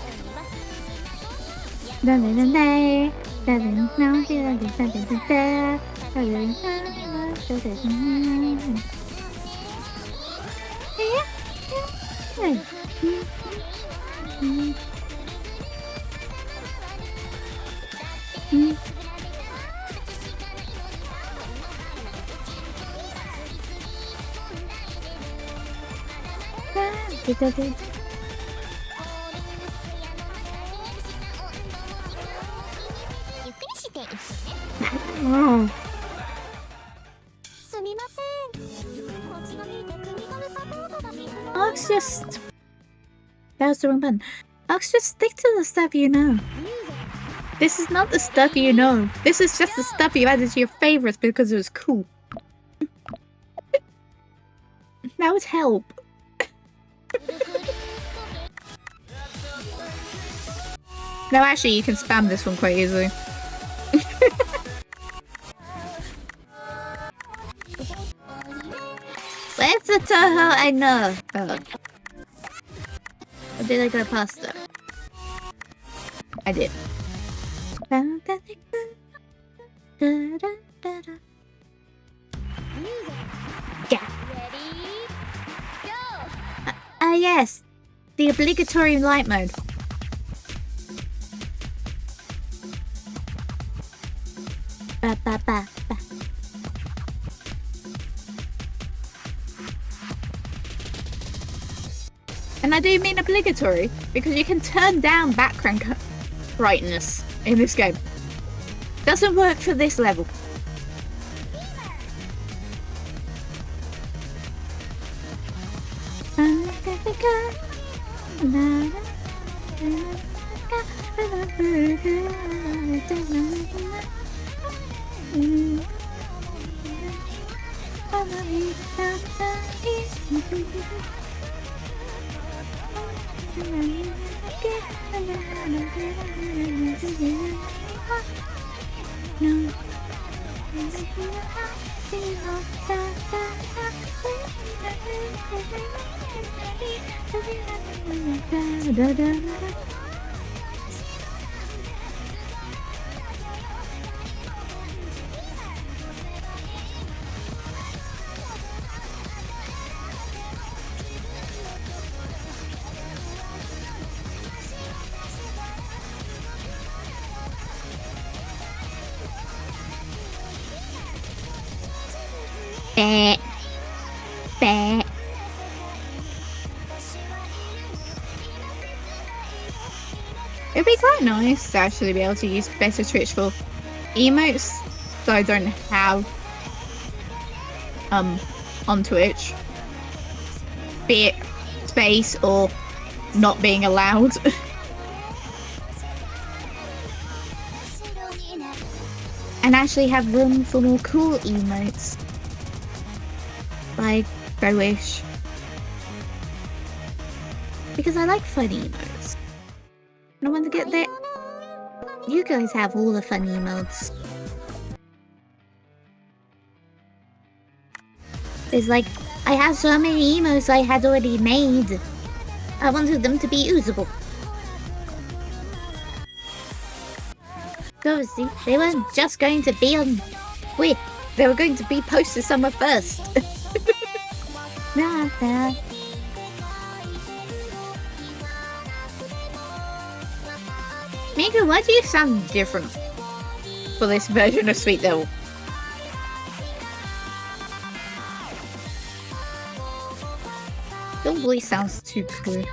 Oh. Ox, just... That was the wrong button. Ox, just stick to the stuff you know. This is not the stuff you know. This is just the stuff you added to your favorites because it was cool. That would help. No, actually, you can spam this one quite easily. Where's the Toho I know? Oh. Or did I go past them? I did. Yeah. Yes. The obligatory light mode. Ba ba ba ba. And I do mean obligatory, because you can turn down background brightness in this game. Doesn't work for this level. Bah. Bah. It'd be quite nice to actually be able to use better Twitch for emotes that I don't have on Twitch. Be it space or not being allowed. And actually have room for more cool emotes. Like, I wish. Because I like fun emotes. And I want to get that. You guys have all the fun emotes. It's like, I have so many emotes I had already made. I wanted them to be usable. Obviously, they weren't just going to be on... Wait, they were going to be posted somewhere first. Nah, nah. Mika, why do you sound different for this version of Sweet Devil? Your voice sounds too cool.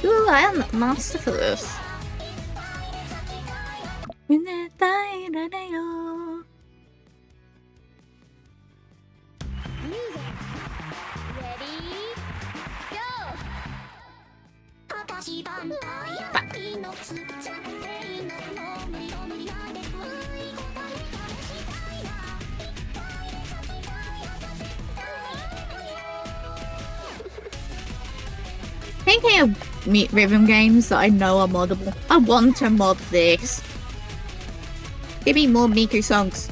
Ooh, I am the master for this. Thinking of rhythm games that I know are moddable, I want to mod this. Give me more Miku songs.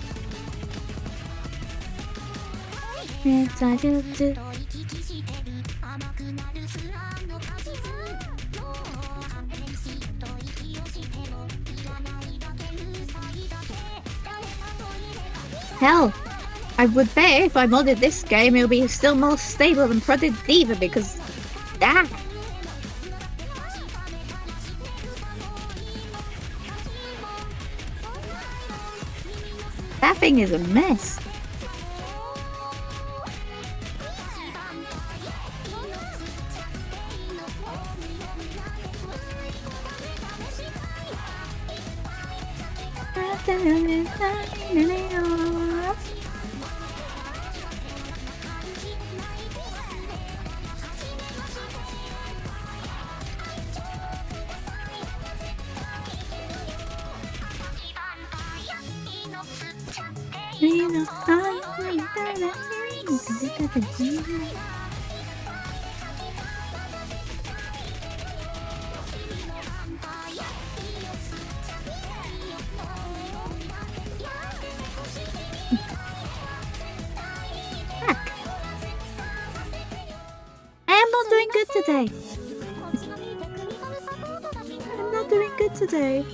Hell, I would bet if I modded this game, it'll be still more stable than Project Diva because that. That thing is a mess. Today. I'm not doing good today.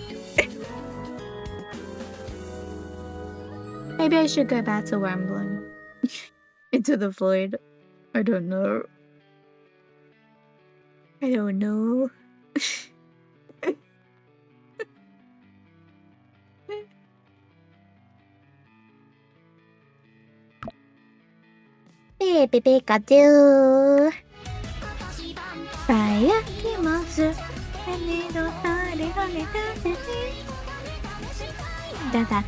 Maybe I should go back to rambling into the void. I don't know. I don't know. Baby Pikachu. Bayakimasu. Da-da.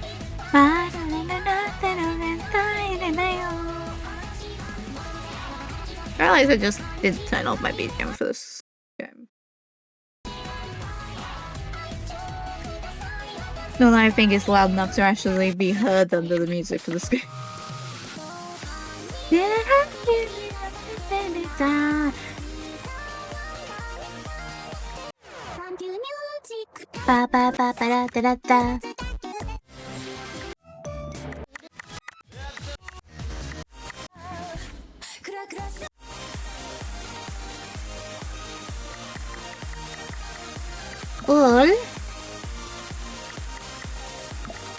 I realized I just didn't turn off my BGM for this game. No, I think it's loud enough to actually be heard under the music for this game. Ba ba ba ba da da da. All.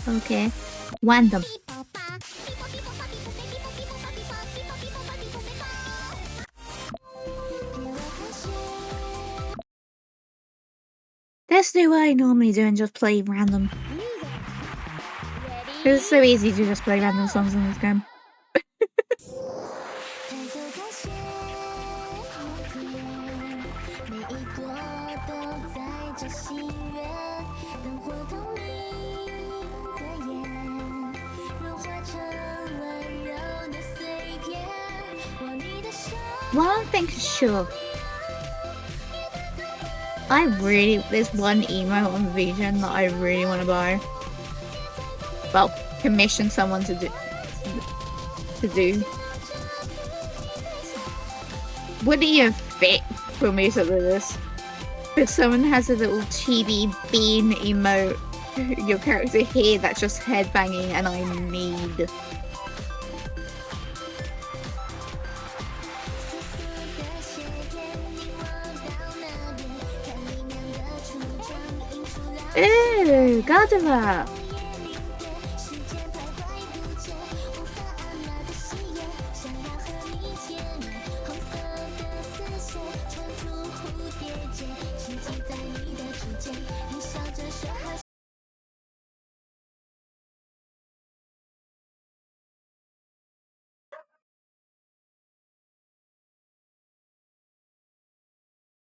Okay. Random. Let's do what I normally do and just play random. It's so easy to just play random songs in this game. One thing is sure. There's one emote on Vision that I really want to buy. Well, commission someone to do. Wouldn't even fit for me to do this. If someone has a little chibi bean emote, your character here that's just headbanging, and I need. Ew, Gadova!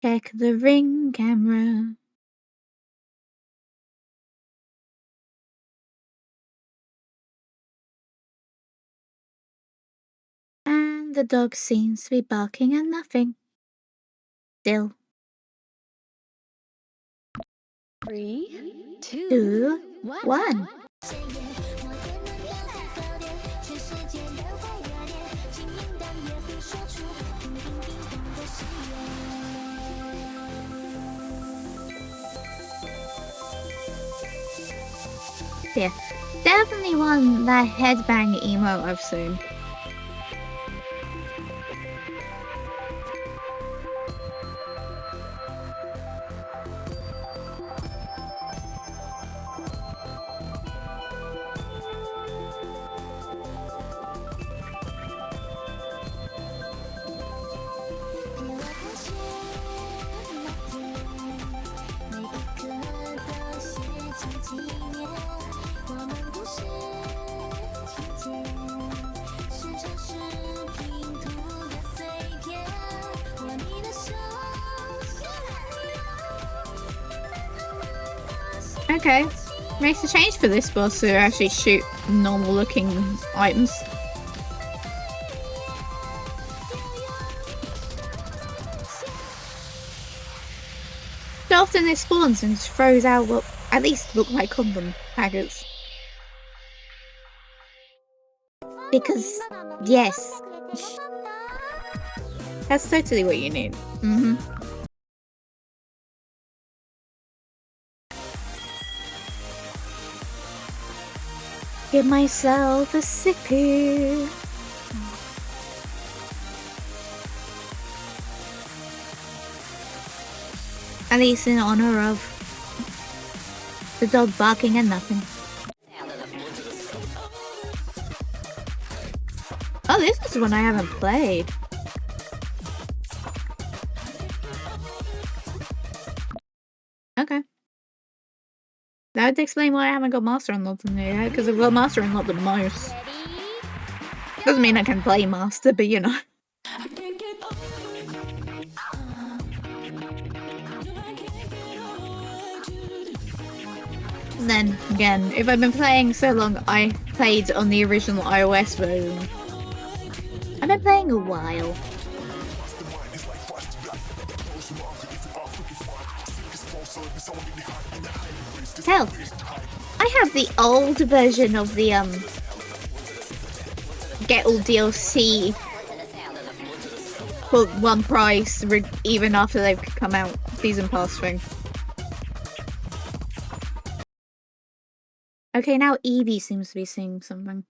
Check the ring camera. And the dog seems to be barking at nothing. Still. 3, 2, 1. Yeah, definitely one that headbang emo I've seen. Okay, makes a change for this boss to actually shoot normal looking items. So often it spawns and throws out what at least look like condom packets. Because, yes. That's totally what you need. Give myself a sippy. At least in honor of the dog barking and nothing. Oh, this is one I haven't played. That would explain why I haven't got Master unlocked in there yet, because I've got Master unlocked the most. Doesn't mean I can play Master, but you know. And then, again, if I've been playing so long, I played on the original iOS version. I've been playing a while. Hell, I have the old version of the, get all DLC for one price, even after they've come out, season pass thing. Okay, now Evie seems to be seeing something.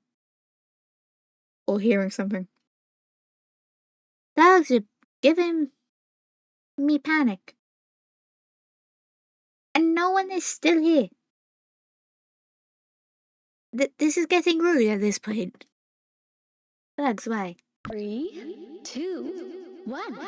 Or hearing something. Dogs are giving me panic. And no one is still here. This is getting rude at this point. Bugs, why? 3, 2, 1.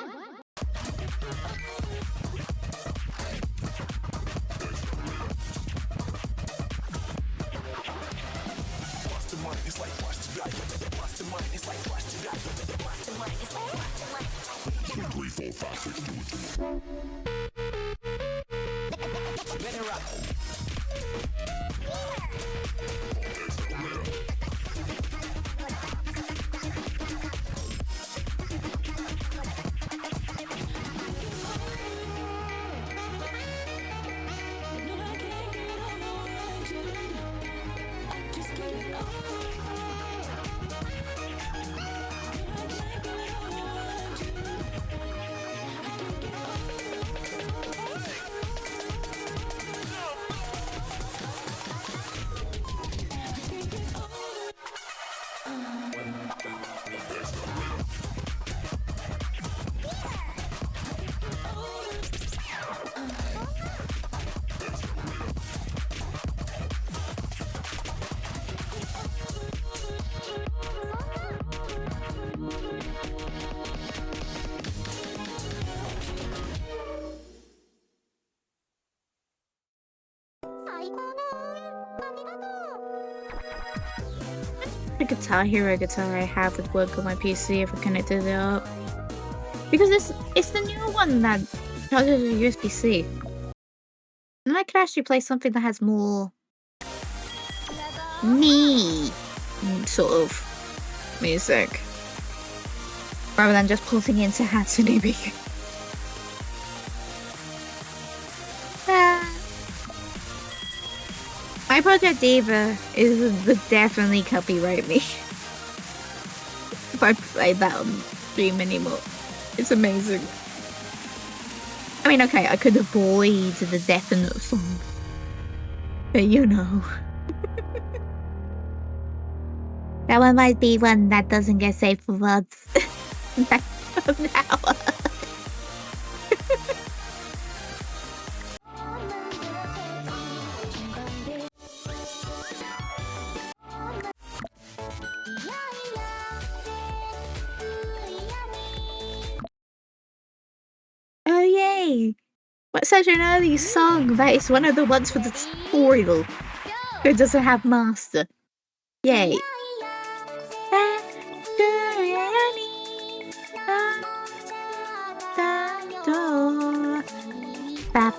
The Guitar Hero guitar I have would work on my PC if I connected it up. Because it's the newer one that charges a USB-C. And I could actually play something that has more me sort of music. Rather than just putting into Hatsune Miku. My Project Diva would definitely copyright me if I played that on stream anymore. It's amazing. I mean, okay, I could avoid the Death Note song, but you know. That one might be one that doesn't get saved for months. Now. Oh yay! What such an early song that is one of the ones for the tutorial. It doesn't have master. Yay! Bap,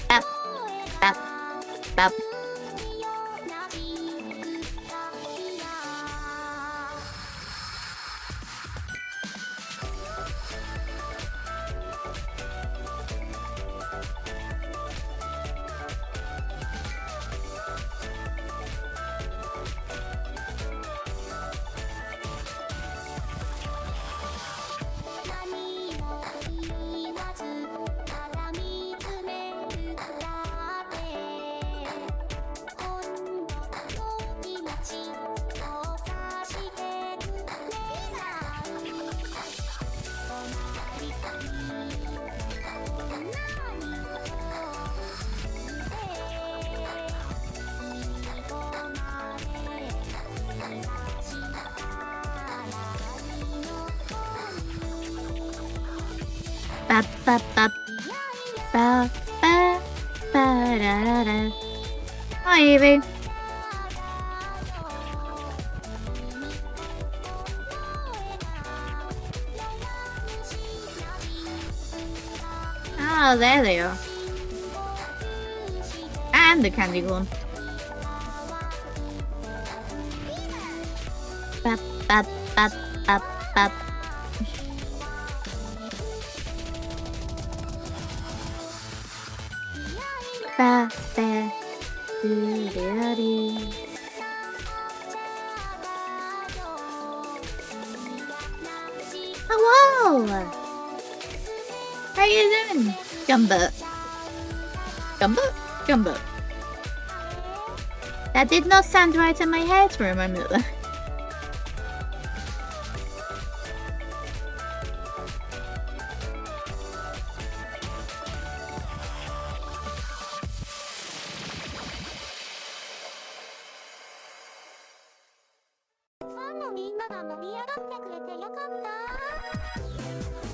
bap, bap, bap. Ba ba ba ba ba ba da da da Hi, Evie. Oh, there they are. And the candy corn. Bap, bap, bap, bap, bap. Ba, ba, doo, doo, doo. Hello! How you doing? Gumbert. Gumbert? Gumbert. That did not sound right in my head for a moment there.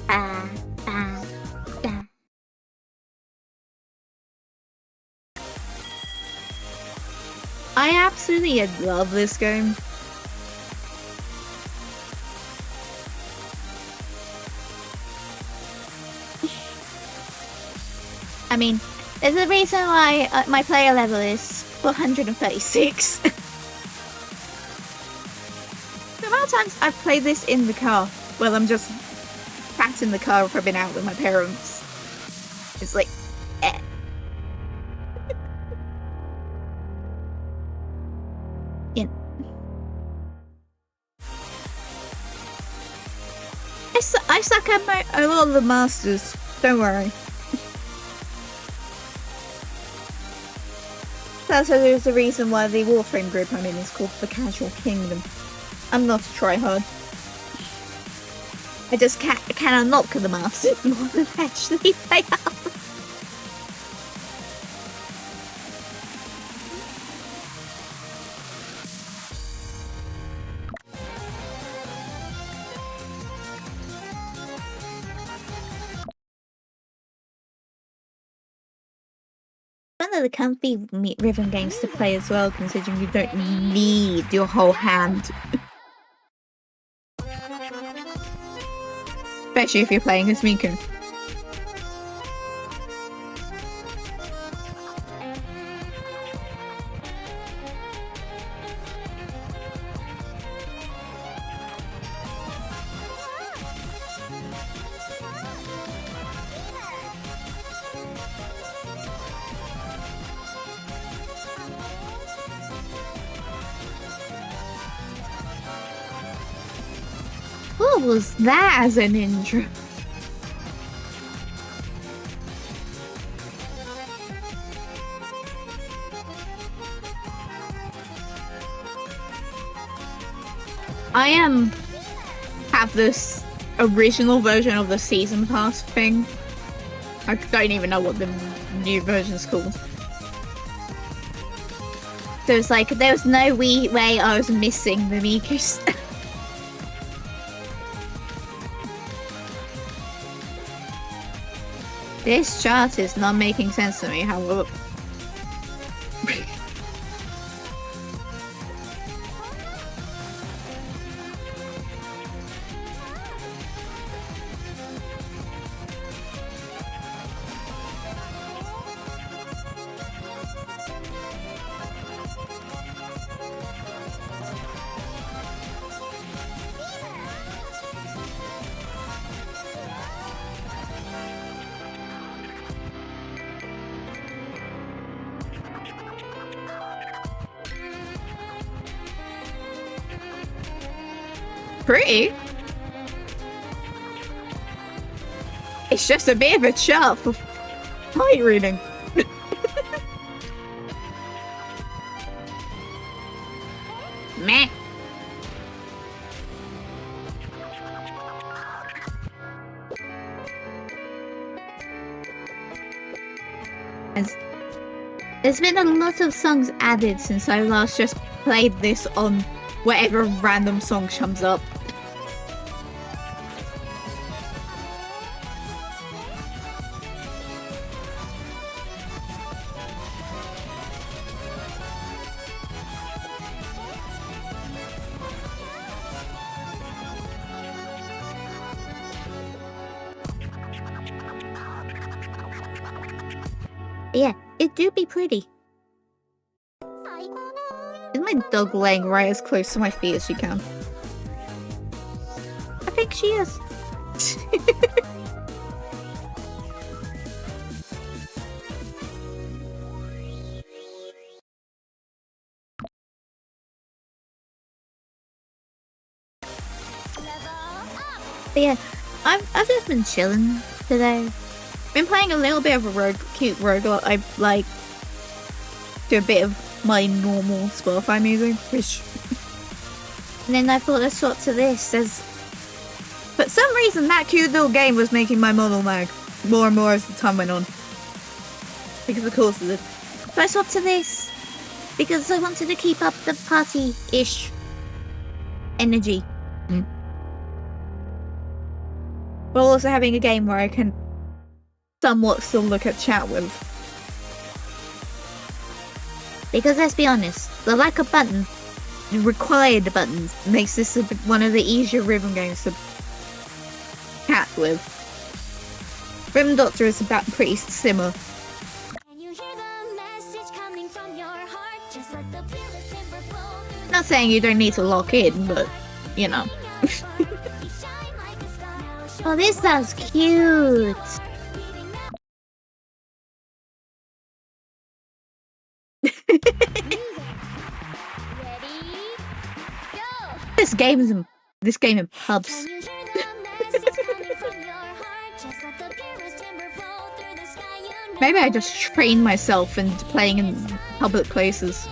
Ah, ah, ah. I absolutely love this game. I mean, there's a reason why my player level is 436. The amount of times I've played this in the car, while I'm just sat in the car if I've been out with my parents. It's like, eh. Yeah. I suck at a lot of the masters. Don't worry. That's why there's a reason why the Warframe group I'm in is called the Casual Kingdom. I'm not a tryhard. I just can unlock the masters more than actually play up. One of the comfy rhythm games to play as well, considering you don't need your whole hand. Especially if you're playing as Miku. What was that as an intro? I have this original version of the season pass thing. I don't even know what the new version's called. So it's like there was no way I was missing the Mikus. This chart is not making sense to me, however. Pretty. It's just a bit of a chart for height reading. Meh. There's been a lot of songs added since I last just played this on whatever random song comes up. Yeah, it do be pretty. Is my dog laying right as close to my feet as she can? I think she is. But yeah, I've just been chilling today. Been playing a little bit of a cute roguelike. I like do a bit of my normal Spotify music, which. And then I thought let's swap to this. For some reason that cute little game was making my model lag more and more as the time went on. Because of course it did. But I swapped to this because I wanted to keep up the party-ish energy. While also having a game where I can somewhat still look at chat with. Because let's be honest, the lack of buttons, the required buttons, makes this one of the easier rhythm games to chat with. Rhythm Doctor is about pretty similar. Not saying you don't need to lock in, but you know. Oh, this sounds cute. This game in pubs. Maybe I just train myself into playing in public places.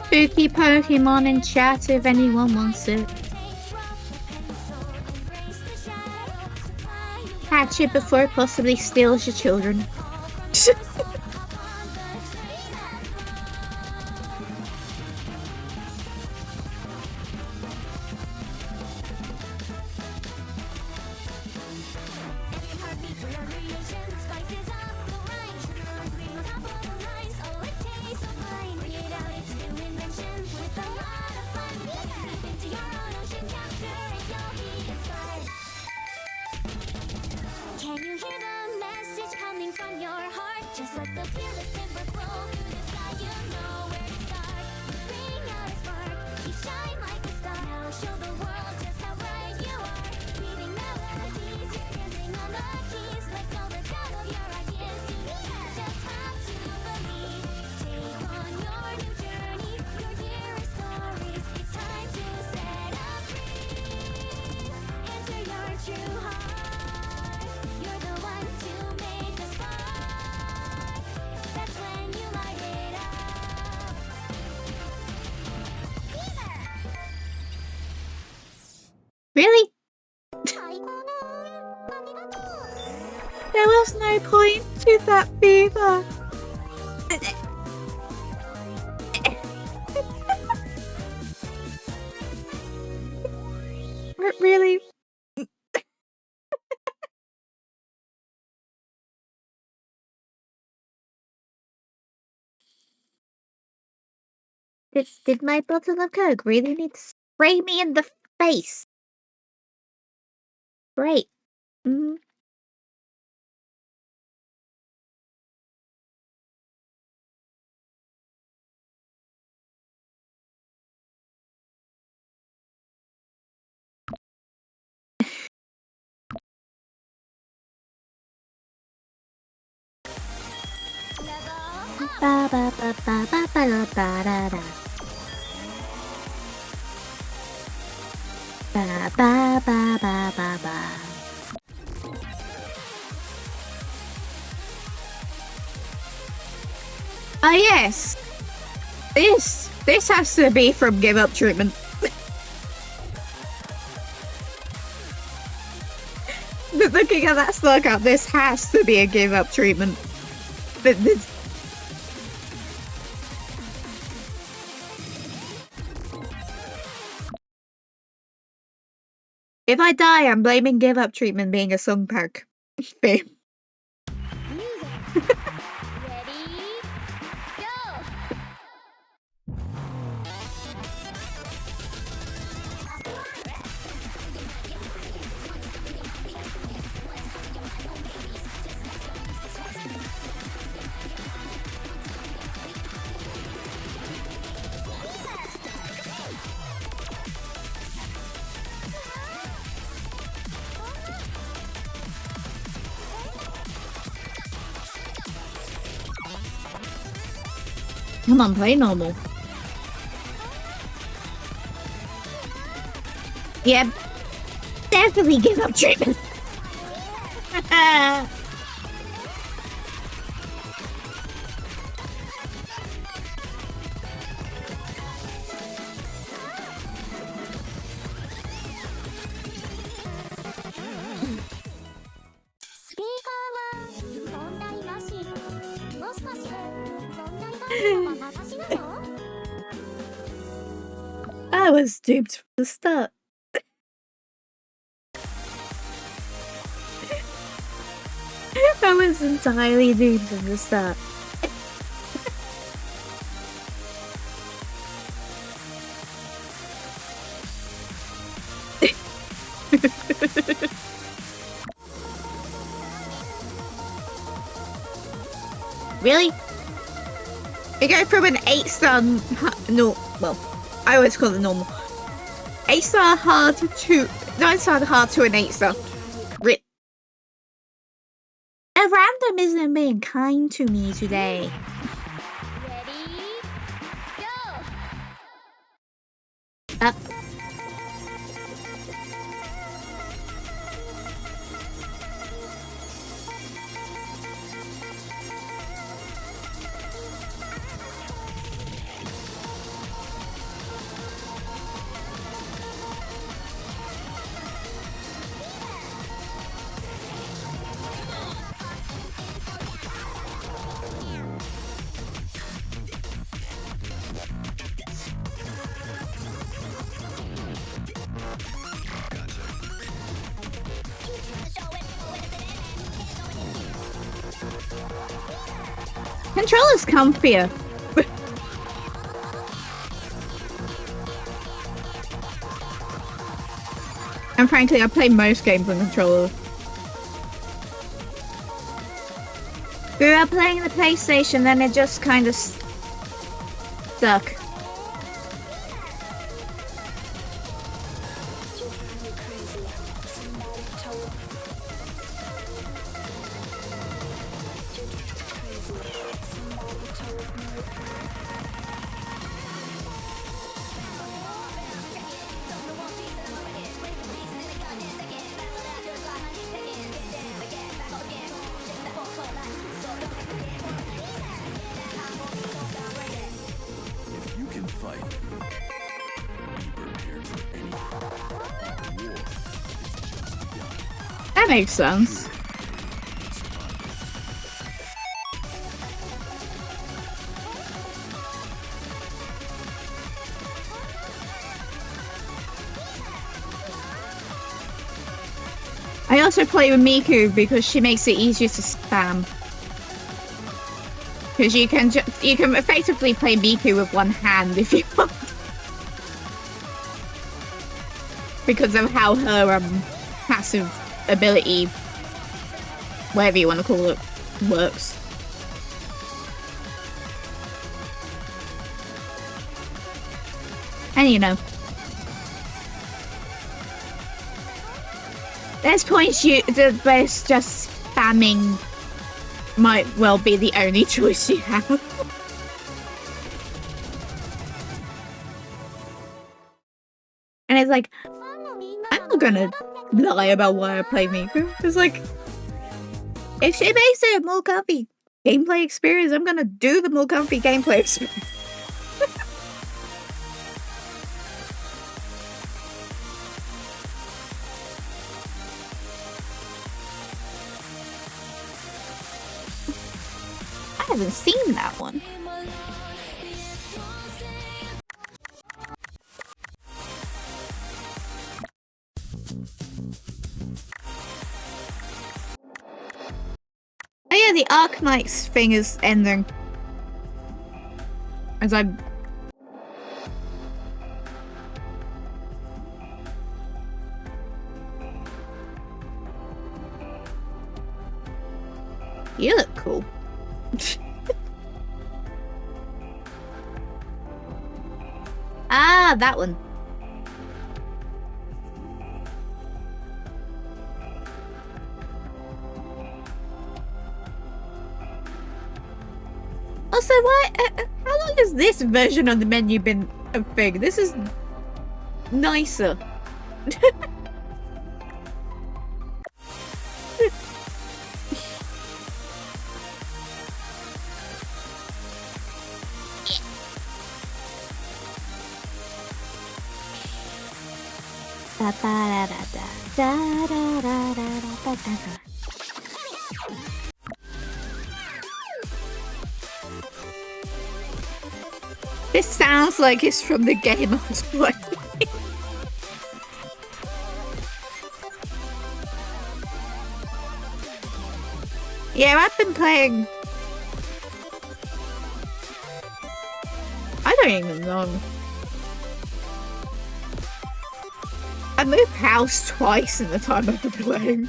Spooky Pokemon in chat if anyone wants it. Catch it before it possibly steals your children. Really? There was no point to that fever. Really? Did my bottle of Coke really need to spray me in the face? Great. Mm-hmm. Ba ba ba ba ba ba da da da. Ba ba ba ba ba ba. Ah yes. This has to be from Give Up Treatment. Looking at that slug up, this has to be a Give Up Treatment. This If I die, I'm blaming Give Up Treatment being a song pack theme. Music. Ready? Go! Come on, play normal. Yep. Definitely Give Up Treatment. I was duped from the start. I was entirely duped from the start. Really? You go from an 8-star no, well, I always call it normal. 8-star hard to 9-star hard to an 8-star. A random isn't being kind to me today. Ready? Go! Up. Controller's comfier. And frankly, I play most games on controller. Grew up playing the PlayStation, then it just kind of stuck. That makes sense. I also play with Miku because she makes it easier to spam. Because you can effectively play Miku with one hand if you want. Because of how her passive ability, whatever you want to call it, works. And you know, there's points where just spamming might well be the only choice you have. And it's like, I'm not gonna lie about why I play Miku. It's like, if she makes it a more comfy gameplay experience, I'm gonna do the more comfy gameplay experience. I haven't seen that one. yeah, the Arknight's thing is ending. As I'm... You look cool. Ah, that one. Also, why? How long has this version of the menu been a thing? This is nicer. This sounds like it's from the game I was playing. Yeah, I've been playing... I don't even know. I moved house twice in the time I've been playing.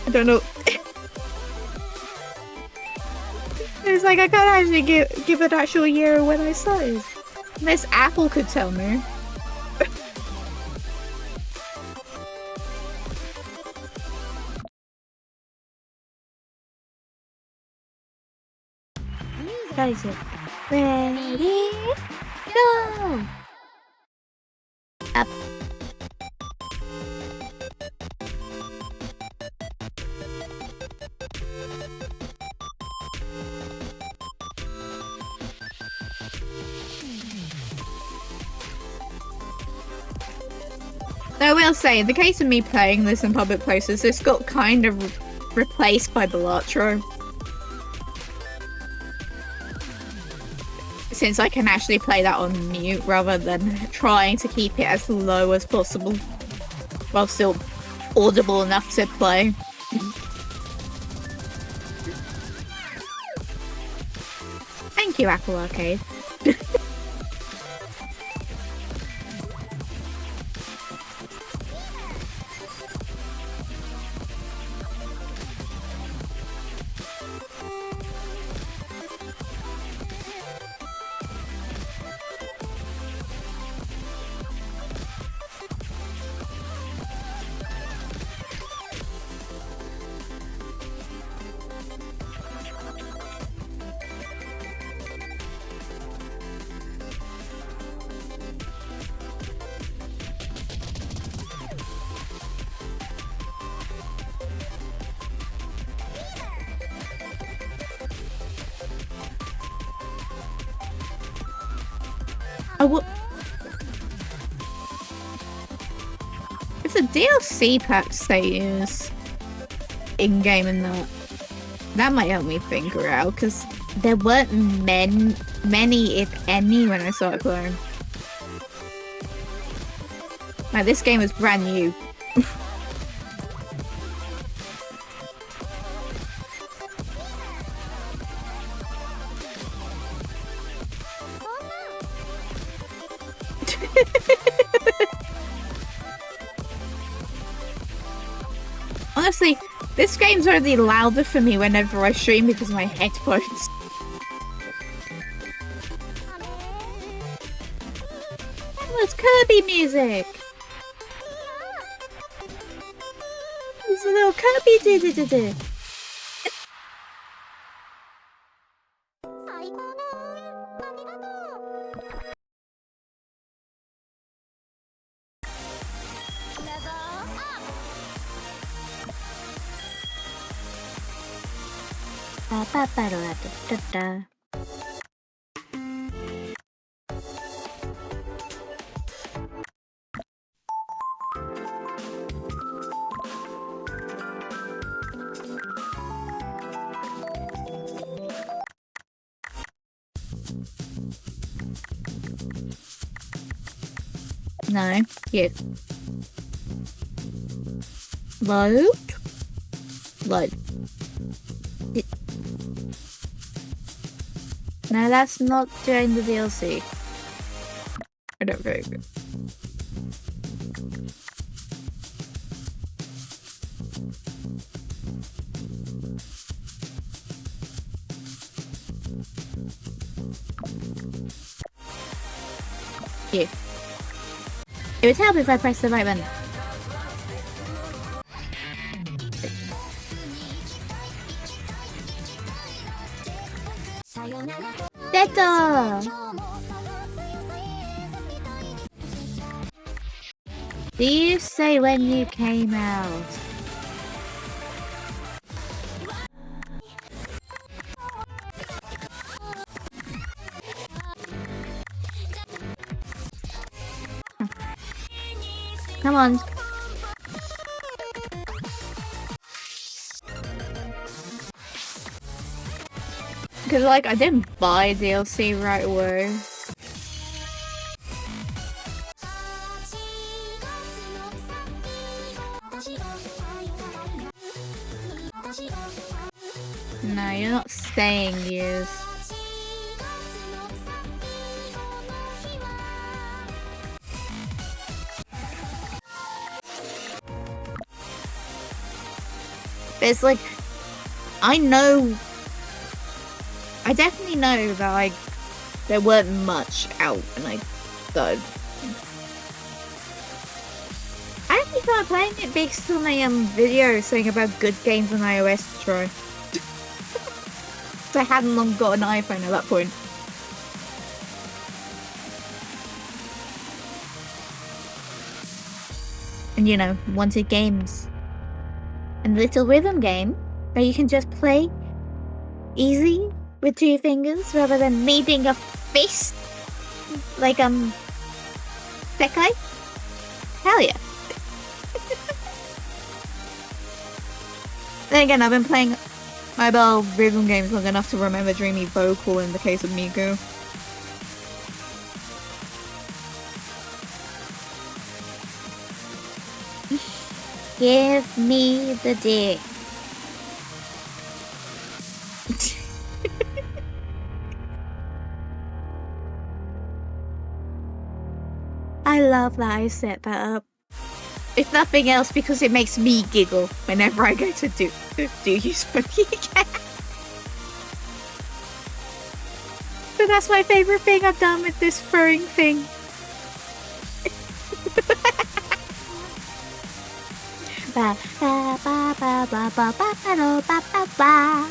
I don't know. It's like I can't actually give an actual year when I started. Unless Apple could tell me. That is it. Ready? Go! Up. I will say, in the case of me playing this in public places, this got kind of replaced by Balatro. Since I can actually play that on mute rather than trying to keep it as low as possible while still audible enough to play. Thank you, Apple Arcade. If the DLC packs they use in-game and that might help me figure out, because there weren't many, if any, when I started playing. Like, this game was brand new. Honestly, this game's only louder for me whenever I stream because of my headphones. Oh, it's Kirby music! It's a little Kirby do-do-do-do. No, here. Load. Like, no, that's not during the DLC. I don't think. Yeah. It would help if I pressed the right button. Data! Do you say when you came out? Come on. Because, like, I didn't buy DLC right away. No, you're not staying years. It's like, I definitely know that there weren't much out when I started. I actually started playing it based on a video saying about good games on iOS to try. So I hadn't long got an iPhone at that point. And you know, wanted games. And a little rhythm game where you can just play easy with 2 fingers rather than needing a fist like Sekai? Hell yeah. Then again, I've been playing mobile rhythm games long enough to remember Dreamy Vocal in the case of Miku. Give me the dick. I love that I set that up. If nothing else, because it makes me giggle whenever I go to do use Funny again. So that's my favorite thing I've done with this furring thing. Ba ba ba ba ba ba ba ba ba ba ba.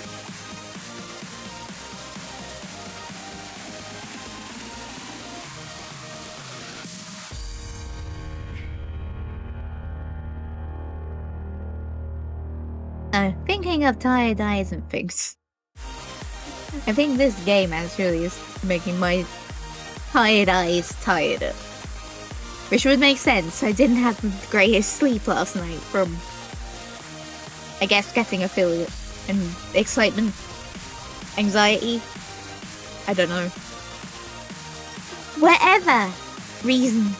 Thinking of tired eyes and things. I think this game actually is making my tired eyes tireder. Which would make sense. I didn't have the greatest sleep last night from, I guess, getting affiliate and excitement, anxiety. I don't know. Whatever reason.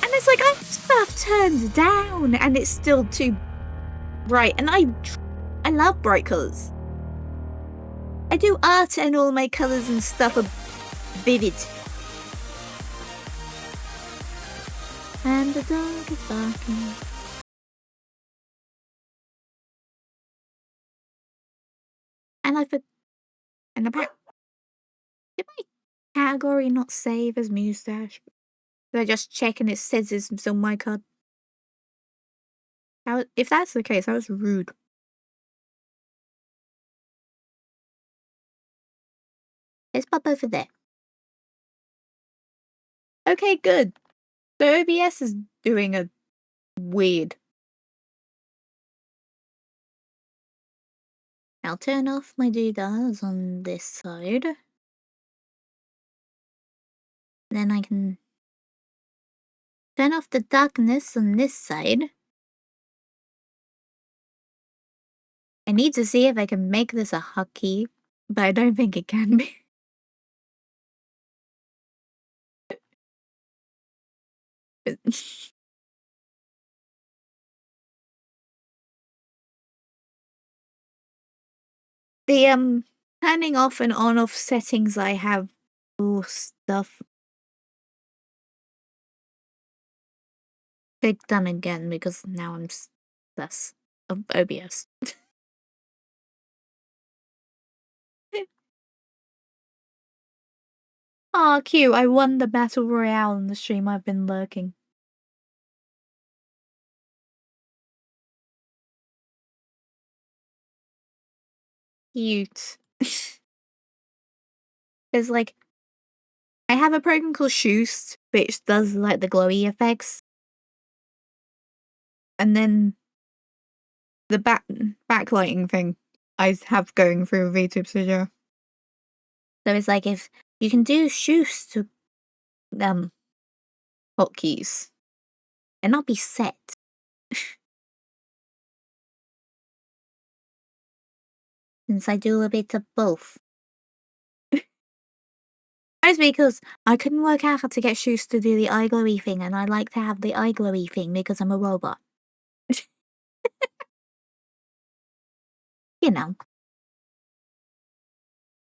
And it's like, I have stuff turned down and it's still too bright. And I love bright colours. I do art and all my colours and stuff are vivid. And the dog is barking. And about, did my category not save as moustache? Did I just check and it says it's on my card? If that's the case, that was rude. Let's pop over there. Okay, good. The OBS is doing a weird. I'll turn off my doodahs on this side. Then I can turn off the darkness on this side. I need to see if I can make this a hotkey, but I don't think it can be. The turning off and on off settings I have stuff. They've done again because now I'm less of OBS. Aw, cute. I won the Battle Royale in the stream I've been lurking. Cute. There's like... I have a program called Shoost, which does like the glowy effects. And then the backlighting thing I have going through VTube Studio. So it's like if you can do Shoost hotkeys and not be set. Since I do a bit of both. That's because I couldn't work out how to get Shoost to do the eye glowy thing, and I like to have the eye glowy thing because I'm a robot. You know.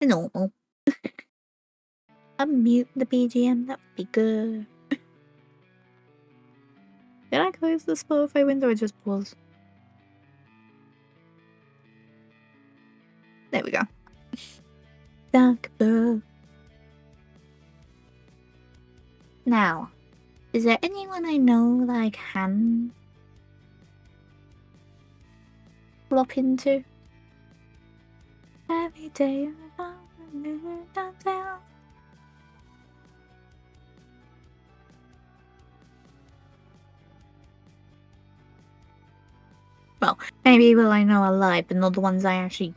Normal. Unmute the BGM, that would be good. Did I close the Spotify window or just pause? There we go. Dark Bird. Now, is there anyone I know that I can flop into? Every day downtown. Well, maybe people I know are live, but not the ones I actually,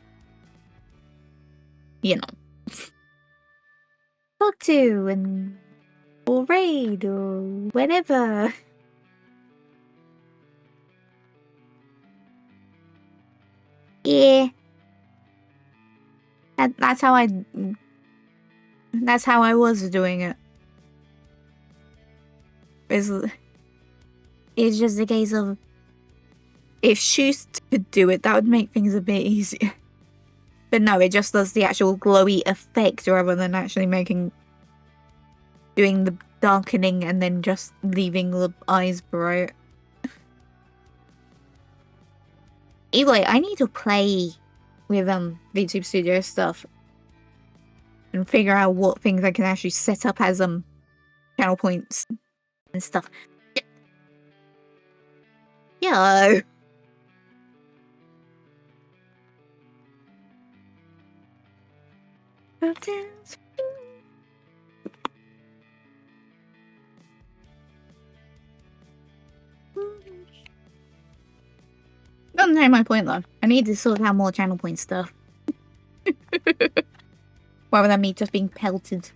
you know, talk to and or raid or whatever. Yeah. That's how I was doing it. It's just a case of if Shoost could do it, that would make things a bit easier. But no, it just does the actual glowy effect rather than actually doing the darkening and then just leaving the eyes bright. Anyway, I need to play with VTube Studio stuff and figure out what things I can actually set up as channel points and stuff. Yo. Doesn't take my point though. I need to sort out more channel point stuff. Rather than me just being pelted.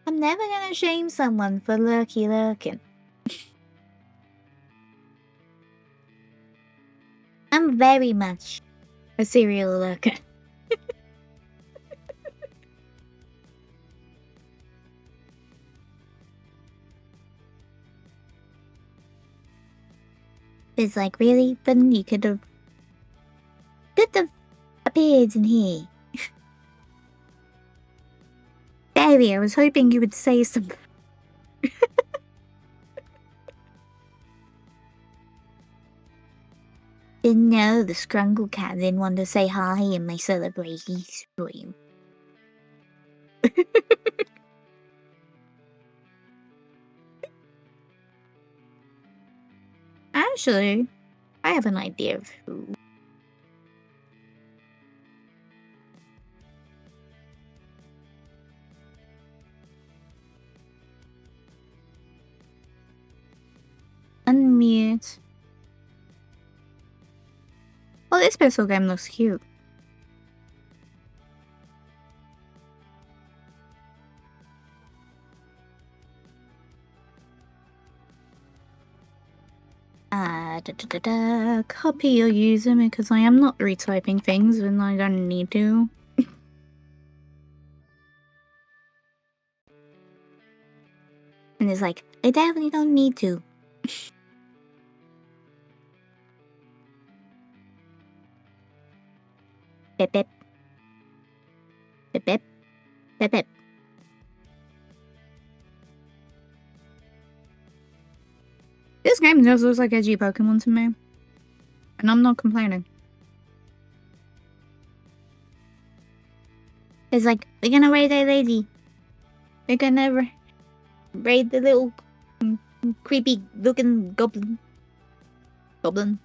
I'm never gonna shame someone for lurking. I'm very much a serial lurker. It's like, really? But you could have appeared in here. Barry, I was hoping you would say something. No, the Scrungle Cat didn't want to say hi in my celebration stream. Actually, I have an idea of who. Unmute. Well, this pistol game looks cute. Copy or user because I am not retyping things when I don't need to. And it's like, I definitely don't need to. Bip bip. Bip bip. Bip bip. This game just looks like edgy Pokemon to me. And I'm not complaining. It's like, we're gonna raid a lady. We're gonna raid the little creepy looking goblin. Goblin.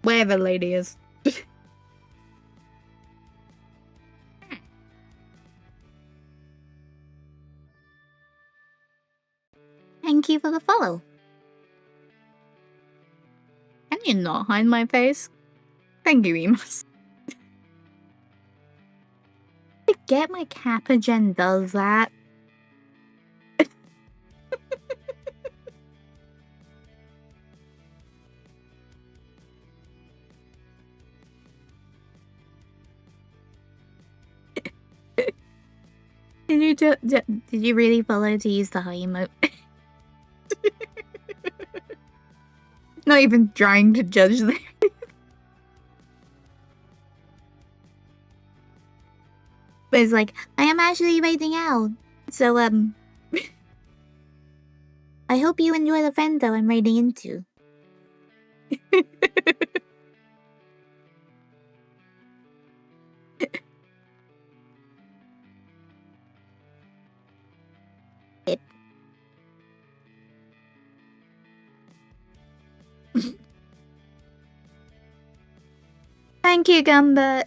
Wherever the lady is. Thank you for the follow. Can you not hide my face? Thank you, Emus. I get my Kappa Gen does that. Did you really follow to use the high emote? Not even trying to judge them. But it's like, I am actually raiding out. So, I hope you enjoy the friend though I'm raiding into. Thank you, Gumba.